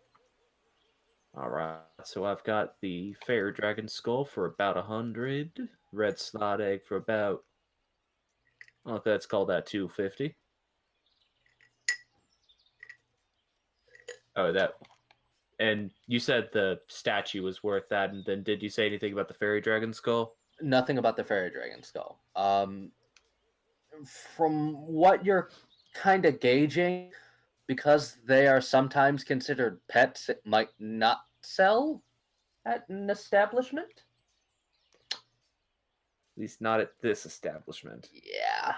All right, so I've got the Fair Dragon Skull for about 100, Red Slot Egg for about, well, let's call that 250. Oh, that, and you said the statue was worth that, and then did you say anything about the Fairy Dragon Skull? Nothing about the fairy dragon skull. From what you're kind of gauging, because they are sometimes considered pets, it might not sell at an establishment. At least not at this establishment. Yeah.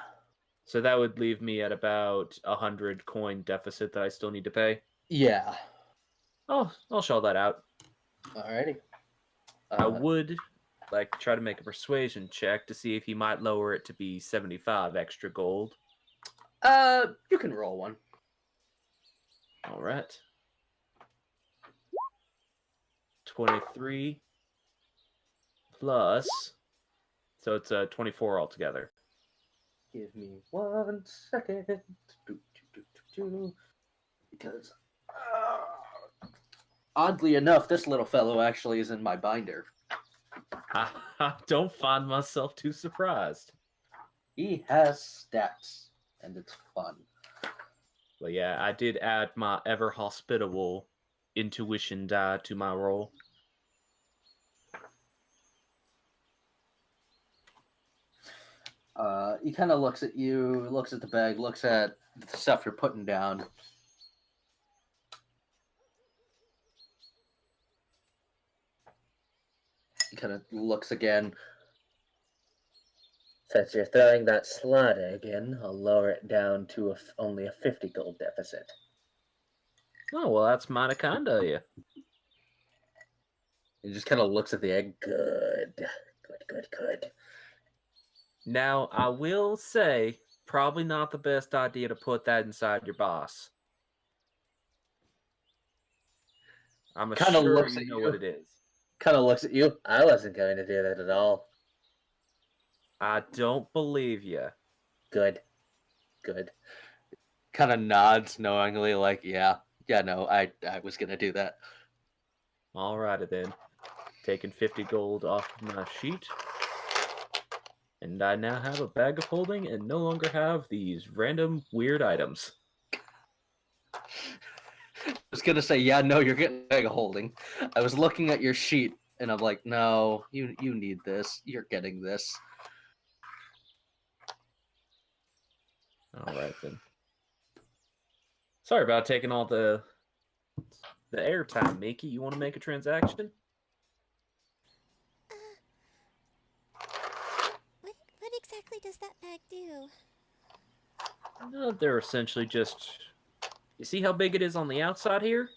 So that would leave me at about 100 coin deficit that I still need to pay. Yeah. Oh, I'll shell that out. Alrighty. I would like to try to make a persuasion check to see if he might lower it to be 75 extra gold. You can roll one. All right. 23 plus, so it's 24 altogether. Give me 1 second. Because oddly enough, this little fellow actually is in my binder. I don't find myself too surprised. He has stats, and it's fun. But yeah, I did add my ever hospitable intuition die to my roll. He kind of looks at you, looks at the bag, looks at the stuff you're putting down. He kind of looks again. Since you're throwing that slot egg in, I'll lower it down to only a 50 gold deficit. Oh, well, that's mighty kind of you. He just kind of looks at the egg. Good. Good. Now, I will say, probably not the best idea to put that inside your boss. I'm Kinda sure looks you at know you. what it is. Kind of looks at you. I wasn't going to do that at all. I don't believe you. Good. Kind of nods knowingly, like, yeah, no, I was gonna do that. Alrighty then. Taking 50 gold off of my sheet. And I now have a bag of holding and no longer have these random weird items. I was gonna say, yeah, no, you're getting a bag of holding. I was looking at your sheet, and I'm like, no, you need this. You're getting this. Alright then. Sorry about taking all the airtime, Mickey. You want to make a transaction? What exactly does that bag do? No, they're essentially just... You see how big it is on the outside here?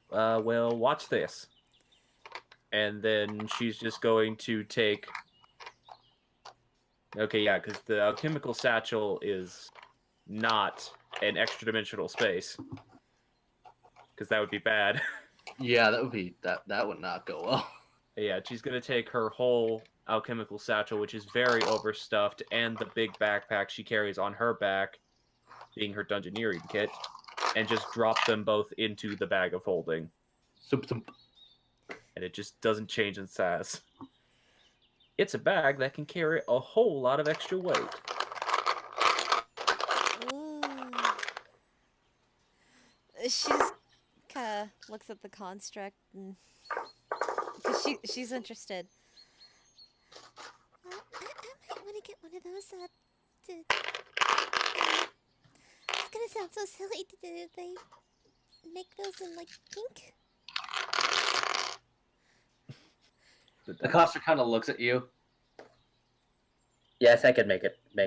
Well, watch this. And then she's just going to take... Okay, yeah, because the alchemical satchel is not an extra-dimensional space. Because that would be bad. Yeah, that would be that would not go well. Yeah, she's going to take her whole alchemical satchel, which is very overstuffed, and the big backpack she carries on her back, being her dungeoneering kit, and just drop them both into the bag of holding. And it just doesn't change in size. It's a bag that can carry a whole lot of extra weight. Ooh. She just kind of looks at the construct and cause she's interested. I might want to get one of those. It's gonna sound so silly to do. They make those in like pink. The coster kind of looks at you. Yes, I could make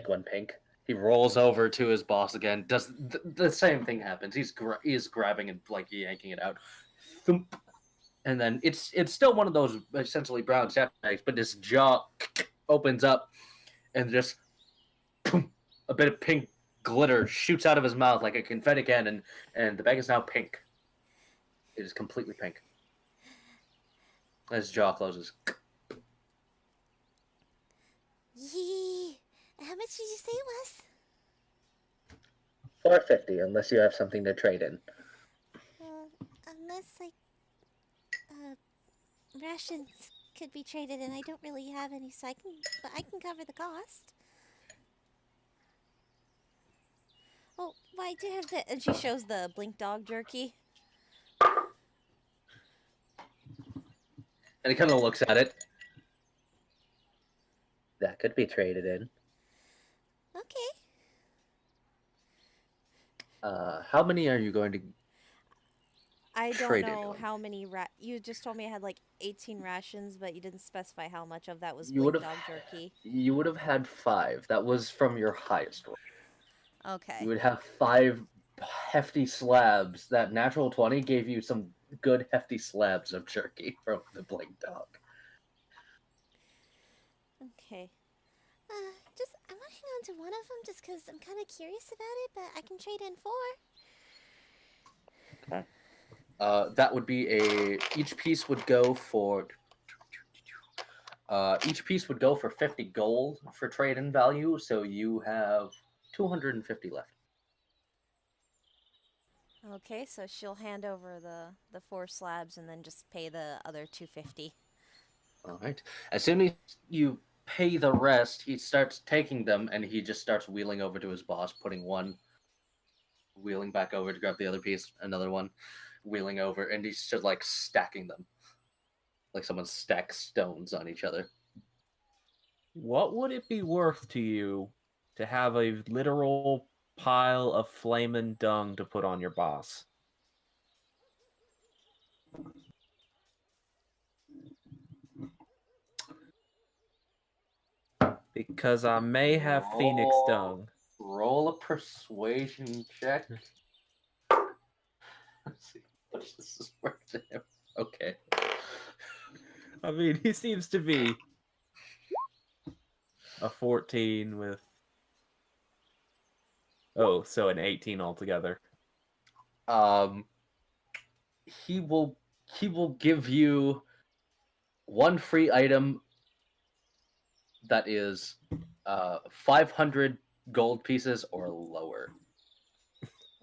one pink. He rolls over to his boss again. Does the same thing happens? He's grabbing and like yanking it out. Thump. And then it's still one of those essentially brown sap bags, but his jaw opens up and just boom, a bit of pink glitter shoots out of his mouth like a confetti cannon, and the bag is now pink. It is completely pink. His jaw closes. Yee. How much did you say it was? 450, unless you have something to trade in. rations could be traded in. I don't really have any, so but I can cover the cost. Oh, well, I do have the. And she shows the blink dog jerky. And he kind of looks at it. That could be traded in. Okay. How many are you going to? I don't Traded know on. how many You just told me I had like 18 rations, but you didn't specify how much of that was You blink would've- dog jerky. You would have had 5. That was from your highest one. Okay. You would have 5 hefty slabs. That natural 20 gave you some good hefty slabs of jerky from the blink dog. Okay. Just I want to hang on to one of them just because I'm kind of curious about it, but I can trade in 4. That would be each piece would go for each piece would go for 50 gold for trade in value, so you have 250 left. Okay, so she'll hand over the 4 slabs and then just pay the other 250. All right. As soon as you pay the rest, he starts taking them and he just starts wheeling over to his boss, putting one, wheeling back over to grab the other piece, another one, wheeling over, and he's just like stacking them. Like someone stacks stones on each other. What would it be worth to you to have a literal pile of flamin' dung to put on your boss? Because I may have Phoenix dung. Roll a persuasion check. Let's see how much this is worth to him. Okay. I mean, he seems to be a 14 with... Oh, so an 18 altogether. He will give you one free item that is 500 gold pieces or lower.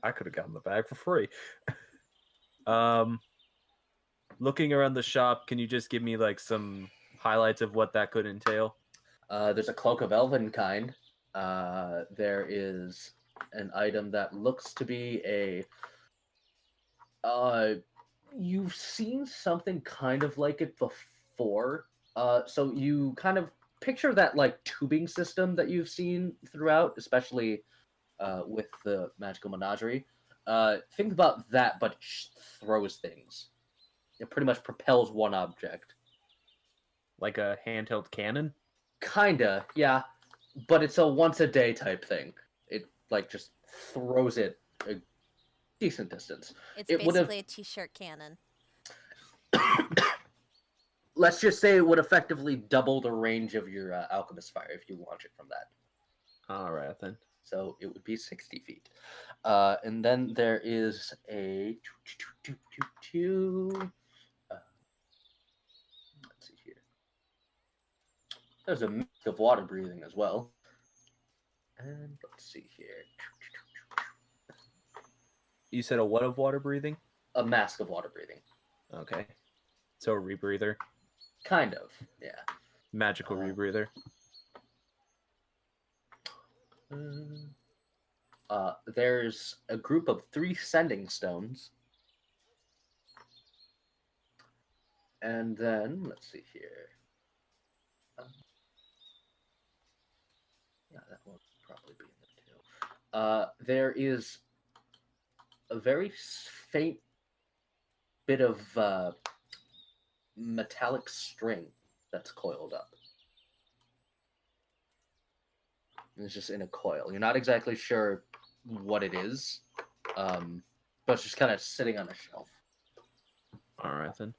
I could have gotten the bag for free. Looking around the shop, can you just give me like some highlights of what that could entail? There's a cloak of elven kind. There is an item that looks to be a. You've seen something kind of like it before. So you kind of picture that like tubing system that you've seen throughout, especially with the magical menagerie. Think about that, but throws things. It pretty much propels one object. Like a handheld cannon? Kinda, yeah. But it's a once a day type thing. It like just throws it a decent distance. It's It would've- basically a t-shirt cannon. Let's just say it would effectively double the range of your alchemist fire if you launch it from that. All right, then. So it would be 60 feet. And then there is a. Let's see here. There's a mask of water breathing as well. And let's see here. You said a what of water breathing? A mask of water breathing. Okay. So a rebreather. Kind of, yeah. Magical rebreather. There's a group of 3 sending stones. And then, let's see here. Yeah, that will probably be in there too. There is a very faint bit of metallic string that's coiled up. And it's just in a coil. You're not exactly sure what it is, but it's just kind of sitting on a shelf. All right, then.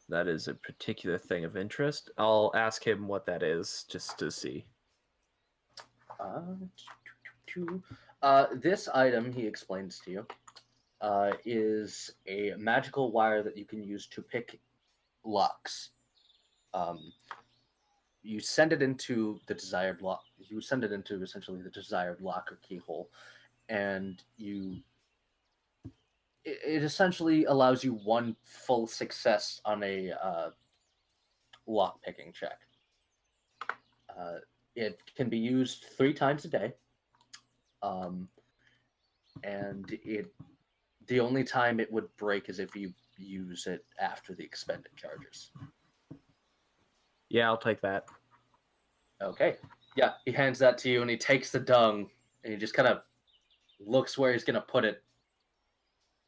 That is a particular thing of interest. I'll ask him what that is, just to see. This item, he explains to you, is a magical wire that you can use to pick locks. You send it into the desired lock. You send it into essentially the desired lock or keyhole, and you it essentially allows you one full success on a lock picking check. It can be used 3 times a day, and the only time it would break is if you use it after the expended charges. Yeah, I'll take that. Okay. Yeah, he hands that to you, and he takes the dung, and he just kind of looks where he's gonna put it.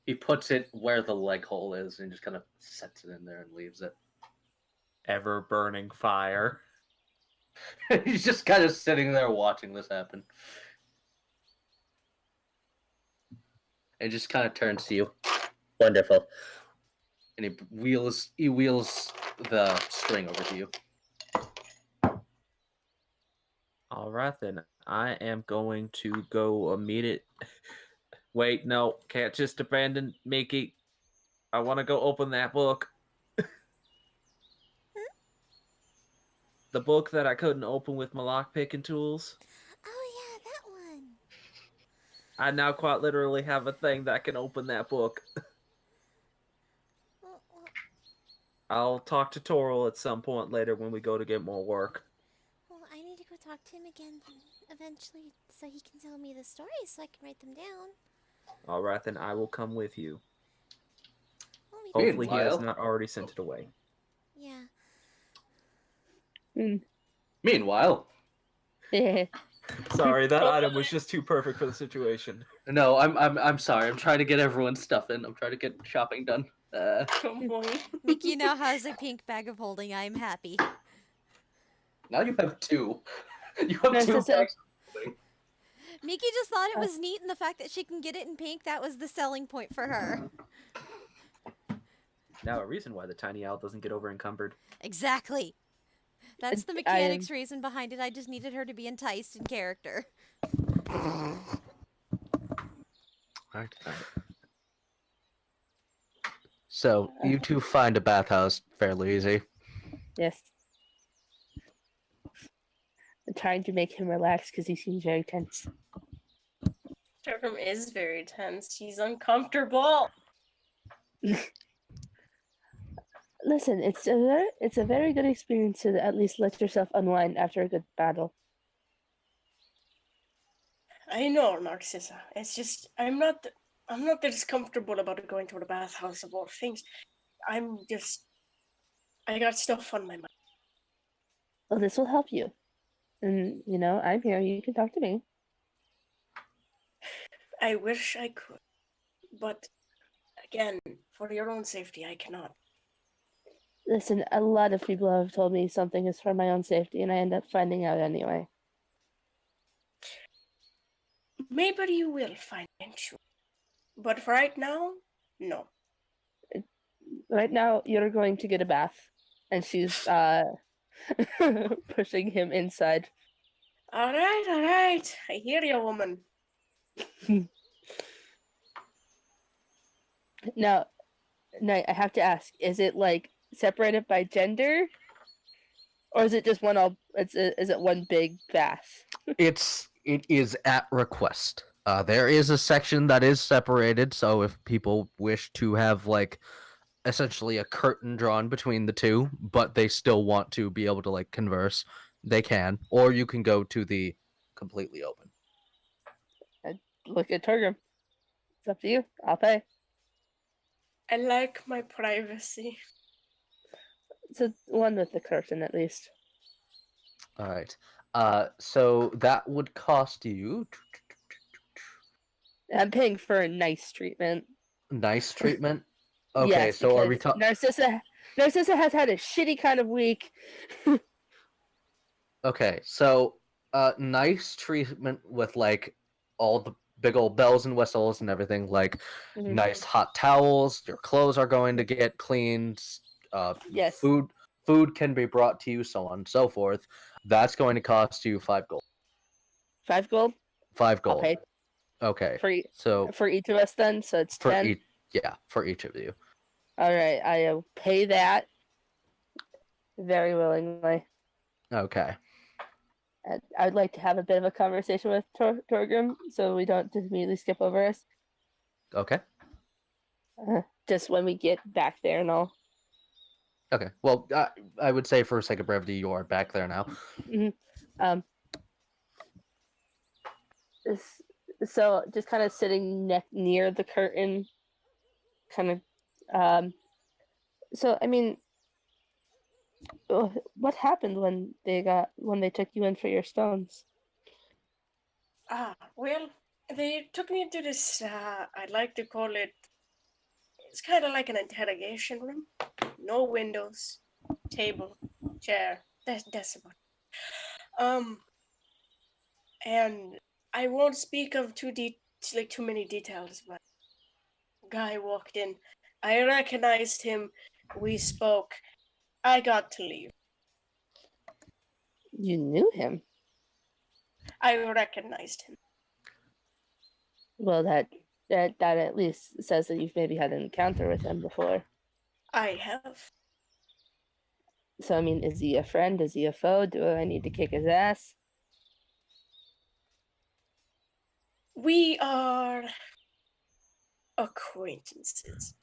He puts it where the leg hole is, and just kind of sets it in there and leaves it. Ever burning fire. He's just kind of sitting there watching this happen. And just kind of turns to you, Wonderful. and he wheels the string over to you. All right, then. I am going to go immediate. Wait, no. Can't just abandon Mickey. I want to go open that book. The book that I couldn't open with my lockpicking tools. Oh yeah, that one. I now quite literally have a thing that can open that book. Well, I'll talk to Toral at some point later when we go to get more work. I need to go talk to him again eventually so he can tell me the stories so I can write them down. All right, then I will come with you. Well, Hopefully he has Meanwhile- not already sent it away. Yeah. Meanwhile, Sorry, that item was just too perfect for the situation. no, I'm sorry. I'm trying to get everyone's stuff in. I'm trying to get shopping done. Come on. Mickey now has a pink bag of holding. I am happy. Now you have 2. You have 2 Narcissa. bags. Mickey just thought it was neat, and the fact that she can get it in pink, that was the selling point for her. Now a reason why the tiny owl doesn't get over encumbered. Exactly. That's the I am- mechanics reason behind it. I just needed her to be enticed in character. Alright. So you two find a bathhouse fairly easy. Yes. I'm trying to make him relax because he seems very tense. Turkham is very tense. He's uncomfortable. Listen, it's a very good experience to at least let yourself unwind after a good battle. I know, Narcissa. It's just I'm not this comfortable about going to the bathhouse of all things. I got stuff on my mind. Well, this will help you. And, I'm here. You can talk to me. I wish I could, but again, for your own safety, I cannot. Listen, a lot of people have told me something is for my own safety, and I end up finding out anyway. Maybe you will find eventually, but for right now, no. Right now, you're going to get a bath. And she's pushing him inside. All right. I hear you, woman. Now, I have to ask, is it like separated by gender? Or is it just is it one big bath? It is at request. There is a section that is separated, so if people wish to have like essentially a curtain drawn between the two, but they still want to be able to like converse, they can. Or you can go to the completely open. Look at Turgrim. It's up to you. I'll pay. I like my privacy. It's a one with the curtain at least. All right. So that would cost you I'm paying for a nice treatment. nice treatment. Okay, Yes, so are we because talking? Narcissa has had a shitty kind of week. Okay, so nice treatment with like all the big old bells and whistles and everything, like Mhm. nice hot towels. Your clothes are going to get cleaned. Yes. Food can be brought to you, so on and so forth. That's going to cost you 5 gold. 5 gold 5 I'll gold. pay Okay. for So each of us then, so it's for 10. for each of you. All right, I'll pay that very willingly. Okay. And I would like to have a bit of a conversation with Torgrim, so we don't just immediately skip over us. Okay. Just when we get back there and all. Okay. Well, I would say for sake of brevity, you are back there now. Um, s- so just kind of sitting near the curtain, kind of. So I mean, what happened when they took you in for your stones? Well, they took me into this, I'd like to call it, it's kind of like an interrogation room. No windows, table, chair, that's about it. And I won't speak of too many details, but guy walked in. I recognized him. We spoke. I got to leave. You knew him. I recognized him. Well, that at least says that you've maybe had an encounter with him before. I have. So I mean, is he a friend? Is he a foe? Do I need to kick his ass? We are acquaintances.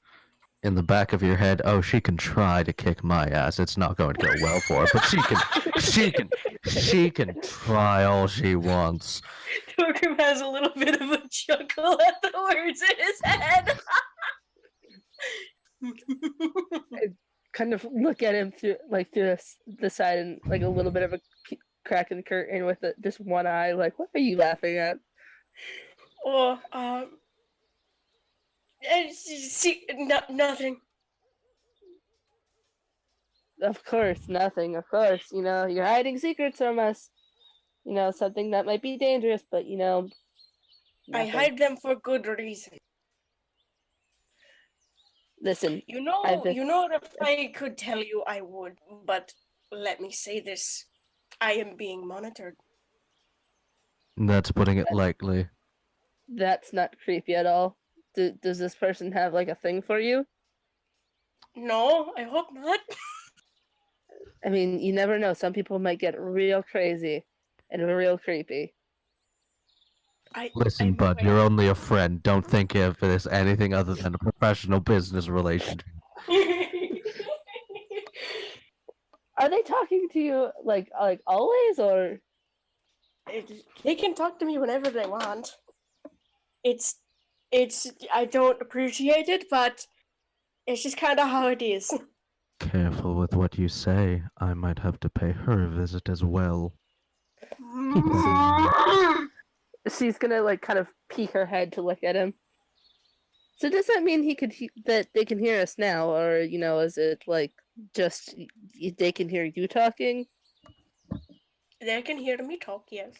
In the back of your head, oh, she can try to kick my ass. It's not going to go well for her, but she can try all she wants. Torgrim has a little bit of a chuckle at the words in his head. Kind of look at him through the side and like a little bit of a crack in the curtain with just one eye. Like, what are you laughing at? Or see, nothing. Of course, nothing. Of course, you're hiding secrets from us. Something that might be dangerous, but I nothing. hide them for good reason. Listen, You know, if I could tell you, I would. But let me say this: I am being monitored. That's putting it lightly. that's not creepy at all. Does this person have like a thing for you? No, I hope not. I mean, you never know. Some people might get real crazy and real creepy. Listen, bud, you're only a friend. Don't think of it as anything other than a professional business relationship. Are they talking to you like always, or They can talk to me whenever they want. It's I don't appreciate it, but it's just kind of how it is. Careful with what you say. I might have to pay her a visit as well. she's gonna like kind of peek her head to look at him? So does that mean that they can hear us now, or is it like just they can hear you talking? They can hear me talk, yes.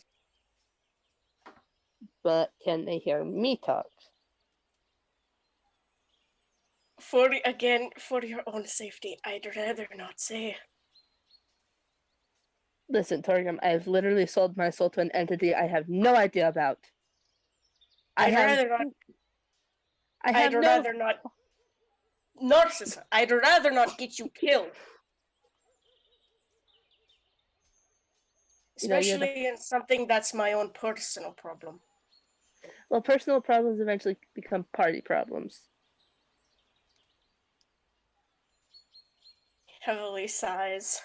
But can they hear me talk? For your own safety, I'd rather not say. Listen, Torgrim, I've literally sold my soul to an entity I have no idea about. I'd rather not. Narcissa, I'd rather not get you killed. Especially in something that's my own personal problem. Well, personal problems eventually become party problems. Heavily sighs.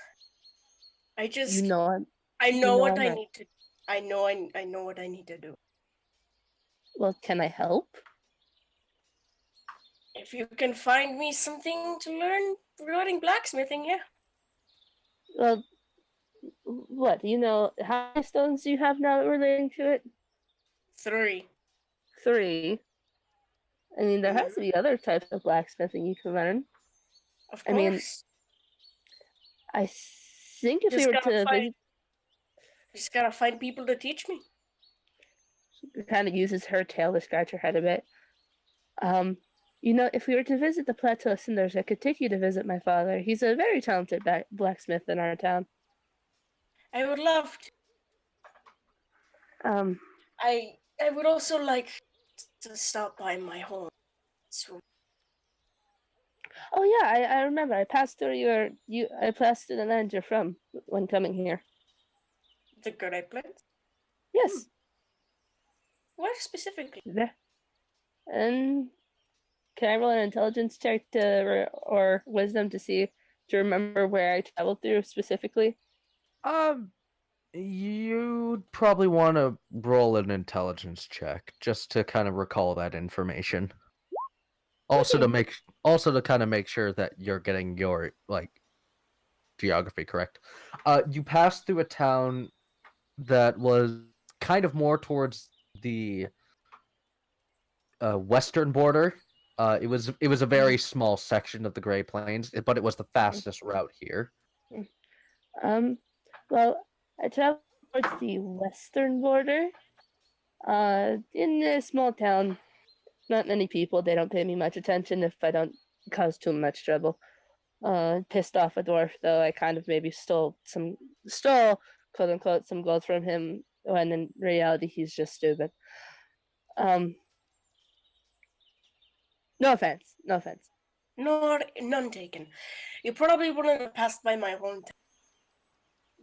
I just. I know what I need to. I know what I need to do. Well, can I help? If you can find me something to learn regarding blacksmithing, yeah. Well, what? How many stones do you have now relating to it? 3. 3. I mean, there has to be other types of blacksmithing you can learn. Of course. I mean, I think if we were to visit... Just gotta find people to teach me. She kind of uses her tail to scratch her head a bit. If we were to visit the Plateau of Cinders, I could take you to visit my father. He's a very talented blacksmith in our town. I would love to. I would also like to stop by my home. Oh yeah, I remember. I passed through I passed through the land you're from when coming here. The Great Plains? Yes. Where specifically? There. And can I roll an intelligence check or wisdom to remember where I traveled through specifically? You'd probably want to roll an intelligence check just to kind of recall that information. Also to kind of make sure that you're getting your geography correct. You passed through a town that was kind of more towards the western border. It was a very small section of the Great Plains, but it was the fastest route here. Well, I traveled towards the western border. In a small town, not many people. They don't pay me much attention if I don't cause too much trouble. Pissed off a dwarf, though. I kind of maybe stole quote unquote some gold from him when in reality he's just stupid. No offense. None taken. You probably wouldn't have passed by my hometown.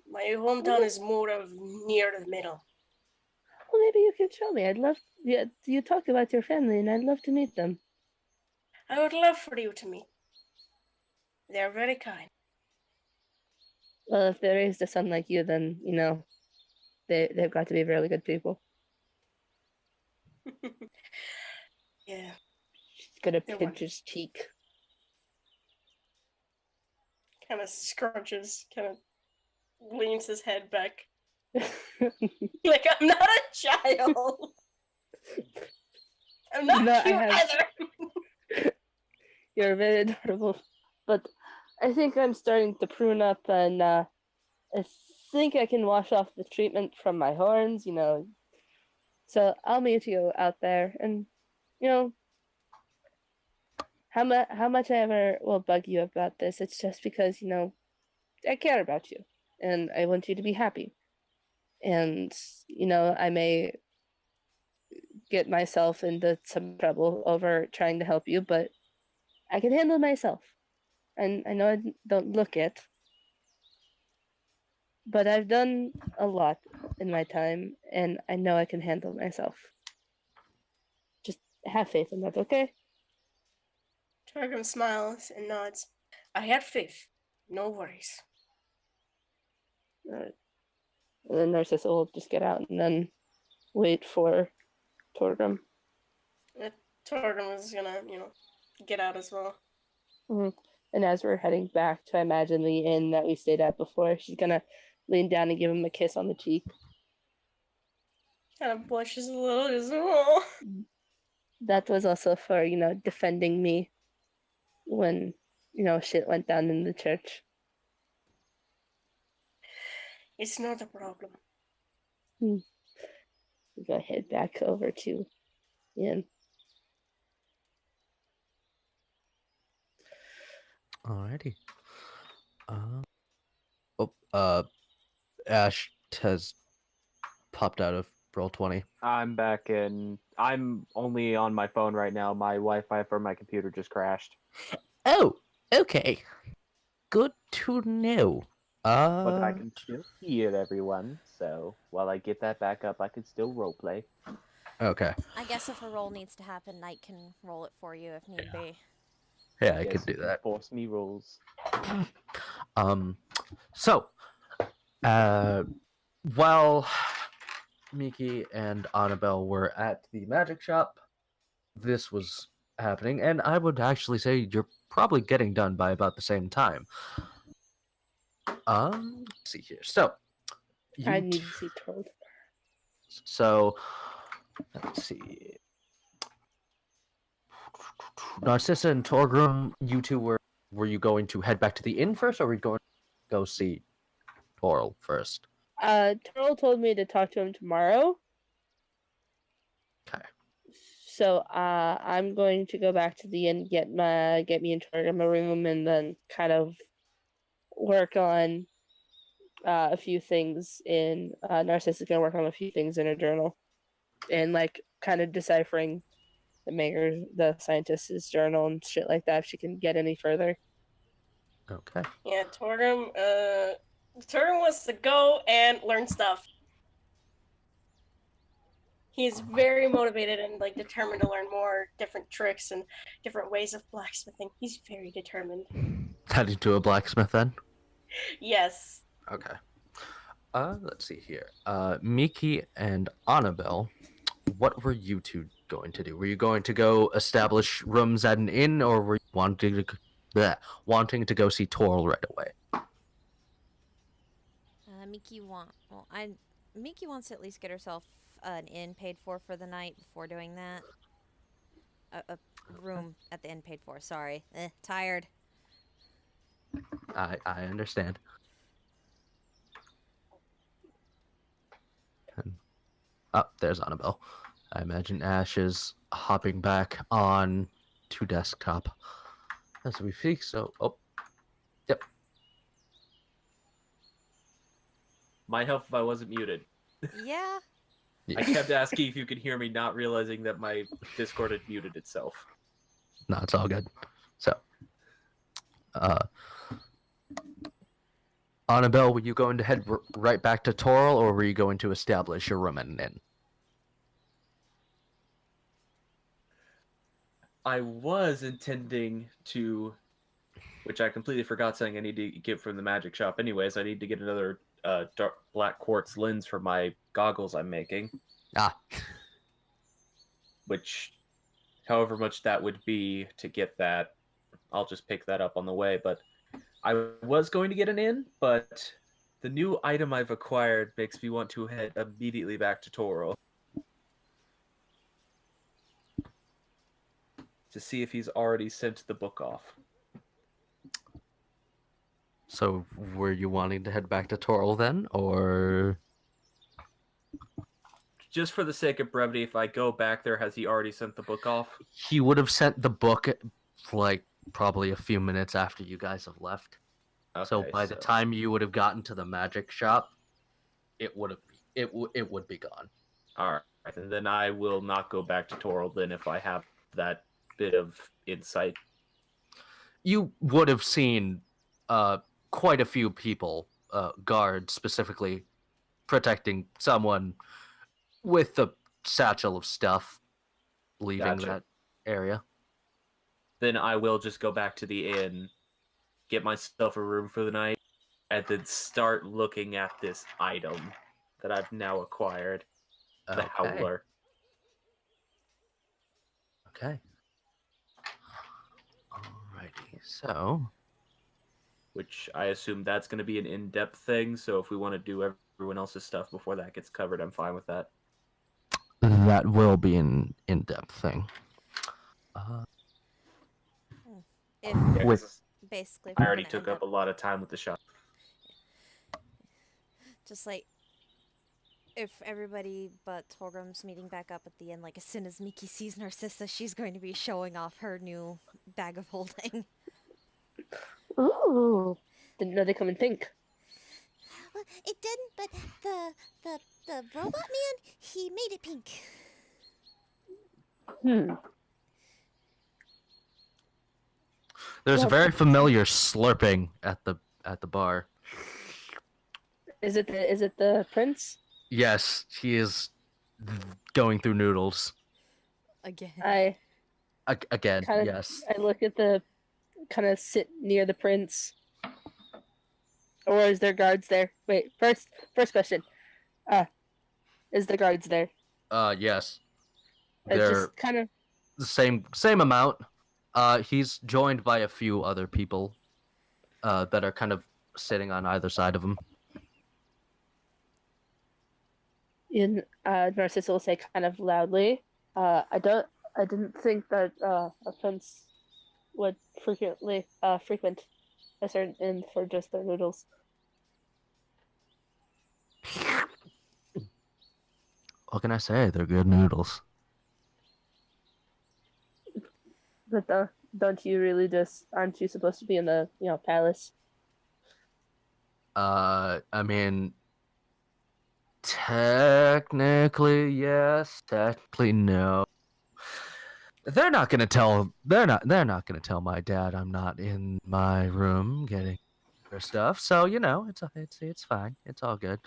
My hometown is more of near the middle. Well, maybe you could show me. I'd love. Yeah, you talk about your family, and I'd love to meet them. I would love for you to meet. They're very kind. Well, if they raised a son like you, then they've got to be really good people. Yeah. She's gonna They're pinch his cheek. Kind of scrunches, kind of leans his head back. Like, I'm not a child. I'm not cute either. You're very adorable, but I think I'm starting to prune up, and I think I can wash off the treatment from my horns. So I'll meet you out there, and how much I ever will bug you about this. It's just because I care about you, and I want you to be happy. And I may get myself into some trouble over trying to help you, but I can handle myself. And I know I don't look it, but I've done a lot in my time, and I know I can handle myself. Just have faith in that, okay? Torgrim smiles and nods. I have faith. No worries. Alright. And then Narcissa will just get out and then wait for Torgrim. Torgrim is gonna, get out as well. Mm-hmm. And as we're heading back to, I imagine, the inn that we stayed at before, she's gonna lean down and give him a kiss on the cheek. Kind of blushes a little. Just, oh. That was also for, defending me when, shit went down in the church. It's not a problem. We go head back over to inn. Alrighty. Ash has popped out of Roll20. I'm back in. I'm only on my phone right now. My Wi-Fi for my computer just crashed. Oh, okay. Good to know. But I can still hear everyone, so while I get that back up, I can still roleplay. Okay. I guess if a roll needs to happen, Knight can roll it for you if need be. Yeah, I could do that. Force me rules. So, while Miki and Annabelle were at the magic shop, this was happening, and I would actually say you're probably getting done by about the same time. Let's see here. So, I need to see told. So, let's see. Narcissa and Torgrim, you two were you going to head back to the inn first, or were you going to go see Toril first? Toril told me to talk to him tomorrow. Okay. So I'm going to go back to the inn, get me and Torgrim a room, and then kind of work on a few things in Narcissa's gonna work on a few things in her journal, and kind of deciphering the scientist's journal and shit like that if she can get any further. Okay. Yeah, Torgrim wants to go and learn stuff. He's very motivated and like determined to learn more different tricks and different ways of blacksmithing. He's very determined. Heading to a blacksmith then? Yes. Okay. Let's see here. Miki and Annabelle, what were you two going to do? Were you going to go establish rooms at an inn, or were you wanting to go see Toril right away? Miki wants to at least get herself an inn paid for the night before doing that. A room at the inn paid for. Sorry, tired. I understand. Oh, there's Annabelle. I imagine Ash is hopping back on to desktop as we speak. So, yep. Might help if I wasn't muted. Yeah. I kept asking if you could hear me, not realizing that my Discord had muted itself. No, it's all good. So, Annabelle, were you going to head right back to Toril, or were you going to establish your room at an inn? I was intending to, which I completely forgot saying I need to get from the magic shop. Anyways, I need to get another dark black quartz lens for my goggles I'm making. Ah. Which, however much that would be to get that, I'll just pick that up on the way. But I was going to get an inn, but the new item I've acquired makes me want to head immediately back to Toril to see if he's already sent the book off. So, were you wanting to head back to Toril then, or? Just for the sake of brevity, if I go back there, has he already sent the book off? He would have sent the book, like, probably a few minutes after you guys have left. Okay, so by the time you would have gotten to the magic shop, it would be gone. All right, and then I will not go back to Toril then if I have that bit of insight. You would have seen quite a few people, guards specifically, protecting someone with a satchel of stuff, leaving Gotcha. that area. Then I will just go back to the inn, get myself a room for the night, and then start looking at this item that I've now acquired, the Howler. Okay. Alrighty, so... Which I assume that's going to be an in-depth thing, so if we want to do everyone else's stuff before that gets covered, I'm fine with that. That will be an in-depth thing. If basically, if I we're already gonna took end up a lot of time with the shop. just like if everybody but Torgrim's meeting back up at the end, like as soon as Miki sees Narcissa, she's going to be showing off her new bag of holding. Ooh. Didn't know they come and think. Well, it didn't, but the robot man, he made it pink. There's a very familiar slurping at the bar. Is it the prince? Yes, he is going through noodles. Again. Again, Kinda, yes. I look at the kind of sit near the prince. Or is there guards there? Wait, first question. Is the guards there? Yes. It's They're just kind of the same amount. He's joined by a few other people that are kind of sitting on either side of him. Narcissa will say kind of loudly. I didn't think that a prince would frequent a certain inn for just their noodles. What can I say? They're good noodles. But don't you really aren't you supposed to be in the palace? I mean, technically yes, technically no. They're not gonna tell my dad I'm not in my room getting their stuff. So it's fine. It's all good.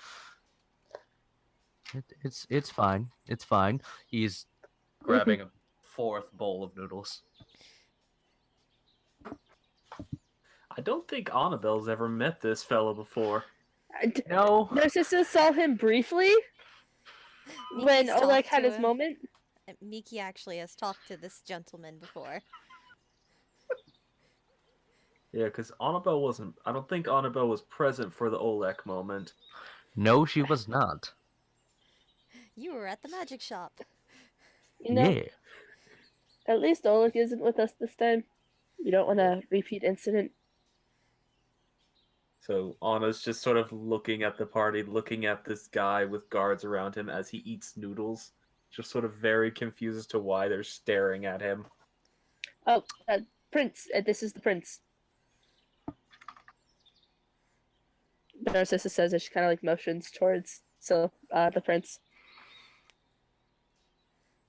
It's fine. It's fine. He's grabbing a fourth bowl of noodles. I don't think Annabelle's ever met this fellow before. No. Narcissus saw him briefly when Miki's Oleg talked had to his him. moment. Miki actually has talked to this gentleman before. Yeah, because Annabelle wasn't. I don't think Annabelle was present for the Oleg moment. No, she was not. You were at the magic shop. You know, Yeah. at least Oleg isn't with us this time. We don't want a repeat incident. So Anna's just sort of looking at the party, looking at this guy with guards around him as he eats noodles. Just sort of very confused as to why they're staring at him. Oh, Prince. This is the Prince. Narcissus says as she kind of like motions towards the Prince.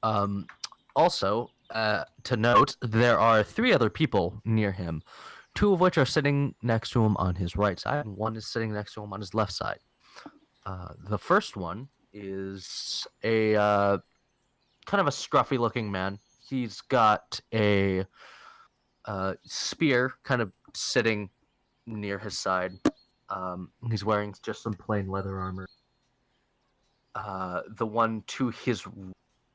Also, to note, there are 3 other people near him, 2 of which are sitting next to him on his right side, and 1 is sitting next to him on his left side. The first one is a kind of a scruffy-looking man. He's got a spear kind of sitting near his side. He's wearing just some plain leather armor.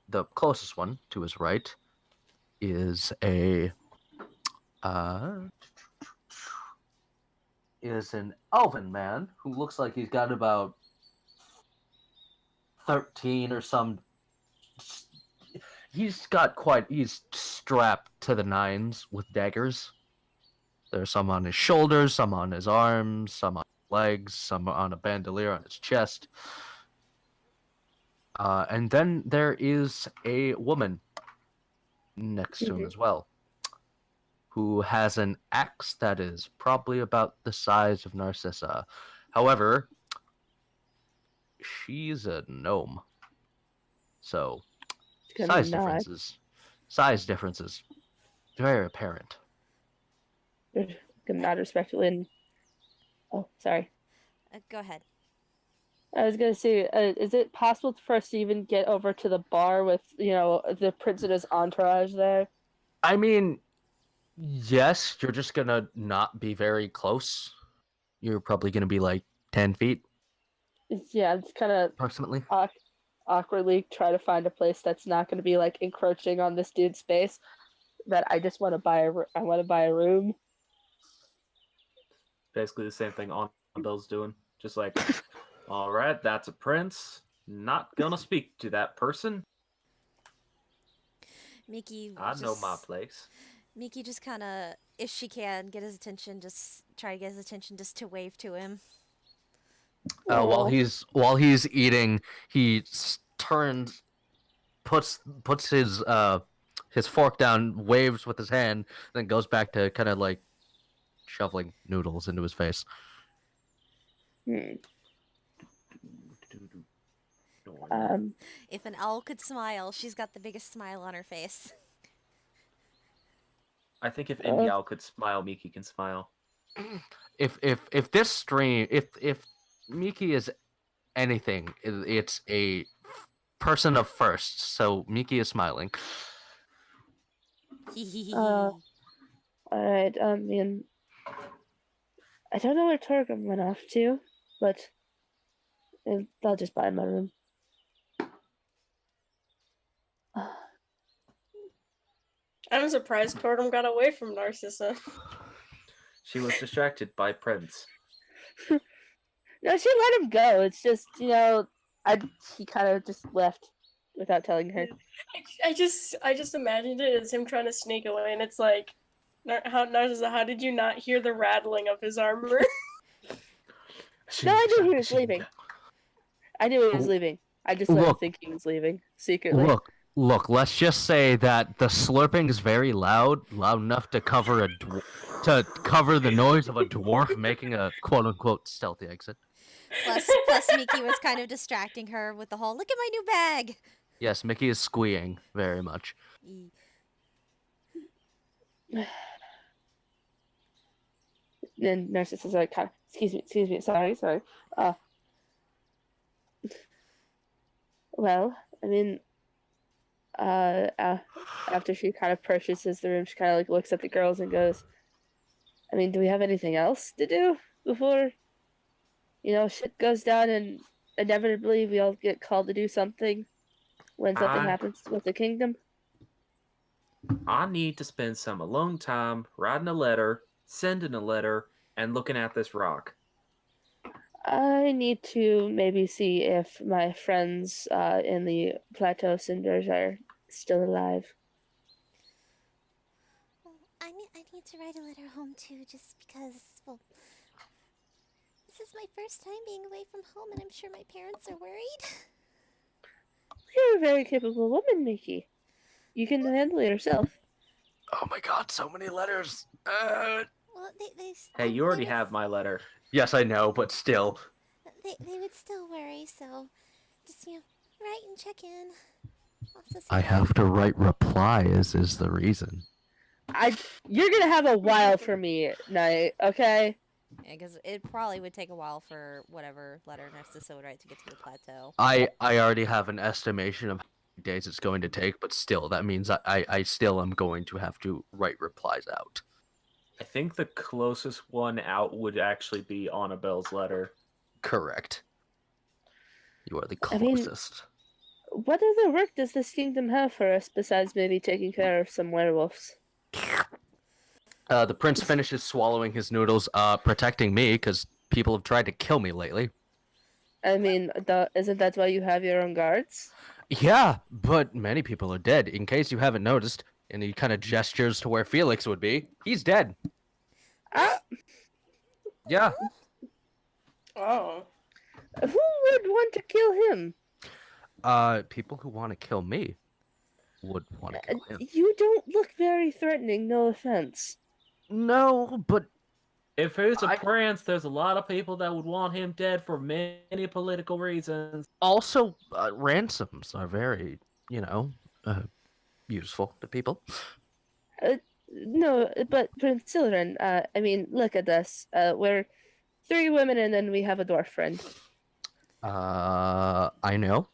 The closest one to his right is an elven man who looks like he's got about 13 or some. He's strapped to the nines with daggers. There's some on his shoulders, some on his arms, some on his legs, some on a bandolier on his chest. And then there is a woman next to him as well, who has an axe that is probably about the size of Narcissa. However, she's a gnome. So, size differences, very apparent. Gonna nod respectfully and... Oh, sorry. Go ahead. I was gonna say, is it possible for us to even get over to the bar with, the Prince and his entourage there? I mean, yes, you're just gonna not be very close. You're probably gonna be like 10 feet, Yeah, it's kind of approximately. awkwardly try to find a place that's not going to be like encroaching on this dude's space. That I just want to buy a room. Basically the same thing Annabelle's doing. Just like, all right, that's a prince. Not gonna speak to that person. Miki I know my place. Miki just kind of, if she can, get his attention, just try to get his attention just to wave to him. While he's eating, he turns, puts his fork down, waves with his hand, then goes back to kind of like shoveling noodles into his face. If an owl could smile, she's got the biggest smile on her face. I think if any owl could smile, Miki can smile. If Miki is anything, it's a person of first. So Miki is smiling. All right. I mean, I don't know where Torgrim went off to, but I'll just buy my room. I'm surprised Tortum got away from Narcissa. She was distracted by Prince. No, she let him go. It's just, he kind of just left without telling her. I just imagined it as him trying to sneak away, and it's like, Narcissa, how did you not hear the rattling of his armor? No, I knew he was leaving. I just let him think he was leaving secretly. Look, let's just say that the slurping is very loud enough to cover the noise of a dwarf making a quote-unquote stealthy exit. Plus Miki was kind of distracting her with the whole, look at my new bag! Yes, Mickey is squeeing very much. Then Narcissus is like, excuse me, sorry. Well, I mean, after she kind of purchases the room, she kind of like looks at the girls and goes, I mean, do we have anything else to do before, shit goes down and inevitably we all get called to do something when something I happens with the kingdom? I need to spend some alone time writing a letter, sending a letter, and looking at this rock. I need to maybe see if my friends in the Plateau Cinders are still alive. Well, I need to write a letter home too, just because, well, this is my first time being away from home, and I'm sure my parents are worried. You're a very capable woman, Nikki. You can handle it yourself. Oh my god, so many letters. Well, Hey, you they already would have my letter. Yes, I know, but still. They would still worry, so just, write and check in. Also say I that- have to write replies is the reason. You're gonna have a while for me, Night, okay? Yeah, because it probably would take a while for whatever letter Narcissa would write to get to the plateau. I already have an estimation of how many days it's going to take, but still, that means I still am going to have to write replies out. I think the closest one out would actually be Annabelle's letter. Correct. You are the I mean- closest. What other work does this kingdom have for us besides maybe taking care of some werewolves? The prince finishes swallowing his noodles, protecting me, because people have tried to kill me lately. I mean, isn't that why you have your own guards? Yeah, but many people are dead. In case you haven't noticed, and he kind of gestures to where Felix would be, he's dead. Ah, Yeah. Oh. who would want to kill him? People who want to kill me would want to kill him. You don't look very threatening, no offense. No, but If he's a I- prince, there's a lot of people that would want him dead for many political reasons. also, ransoms are very, useful to people. No, but Prince Sildren, I mean, look at this. We're 3 women and then we have a dwarf friend. I know.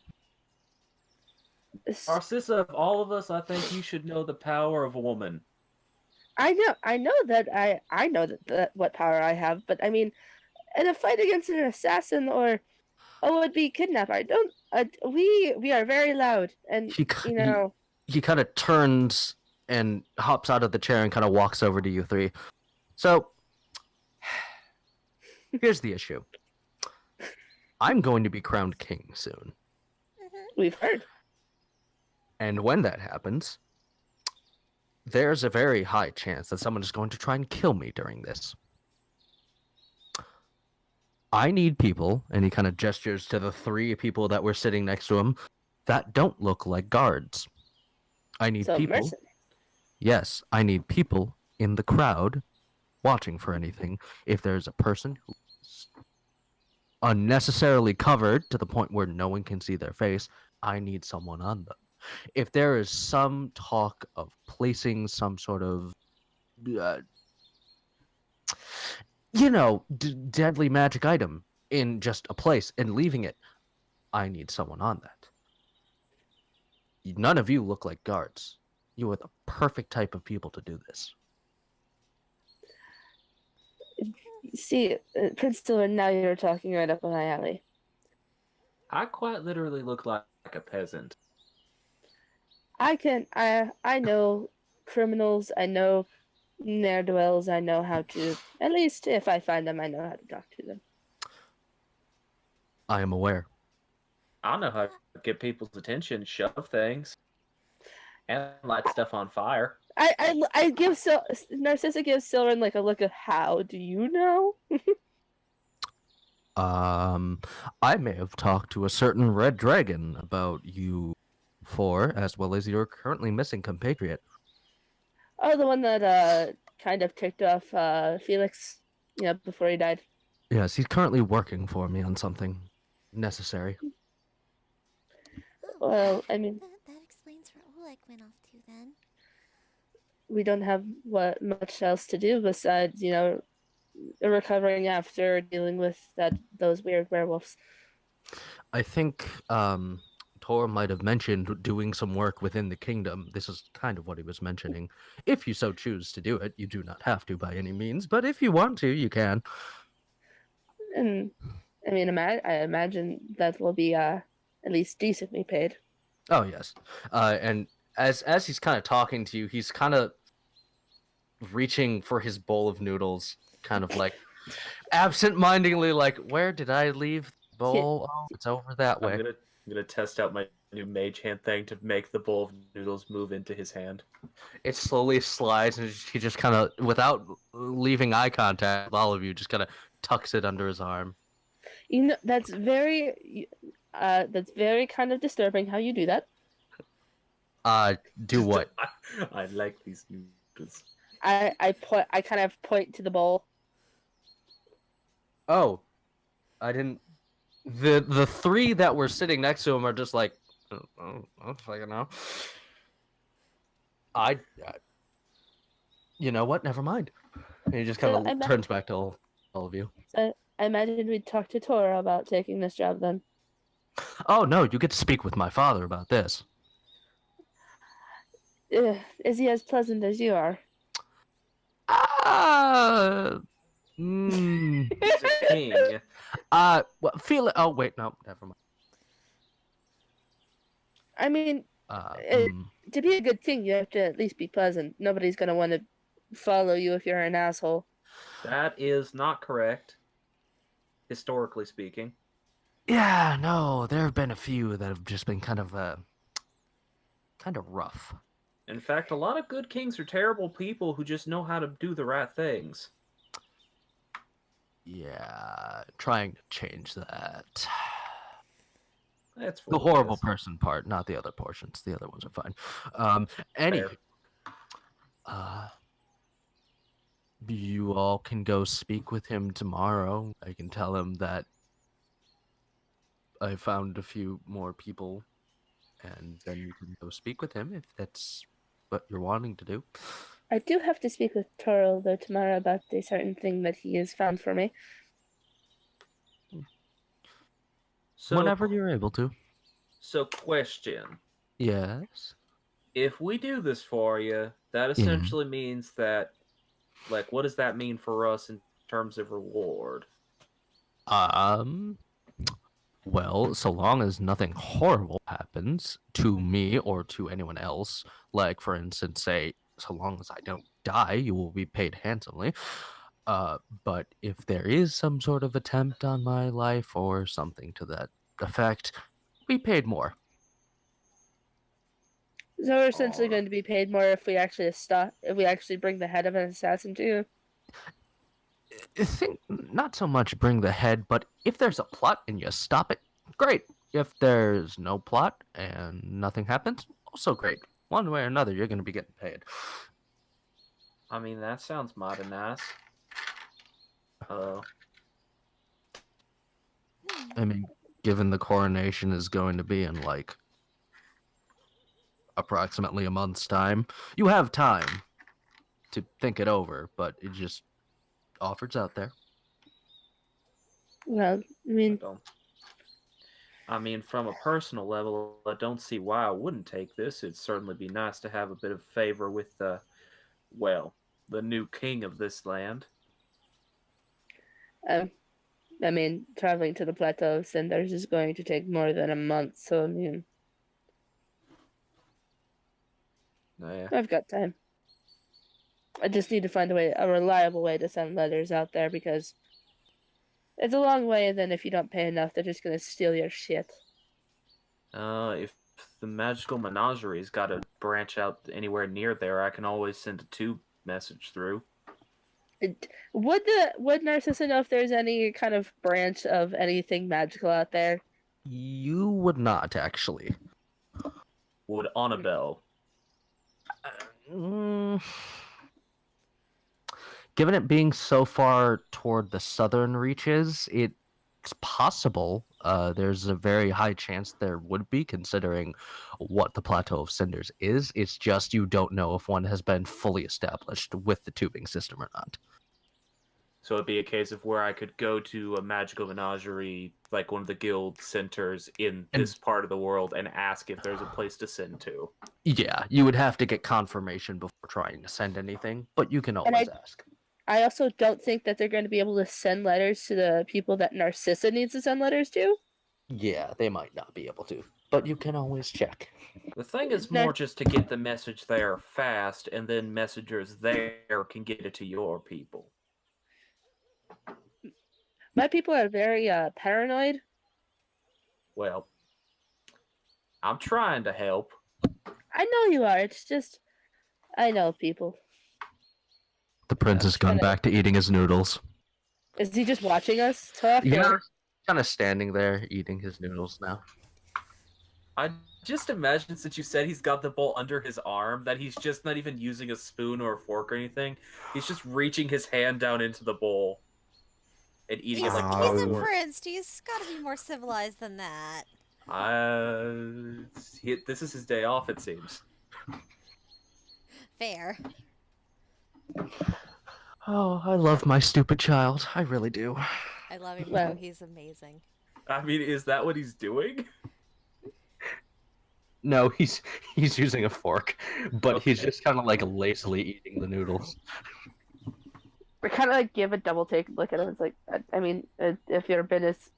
Narcissa, of all of us, I think you should know the power of a woman. I know that what power I have, but I mean, in a fight against an assassin or a would-be kidnapper, I don't. We are very loud, and He he kind of turns and hops out of the chair and kind of walks over to you three. So, here's the issue. I'm going to be crowned king soon. we've heard. And when that happens, there's a very high chance that someone is going to try and kill me during this. I need people, and he kind of gestures to the 3 people that were sitting next to him, that don't look like guards. I need So people. mercenaries. Yes, I need people in the crowd watching for anything. If there's a person who's unnecessarily covered to the point where no one can see their face, I need someone on them. If there is some talk of placing some sort of, deadly magic item in just a place and leaving it, I need someone on that. None of you look like guards. You are the perfect type of people to do this. See, Prince Sildren, now you're talking right up my alley. I quite literally look like a peasant. I know criminals, I know ne'er-do-wells, I know how to, at least if I find them, I know how to talk to them. I am aware. I know how to get people's attention, shove things, and light stuff on fire. I give Narcissa gives Sildren like a look of how do you know? I may have talked to a certain red dragon about you 4, as well as your currently missing compatriot. Oh, the one that kind of ticked off Felix, before he died. Yes, he's currently working for me on something necessary. Well, I mean, that explains where Oleg went off to then. we don't have much else to do besides, recovering after dealing with those weird werewolves. I think Tor might have mentioned doing some work within the kingdom. This is kind of what he was mentioning. If you so choose to do it, you do not have to by any means, but if you want to, you can. And I mean, I imagine that will be at least decently paid. Oh yes, and as he's kind of talking to you, he's kind of reaching for his bowl of noodles, kind of like absent-mindedly, like, where did I leave the bowl? Oh, it's over that way. I'm gonna test out my new mage hand thing to make the bowl of noodles move into his hand. It slowly slides, and he just kind of, without leaving eye contact with all of you, just kind of tucks it under his arm. You know, that's very kind of disturbing how you do that. Do what? I like these noodles. I kind of point to the bowl. Oh, I didn't. The three that were sitting next to him are just like, oh, fucking know. You know what? Never mind. And he just kind of turns back to all of you. So I imagine we'd talk to Tora about taking this job then. Oh no, you get to speak with my father about this. Is he as pleasant as you are? He's a king. Well, feel it. Oh wait, no, never mind. I mean, to be a good king, you have to at least be pleasant. Nobody's gonna want to follow you if you're an asshole. That is not correct, historically speaking. Yeah, no, there have been a few that have just been kind of rough. In fact, a lot of good kings are terrible people who just know how to do the right things. Yeah, trying to change that. That's The horrible person part, not the other portions. The other ones are fine. Anyway, you all can go speak with him tomorrow. I can tell him that I found a few more people, and then you can go speak with him if that's what you're wanting to do. I do have to speak with Toril, though, tomorrow about a certain thing that he has found for me. So, whenever you're able to. So, question. Yes? If we do this for you, that essentially means that, like, what does that mean for us in terms of reward? Well, so long as nothing horrible happens to me or to anyone else, like, for instance, say, so long as I don't die, you will be paid handsomely. But if there is some sort of attempt on my life or something to that effect, be paid more. So we're essentially going to be paid more if we actually bring the head of an assassin to you. I think not so much bring the head, but if there's a plot and you stop it, great. If there's no plot and nothing happens, also great. One way or another, you're going to be getting paid. I mean, that sounds mighty nice. I mean, given the coronation is going to be in, like, approximately a month's time, you have time to think it over, but it just offers out there. Well, I mean, from a personal level, I don't see why I wouldn't take this. It'd certainly be nice to have a bit of favor with the new king of this land. I mean, traveling to the Plateau of Cinders is going to take more than a month, so I mean, I've got time. I just need to find a reliable way to send letters out there, because it's a long way, and then if you don't pay enough, they're just gonna steal your shit. If the magical menagerie's got to branch out anywhere near there, I can always send a tube message through. Would Narcissa know if there's any kind of branch of anything magical out there? You would not, actually. Would Annabelle? Given it being so far toward the southern reaches, it's possible. There's a very high chance there would be, considering what the Plateau of Cinders is. It's just you don't know if one has been fully established with the tubing system or not. So it'd be a case of where I could go to a magical menagerie like one of the guild centers in this part of the world and ask if there's a place to send to. Yeah, you would have to get confirmation before trying to send anything, but you can And always ask. I also don't think that they're going to be able to send letters to the people that Narcissa needs to send letters to. Yeah, they might not be able to, but you can always check. The thing is No. more just to get the message there fast, and then messengers there can get it to your people. My people are very paranoid. Well, I'm trying to help. I know you are. It's just, I know people. The prince has gone kinda- back to eating his noodles. Is he just watching us talk? Yeah, or- kind of standing there eating his noodles now. I just imagine, since you said he's got the bowl under his arm, that he's just not even using a spoon or a fork or anything. He's just reaching his hand down into the bowl and eating He's, it like he's a clockwork. prince. He's got to be more civilized than that. This is his day off, it seems. Fair. Oh, I love my stupid child. I really do. I love him Well- too. He's amazing. I mean, is that what he's doing? No, he's using a fork, but he's Okay. just kind of like lazily eating the noodles. We kind of like give a double take look at him. It's like, I mean, if your business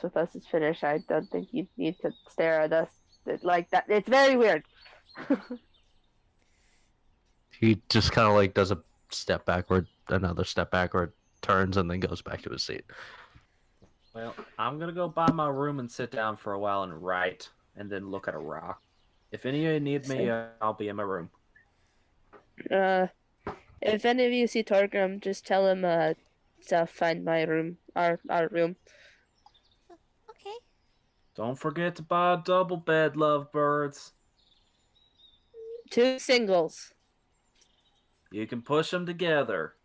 with us is finished, I don't think you need to stare at us like that. It's very weird. He just kind of like does a step backward, another step backward, turns, and then goes back to his seat. Well, I'm gonna go by my room and sit down for a while and write, and then look at a rock. If any of you need me, I'll be in my room. If any of you see Torgrim, just tell him to find my room, our room. Okay. Don't forget to buy a double bed, lovebirds. 2 singles. You can push them together.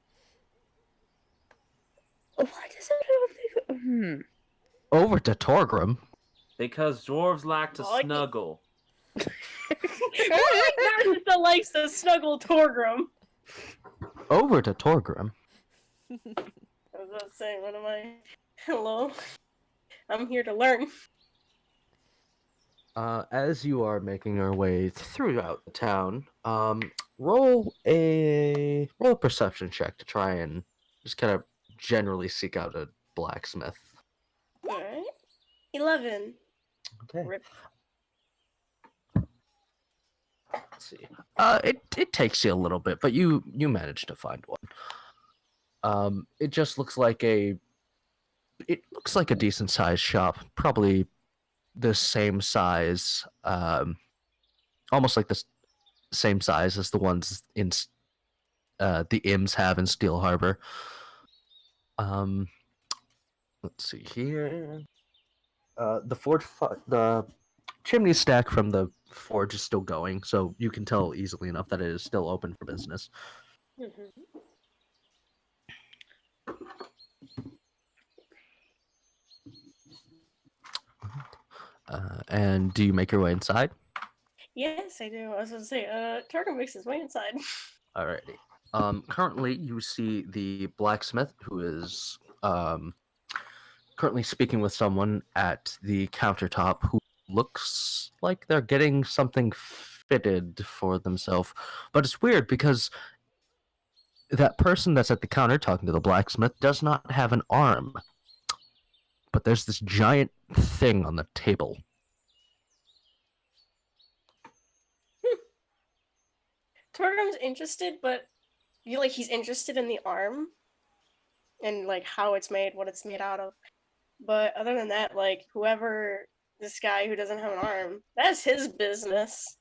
Why does everyone think? Over to Torgrim. Because dwarves like to I like it. snuggle. Narcissa likes to snuggle Torgrim. Over to Torgrim. I was about to say, what am I? Hello. I'm here to learn. As you are making your way throughout the town, roll a perception check to try and just kind of generally seek out a blacksmith. Alright. 11. Okay. Rip. Let's see. It takes you a little bit, but you manage to find one. It just looks like a decent sized shop, probably the same size, almost like the same size as the ones in the Imms have in Steel Harbor. Let's see here. The chimney stack from the forge is still going, so you can tell easily enough that it is still open for business. And do you make your way inside? Yes, I do. I was going to say, Torgrim makes his way inside. Alrighty. Currently, you see the blacksmith who is currently speaking with someone at the countertop who looks like they're getting something fitted for themselves. But it's weird because that person that's at the counter talking to the blacksmith does not have an arm. But there's this giant thing on the table. Torgrim's interested, but I feel like he's interested in the arm and like how it's made, what it's made out of. But other than that, like whoever this guy who doesn't have an arm, that's his business.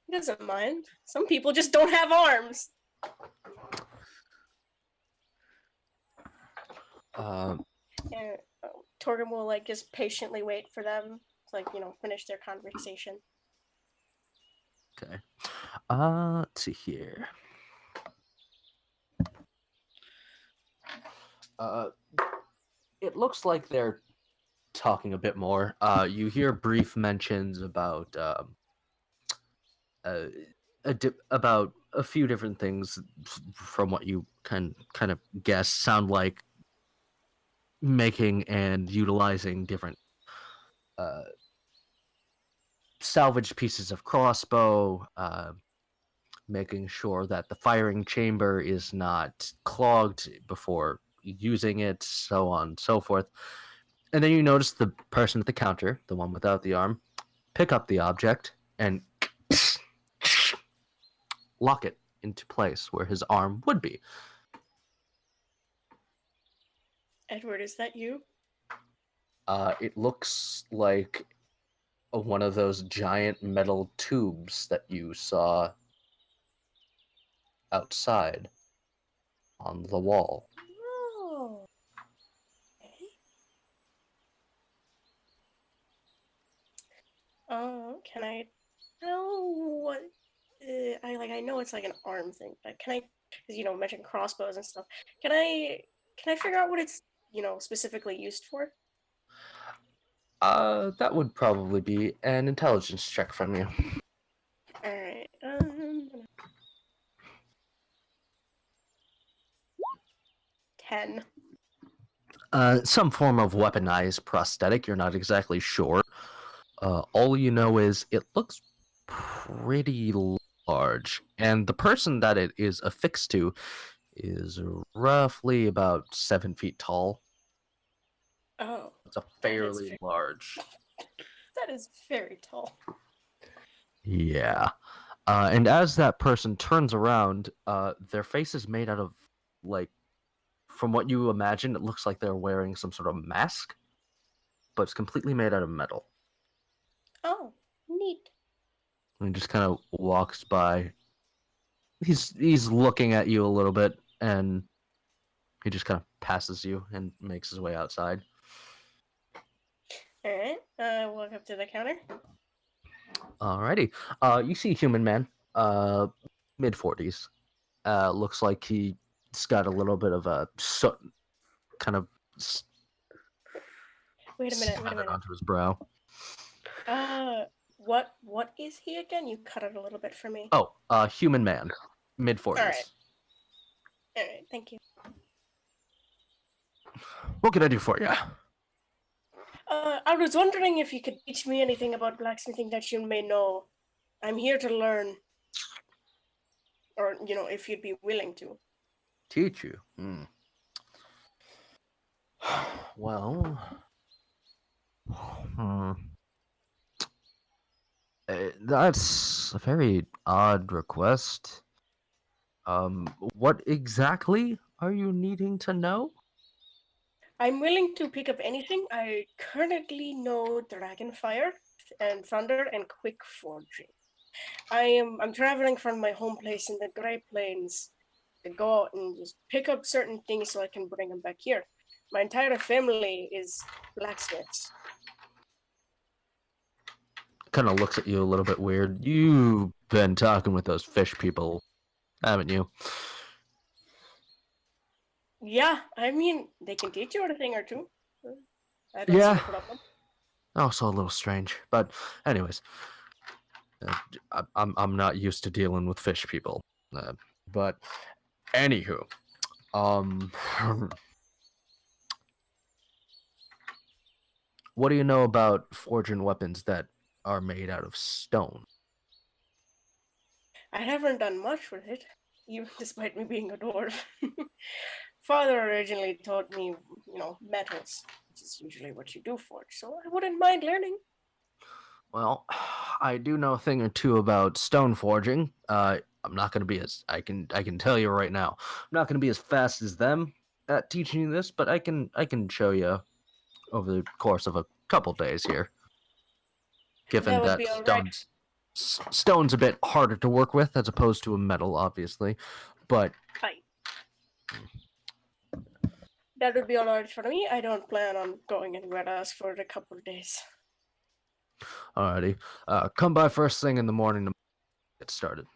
He doesn't mind. Some people just don't have arms. And Torgrim will like just patiently wait for them to like, finish their conversation. Okay. Let's see here. It looks like they're talking a bit more. You hear brief mentions about about a few different things from what you can kind of guess. Sound like making and utilizing different salvaged pieces of crossbow, making sure that the firing chamber is not clogged before using it, so on and so forth. And then you notice the person at the counter, the one without the arm, pick up the object and lock it into place where his arm would be. Edward, is that you? It looks like one of those giant metal tubes that you saw outside on the wall. Oh. Okay. Oh, can I tell what? I know it's like an arm thing, but can I? Because mention crossbows and stuff. Can I figure out what it's specifically used for? That would probably be an intelligence check from you. All right. 10. Some form of weaponized prosthetic. You're not exactly sure. All you know is it looks pretty large, and the person that it is affixed to is roughly about 7 feet tall. Oh, It's a is fairly fair. large. that is very tall. Yeah. And as that person turns around, their face is made out of, like, from what you imagine, it looks like they're wearing some sort of mask, but it's completely made out of metal. Oh, neat. And he just kind of walks by. He's looking at you a little bit, and he just kind of passes you and makes his way outside. All right. Walk up to the counter. Alrighty. You see a human man, mid-40s. Looks like he's got a little bit of a kind of Wait a minute. smothered onto his brow. What is he again? You cut it a little bit for me. Oh, human man, mid-40s. All right. All right. Thank you. What can I do for you? I was wondering if you could teach me anything about blacksmithing that you may know. I'm here to learn. Or, if you'd be willing to. Teach you? Well, that's a very odd request. What exactly are you needing to know? I'm willing to pick up anything. I currently know Dragonfire and Thunder and Quick Forging. I'm traveling from my home place in the Great Plains to go out and just pick up certain things so I can bring them back here. My entire family is blacksmiths. Kind of looks at you a little bit weird. You've been talking with those fish people, haven't you? Yeah, I mean, they can teach you a thing or two. I don't see Yeah. a problem. Also a little strange, but anyways, I'm not used to dealing with fish people. But anywho, what do you know about forging weapons that are made out of stone? I haven't done much with it, even despite me being a dwarf. Father originally taught me, metals, which is usually what you do forge, so I wouldn't mind learning. Well, I do know a thing or two about stone forging. I'm not going to be as I can tell you right now. I'm not going to be as fast as them at teaching you this, but I can show you over the course of a couple days here. Given That would that be all right. stone's a bit harder to work with as opposed to a metal, obviously, but Fine. That would be all right for me. I don't plan on going anywhere else for a couple of days. alrighty. Come by first thing in the morning to get started.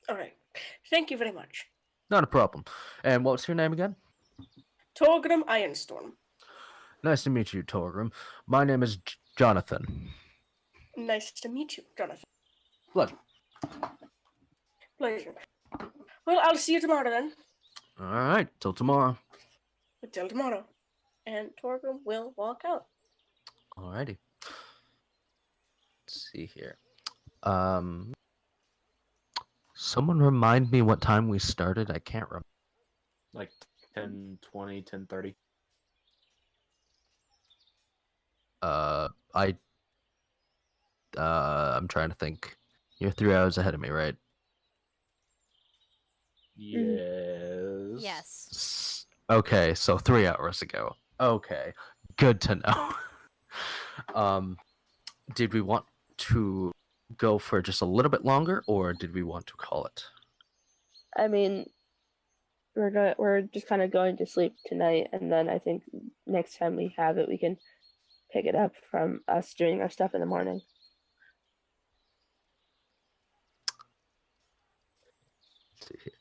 All right. Thank you very much. Not a problem. And what's your name again? Torgrim Ironstorm. Nice to meet you, Torgrim. My name is Jonathan. Nice to meet you, Jonathan. Pleasure. Pleasure. Well, I'll see you tomorrow then. Alright, till tomorrow. Until tomorrow. and Torgrim will walk out. Alrighty. Let's see here. Um, someone remind me what time we started. I can't remember. Like 10:20, 10:30. I'm trying to think. You're 3 hours ahead of me, right? Yes. Yes. Okay, so 3 hours ago. Okay, good to know. Did we want to go for just a little bit longer, or did we want to call it? I mean, we're just kind of going to sleep tonight, and then I think next time we have it, we can pick it up from us doing our stuff in the morning. Let's see here.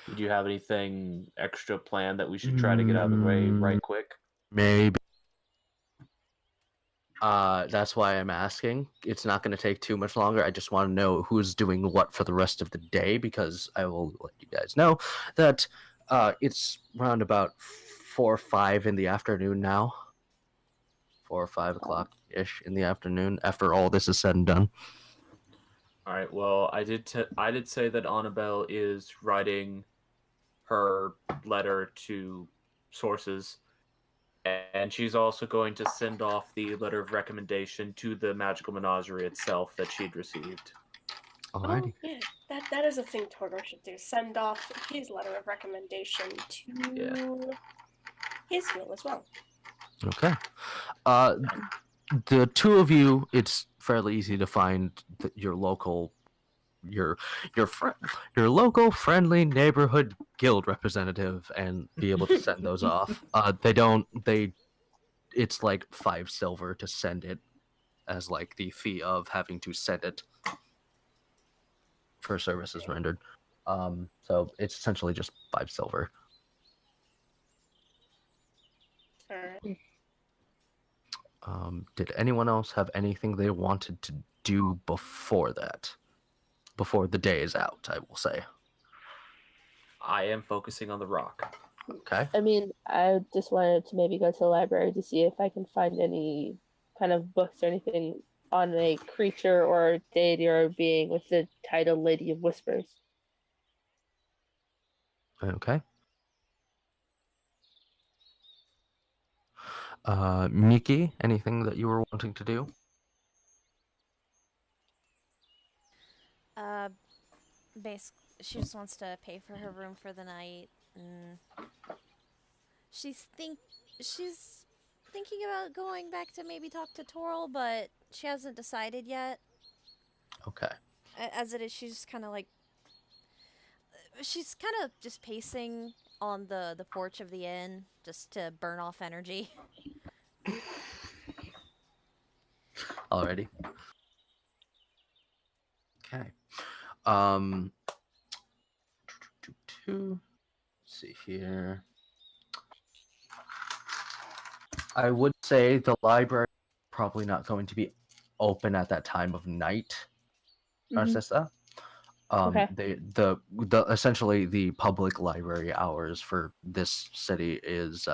Did you have anything extra planned that we should try to get out of the way right quick? Maybe. That's why I'm asking. It's not going to take too much longer. I just want to know who's doing what for the rest of the day, because I will let you guys know that it's around about 4 or 5 in the afternoon now. 4 or 5 o'clock ish in the afternoon after all this is said and done. All right. Well, I did say that Annabelle is writing her letter to sources, and she's also going to send off the letter of recommendation to the magical menagerie itself that she'd received. Alrighty. Oh, yeah, that is a thing Torgrim should do. Send off his letter of recommendation to his guild as well. Okay. The two of you, it's fairly easy to find your local, your local friendly neighborhood guild representative and be able to send those off. It's like 5 silver to send it, as like the fee of having to send it for services rendered. So it's essentially just 5 silver. All right. Did anyone else have anything they wanted to do before that? Before the day is out, I will say. I am focusing on the rock. Okay. I mean, I just wanted to maybe go to the library to see if I can find any kind of books or anything on a creature or deity or being with the title Lady of Whispers. Okay. Miki, anything that you were wanting to do? She just wants to pay for her room for the night. And she's thinking about going back to maybe talk to Toril, but she hasn't decided yet. Okay. As it is, she's kind of just pacing on the porch of the inn just to burn off energy. Alrighty. Okay. Let's see here. I would say the library probably not going to be open at that time of night, Narcissa. Okay. The essentially the public library hours for this city is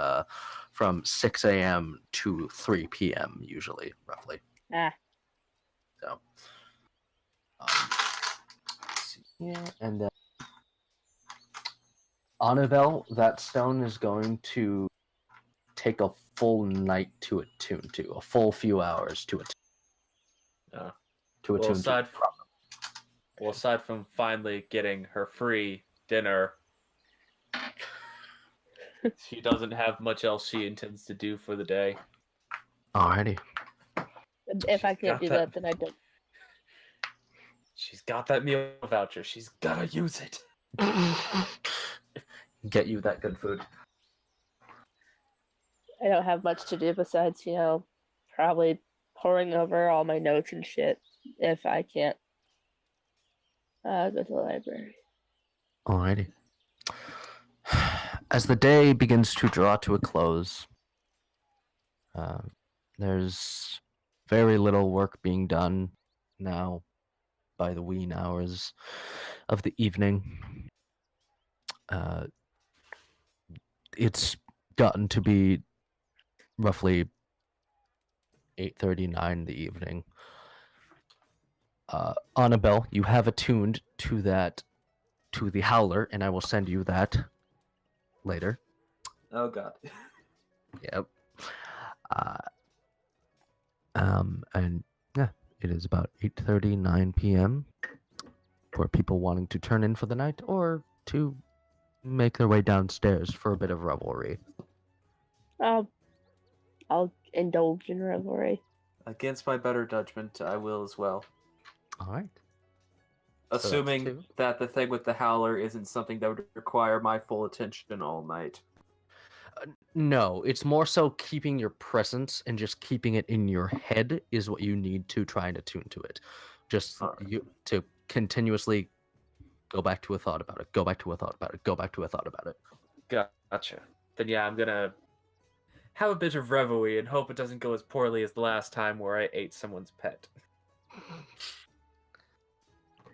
from 6 a.m. to 3 p.m. usually, roughly. So, let's see here, and then Annabelle, that stone is going to take a full night to attune to, a full few hours to attune. To Well, attune to. aside from finally getting her free dinner, she doesn't have much else she intends to do for the day. Alrighty. If I She's can't got do that, then I don't. She's got that meal voucher. She's gotta use it. Get you that good food. I don't have much to do besides, probably poring over all my notes and shit if I can't go to the library. Alrighty. As the day begins to draw to a close, there's very little work being done now by the wee hours of the evening. It's gotten to be roughly 8:39 in the evening. Annabelle, you have attuned to the howler, and I will send you that later. Oh god. Yep. And yeah, it is about 8:39 p.m. for people wanting to turn in for the night or to make their way downstairs for a bit of revelry. I'll indulge in revelry. Against my better judgment, I will as well. All right. Assuming two. that the thing with the howler isn't something that would require my full attention all night. No, it's more so keeping your presence and just keeping it in your head is what you need to try and attune to it. Just Alright. you to continuously go back to a thought about it, go back to a thought about it, go back to a thought about it. Gotcha. Then yeah, I'm gonna have a bit of revelry and hope it doesn't go as poorly as the last time where I ate someone's pet.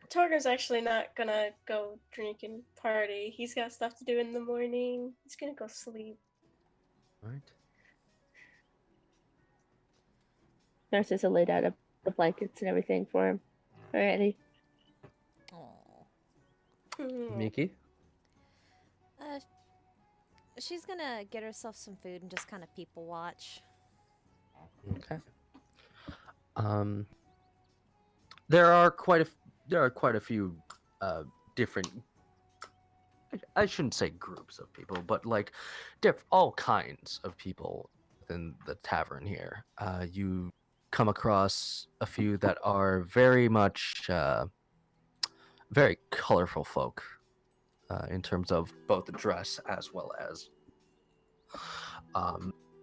Torger's actually not gonna go drink and party. He's got stuff to do in the morning. He's gonna go sleep. All right. Narcissa laid out the blankets and everything for him already. Hmm. Miki? She's gonna get herself some food and just kind of people watch. Okay. There are quite a few different. I shouldn't say groups of people, but like all kinds of people within the tavern here. You come across a few that are very much very colorful folk in terms of both the dress as well as.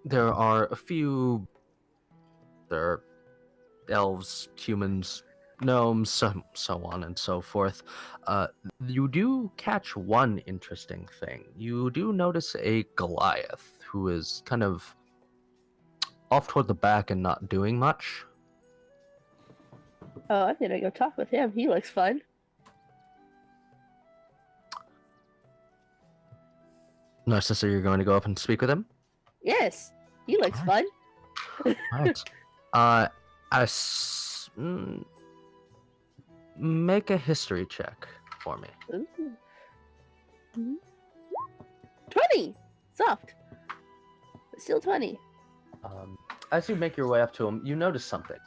There are a few. There are elves, humans, gnomes, so on and so forth. You do catch one interesting thing. You do notice a Goliath who is kind of off toward the back and not doing much. Oh, I'm gonna go talk with him. He looks fun. Narcissa, you're going to go up and speak with him? Yes, he looks Alright. fun. Alright. Make a history check for me. Ooh. Mhm. 20! Soft. But still 20. As you make your way up to him, you notice something.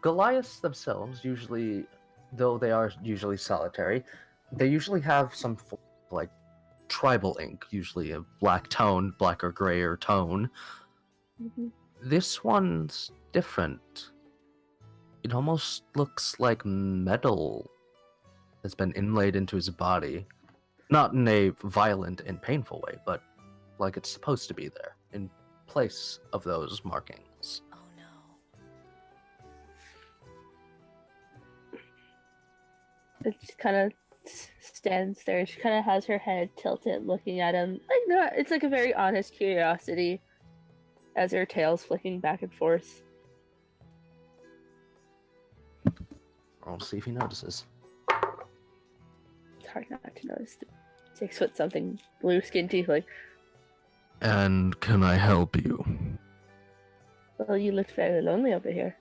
Goliaths themselves, usually, though they are usually solitary, they usually have some like tribal ink, usually a black or grayer tone. Mhm. This one's different. It almost looks like metal has been inlaid into his body. Not in a violent and painful way, but like it's supposed to be there, in place of those markings. Oh no. It just kind of stands there. She kind of has her head tilted, looking at him. Like, no, it's like a very honest curiosity as her tail's flicking back and forth. I'll see if he notices. It's hard not to notice. The 6 foot something, blue skin teeth. Like, And can I help you? well, you look very lonely over here.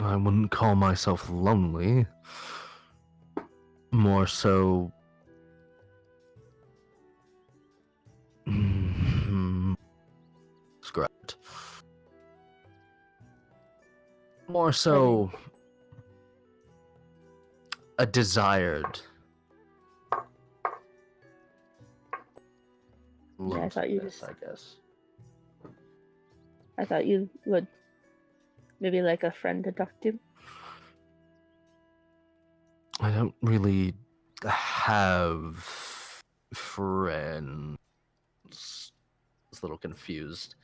I wouldn't call myself lonely. More so. Scrapped. More so. A desired. Yeah, I thought you loneliness, just- I guess. I thought you would maybe like a friend to talk to. I don't really have friends. I was a little confused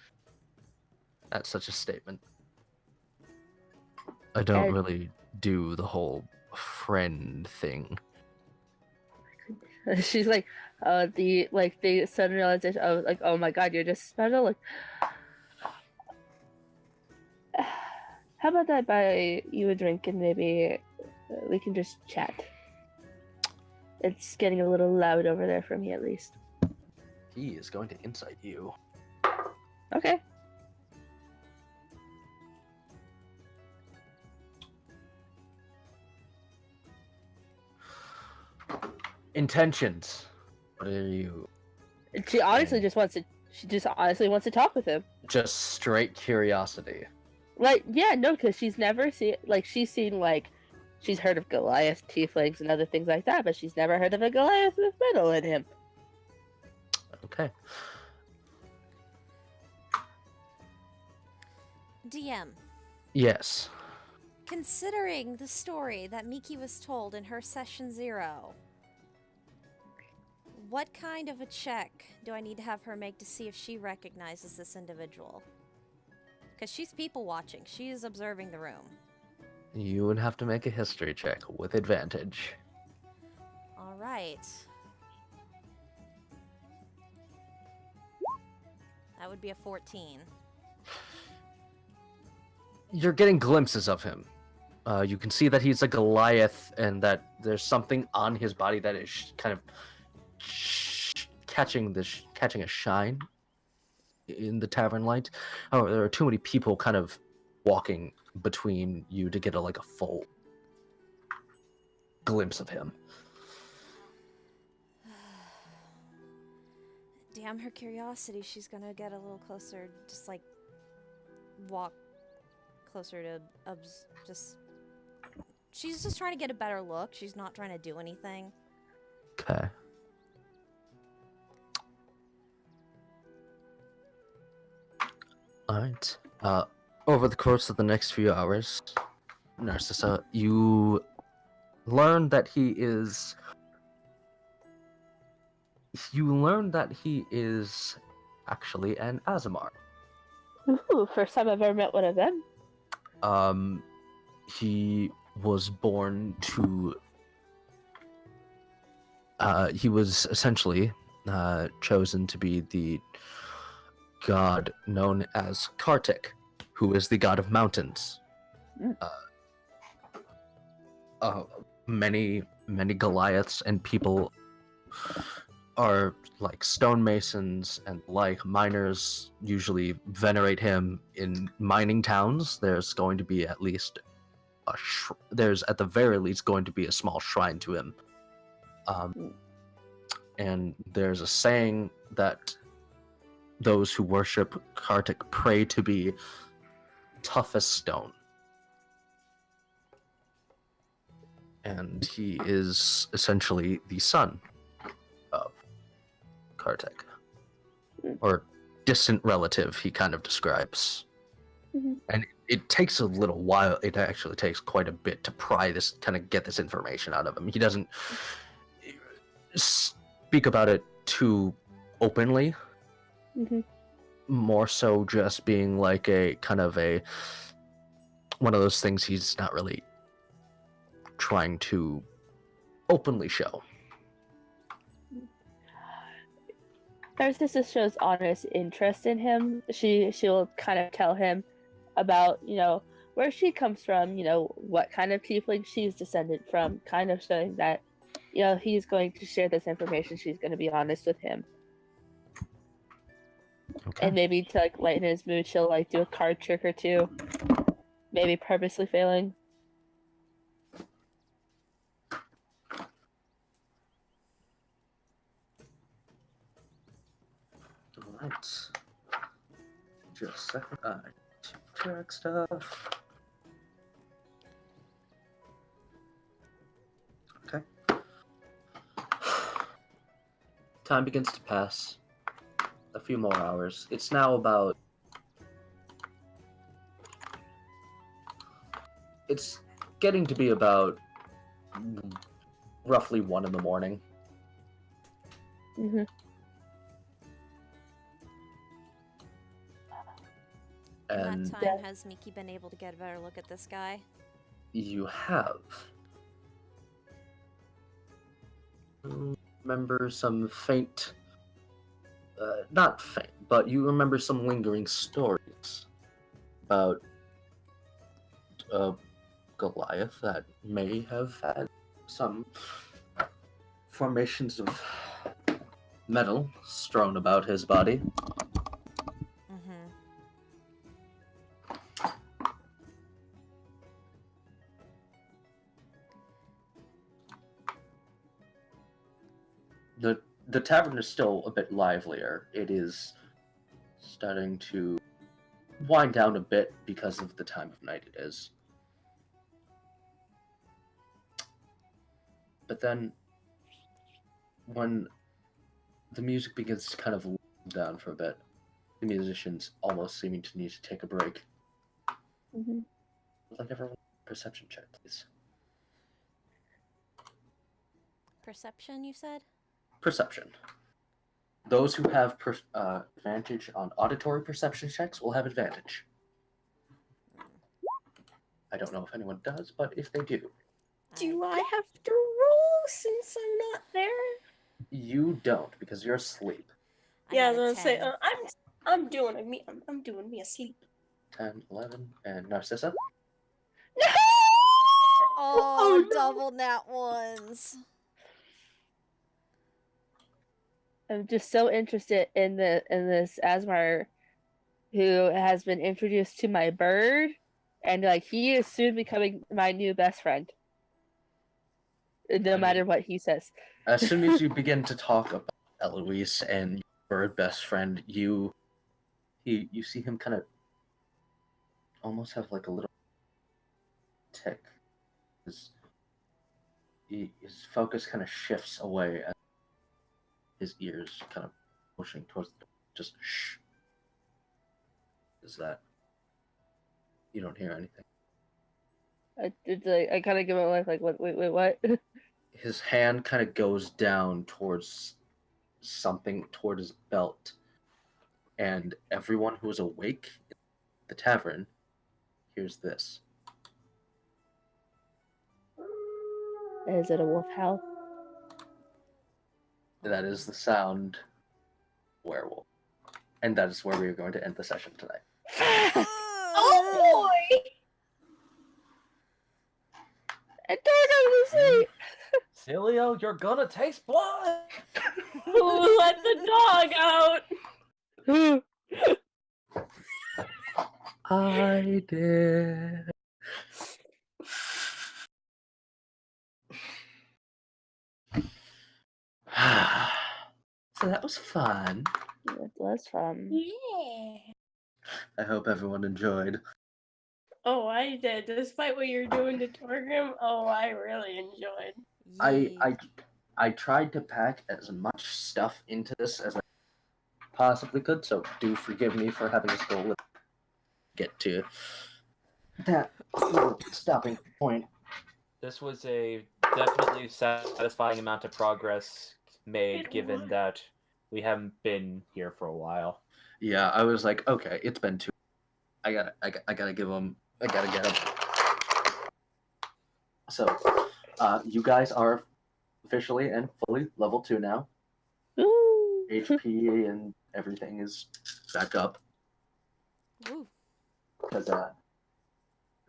at such a statement. I don't And- really do the whole friend thing. She's like, the sudden realization of like, oh my god, you're just special. Like, how about I buy you a drink and maybe we can just chat. It's getting a little loud over there for me, at least. He is going to incite you. Okay. Intentions. What are you? She honestly saying? just wants to. She just honestly wants to talk with him. Just straight curiosity. Like, yeah, no, because she's never seen. Like, she's seen like, she's heard of Goliath, tieflings, and other things like that, but she's never heard of a Goliath with metal in him. Okay. DM, Yes. considering the story that Miki was told in her session 0, what kind of a check do I need to have her make to see if she recognizes this individual? Because she's people watching. She is observing the room. You would have to make a history check with advantage. All right. That would be a 14. You're getting glimpses of him. You can see that he's a Goliath and that there's something on his body that is kind of catching a shine in the tavern light. Oh, there are too many people kind of walking between you to get a full glimpse of him. Damn her curiosity. She's gonna get a little closer, just walk closer to she's just trying to get a better look. She's not trying to do anything. Okay. Alright. Over the course of the next few hours, Narcissa, you learn that he is actually an Azamar. Ooh, first time I've ever met one of them. He was born to he was essentially chosen to be the god known as Kartik, who is the god of mountains. Many Goliaths and people are like stonemasons and like miners usually venerate him in mining towns. There's going to be at least there's at the very least going to be a small shrine to him. And there's a saying that those who worship Kartik pray to be tough as stone. And he is essentially the son of Kartik. Or distant relative, he kind of describes. Mm-hmm. And it takes a little while. It actually takes quite a bit to get this information out of him. He doesn't speak about it too openly. Mm-hmm. More so just being like a kind of a one of those things he's not really trying to openly show. Narcissa shows honest interest in him. She'll kind of tell him about, where she comes from, what kind of tiefling she's descended from, kind of showing that, he's going to share this information. She's going to be honest with him. Okay. And maybe to lighten his mood, she'll do a card trick or two. Maybe purposely failing. Alright. Just a second. Check stuff. Okay. Time begins to pass. A few more hours. It's now about... It's getting to be about roughly 1 in the morning. Mm-hmm. In And that time, has Miki been able to get a better look at this guy? you have. Remember some faint... not faint, but you remember some lingering stories about Goliath that may have had some formations of metal strewn about his body. Mm-hmm. the tavern is still a bit livelier. It is starting to wind down a bit because of the time of night it is. But then, when the music begins to kind of slow down for a bit, the musicians almost seeming to need to take a break. Mhm. I'd like everyone perception check, please. Perception, you said? Perception. Those who have advantage on auditory perception checks will have advantage. I don't know if anyone does, but if they do. Do I have to roll since I'm not there? You don't, because you're asleep. Yeah, I got a was gonna say 10. I'm doing me asleep. 10, 11, and Narcissa? Oh, no. double nat ones. I'm just so interested in this Asmar who has been introduced to my bird, and like he is soon becoming my new best friend. No matter what he says. As soon as you begin to talk about Eloise and your bird best friend, you see him kind of almost have like a little tick. His focus kind of shifts away as his ears kind of pushing towards the door. Just shh. Is that you don't hear anything? I kind of give it a look like, wait, what? His hand kind of goes down towards something toward his belt, and everyone who is awake in the tavern hears this. Is it a wolf howl? That is the sound werewolf. And that is where we are going to end the session tonight. Oh boy! And Dorgo, Cilio, you're gonna taste blood! Who let the dog out? you I did. So that was fun. It was fun. Yeah. I hope everyone enjoyed. Oh, I did. Despite what you're doing to Torgrim, oh, I really enjoyed. I tried to pack as much stuff into this as I possibly could, so do forgive me for having us go get to that stopping point. This was a definitely satisfying amount of progress made, It given was. that we haven't been here for a while. Yeah, I was like, okay, it's been 2. I gotta get him. So, you guys are officially and fully level 2 now. Ooh. HP and everything is back up Ooh. because we're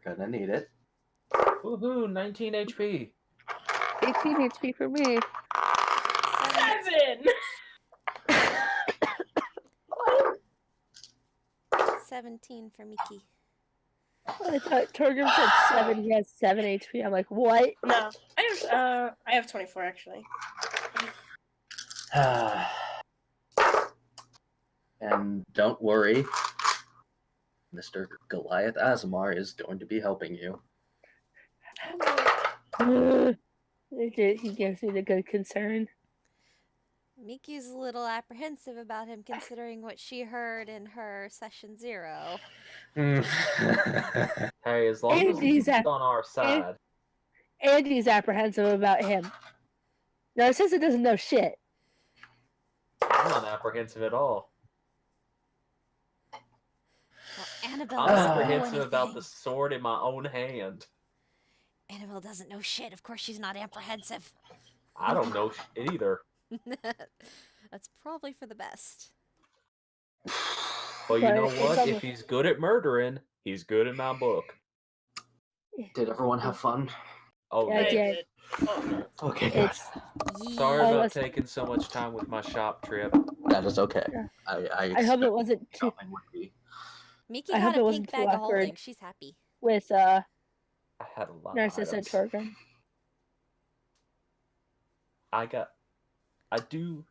gonna need it. Woohoo! 19 HP. 18 HP for me. 7! 17 for Miki. I thought Torgrim said 7. He has 7 HP. I'm like, what? No, I have 24 actually. And don't worry, Mr. Goliath Azamar is going to be helping you. He gives me the good concern. Miki's a little apprehensive about him considering what she heard in her session 0. Hey, as long as Andy's he's on our side. Andy's apprehensive about him. Narcissa doesn't know shit. I'm not apprehensive at all. Well, Annabelle I'm doesn't know apprehensive about anything. the sword in my own hand. Annabelle doesn't know shit. Of course she's not apprehensive. I don't know shit either. That's probably for the best. But you But know it's what? almost- If he's good at murdering, he's good in my book. Did everyone have fun? Oh, Yeah, I yeah. did. Oh, Okay, good. It's Sorry Oh, about let's- taking so much time with my shop trip. That is okay. Yeah. I I hope it expect wasn't too something would be. Miki I got hope it a wasn't pink too bag of awkward. holding. She's happy. with I had a lot Narcissa of and items. Torgrim. I do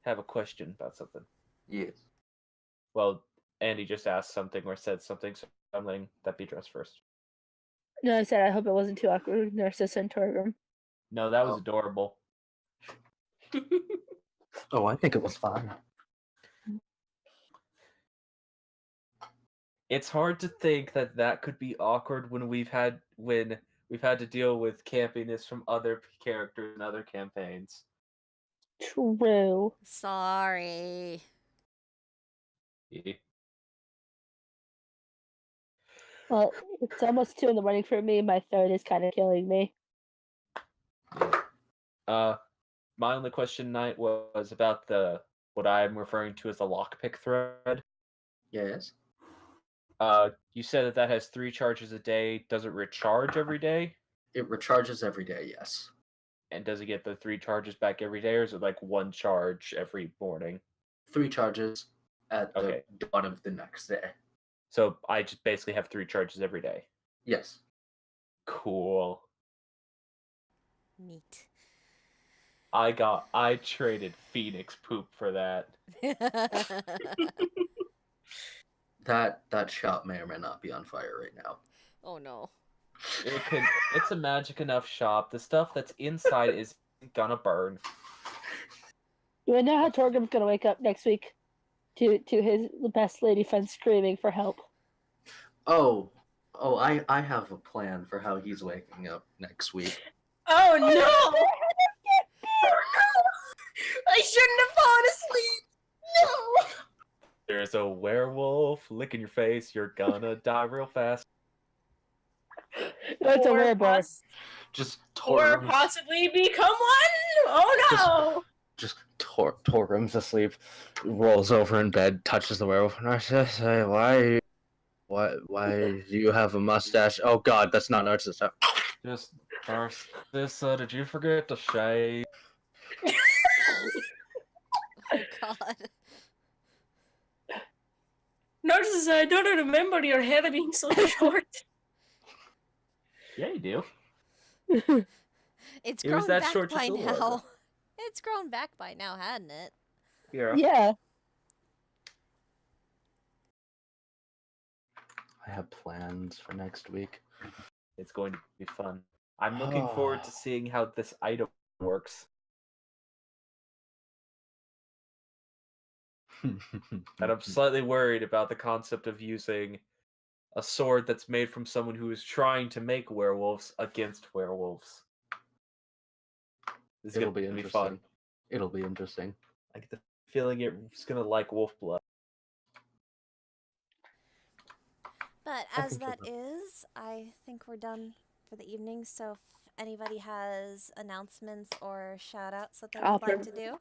have a question about something. Yes. Well, Andy just asked something or said something, so I'm letting that be addressed first. No, I said I hope it wasn't too awkward with Narcissa and Torgrim. No, that was Oh. adorable. Oh, I think it was fine. It's hard to think that could be awkward when we've had to deal with campiness from other characters in other campaigns. True. Sorry. Yeah. Well, it's almost 2 in the morning for me. My throat is kind of killing me. My only question tonight was about what I'm referring to as the lockpick thread. Yes. You said that has 3 charges a day. Does it recharge every day? It recharges every day, yes. And does it get the 3 charges back every day, or is it like 1 charge every morning? 3 charges at Okay. the dawn of the next day. So I just basically have 3 charges every day. Yes. Cool. Neat. I traded Phoenix poop for that. That shop may or may not be on fire right now. Oh no. It's a magic enough shop. The stuff that's inside is gonna burn. Do I know how Torgrim's gonna wake up next week to his best lady friend screaming for help? Oh, I have a plan for how he's waking up next week. Oh no! Oh no! I shouldn't have fallen asleep! No! There's a werewolf licking your face. You're gonna die real fast. No, it's a Or werewolf. Just Or Torgrim's, possibly become one? Oh no! just Torgrim's asleep, rolls over in bed, touches the werewolf. Narcissa, why do you have a mustache? Oh God, that's not Narcissa. Just Narcissa, did you forget to shave? Oh god. Narcissa, I don't remember your hair being so short. Yeah, you do. It's It was grown that back short by just a little now. ago. It's grown back by now, hadn't it? Yeah. Yeah. I have plans for next week. It's going to be fun. I'm looking forward to seeing how this item works. And I'm slightly worried about the concept of using a sword that's made from someone who is trying to make werewolves against werewolves. This is It'll gonna be interesting. fun. It'll be interesting. I get the feeling it's gonna like wolf blood. But I as think you'll that is, I think we're done for the evening. So if anybody has announcements or shout outs that they I'll would like to do.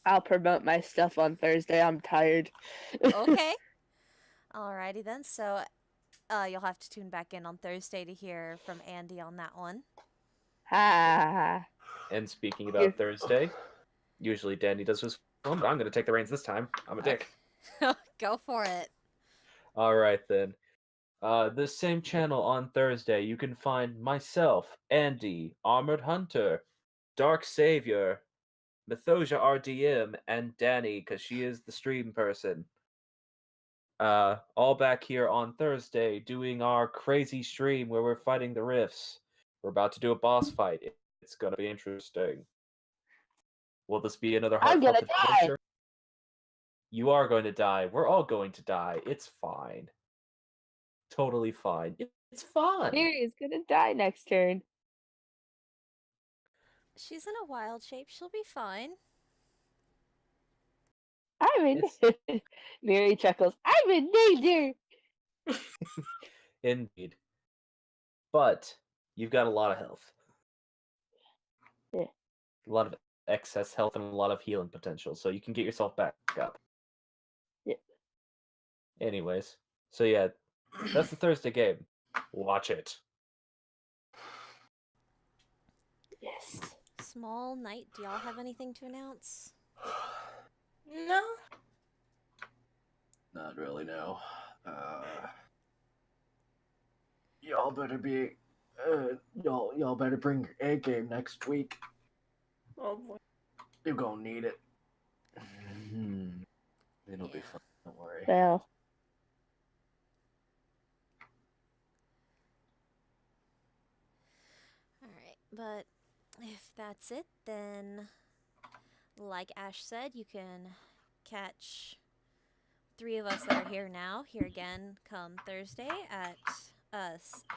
I'll promote my stuff on Thursday. I'm tired. Okay. Alrighty then. So you'll have to tune back in on Thursday to hear from Andy on that one. Ah. And speaking about Thursday, usually Danny does his one, but I'm gonna take the reins this time. I'm a dick. Go for it. Alright then. This same channel on Thursday, you can find myself, Andy, Armored Hunter, Dark Savior, Mythosia RDM, and Danny, because she is the stream person. All back here on Thursday doing our crazy stream where we're fighting the rifts. We're about to do a boss fight. It's gonna be interesting. Will this be another I'm heartfelt gonna die. adventure? You are going to die. We're all going to die. It's fine. Totally fine. It's fun. Miri's gonna die next turn. She's in a wild shape. She'll be fine. I'm in. Miri chuckles. I'm in danger. Indeed. But you've got a lot of health. Yeah. A lot of excess health and a lot of healing potential, so you can get yourself back up. Yeah. Anyways, so yeah, that's the Thursday game. Watch it. Yes. Small night. Do y'all have anything to announce? No. Not really, no. Y'all better be. Y'all better bring your A game next week. Oh boy. You're gonna need it. It'll be Yeah. fun. Don't worry. Well, Alright, but if that's it, then like Ash said, you can catch 3 of us that are here now, here again come Thursday at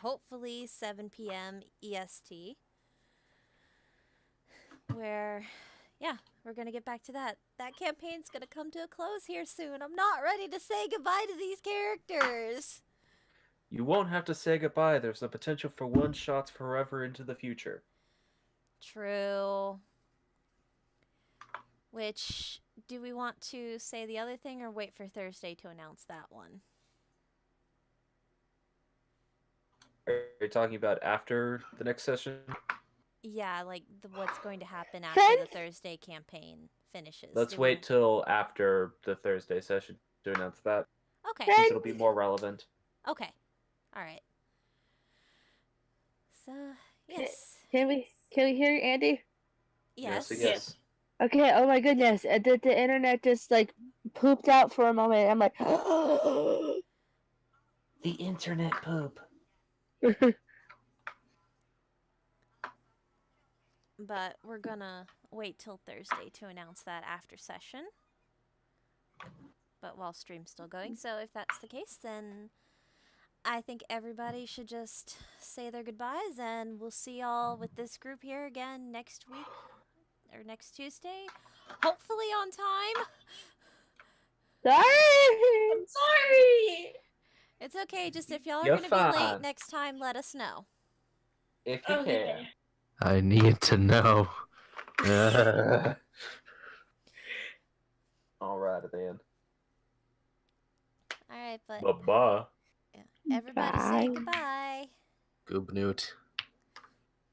hopefully 7 p.m. EST. Where, yeah, we're gonna get back to that. That campaign's gonna come to a close here soon. I'm not ready to say goodbye to these characters. You won't have to say goodbye. There's the potential for one-shots forever into the future. True. Which, do we want to say the other thing or wait for Thursday to announce that one? Are you talking about after the next session? Yeah, like what's going to happen after the Thursday campaign finishes. Let's Do we- wait till after the Thursday session to announce that, Okay. since it'll be more relevant. Okay. All right. So, yes. can we hear you, Andy? Yes. Yes. Okay. Oh my goodness! The internet just like pooped out for a moment. I'm like, The internet poop. But we're gonna wait till Thursday to announce that after session. But while stream's still going, so if that's the case, then I think everybody should just say their goodbyes, and we'll see y'all with this group here again next week or next Tuesday, hopefully on time. sorry. I'm sorry. It's okay. Just if y'all are You're gonna be late fine. next time, let us know. If you Okay. I need to know. All right, then. All right, but Bye-bye. everybody say Bye. goodbye. Goobnoot.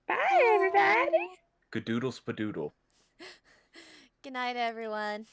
Bye, everybody. Gadoodle spadoodle. Good night, everyone.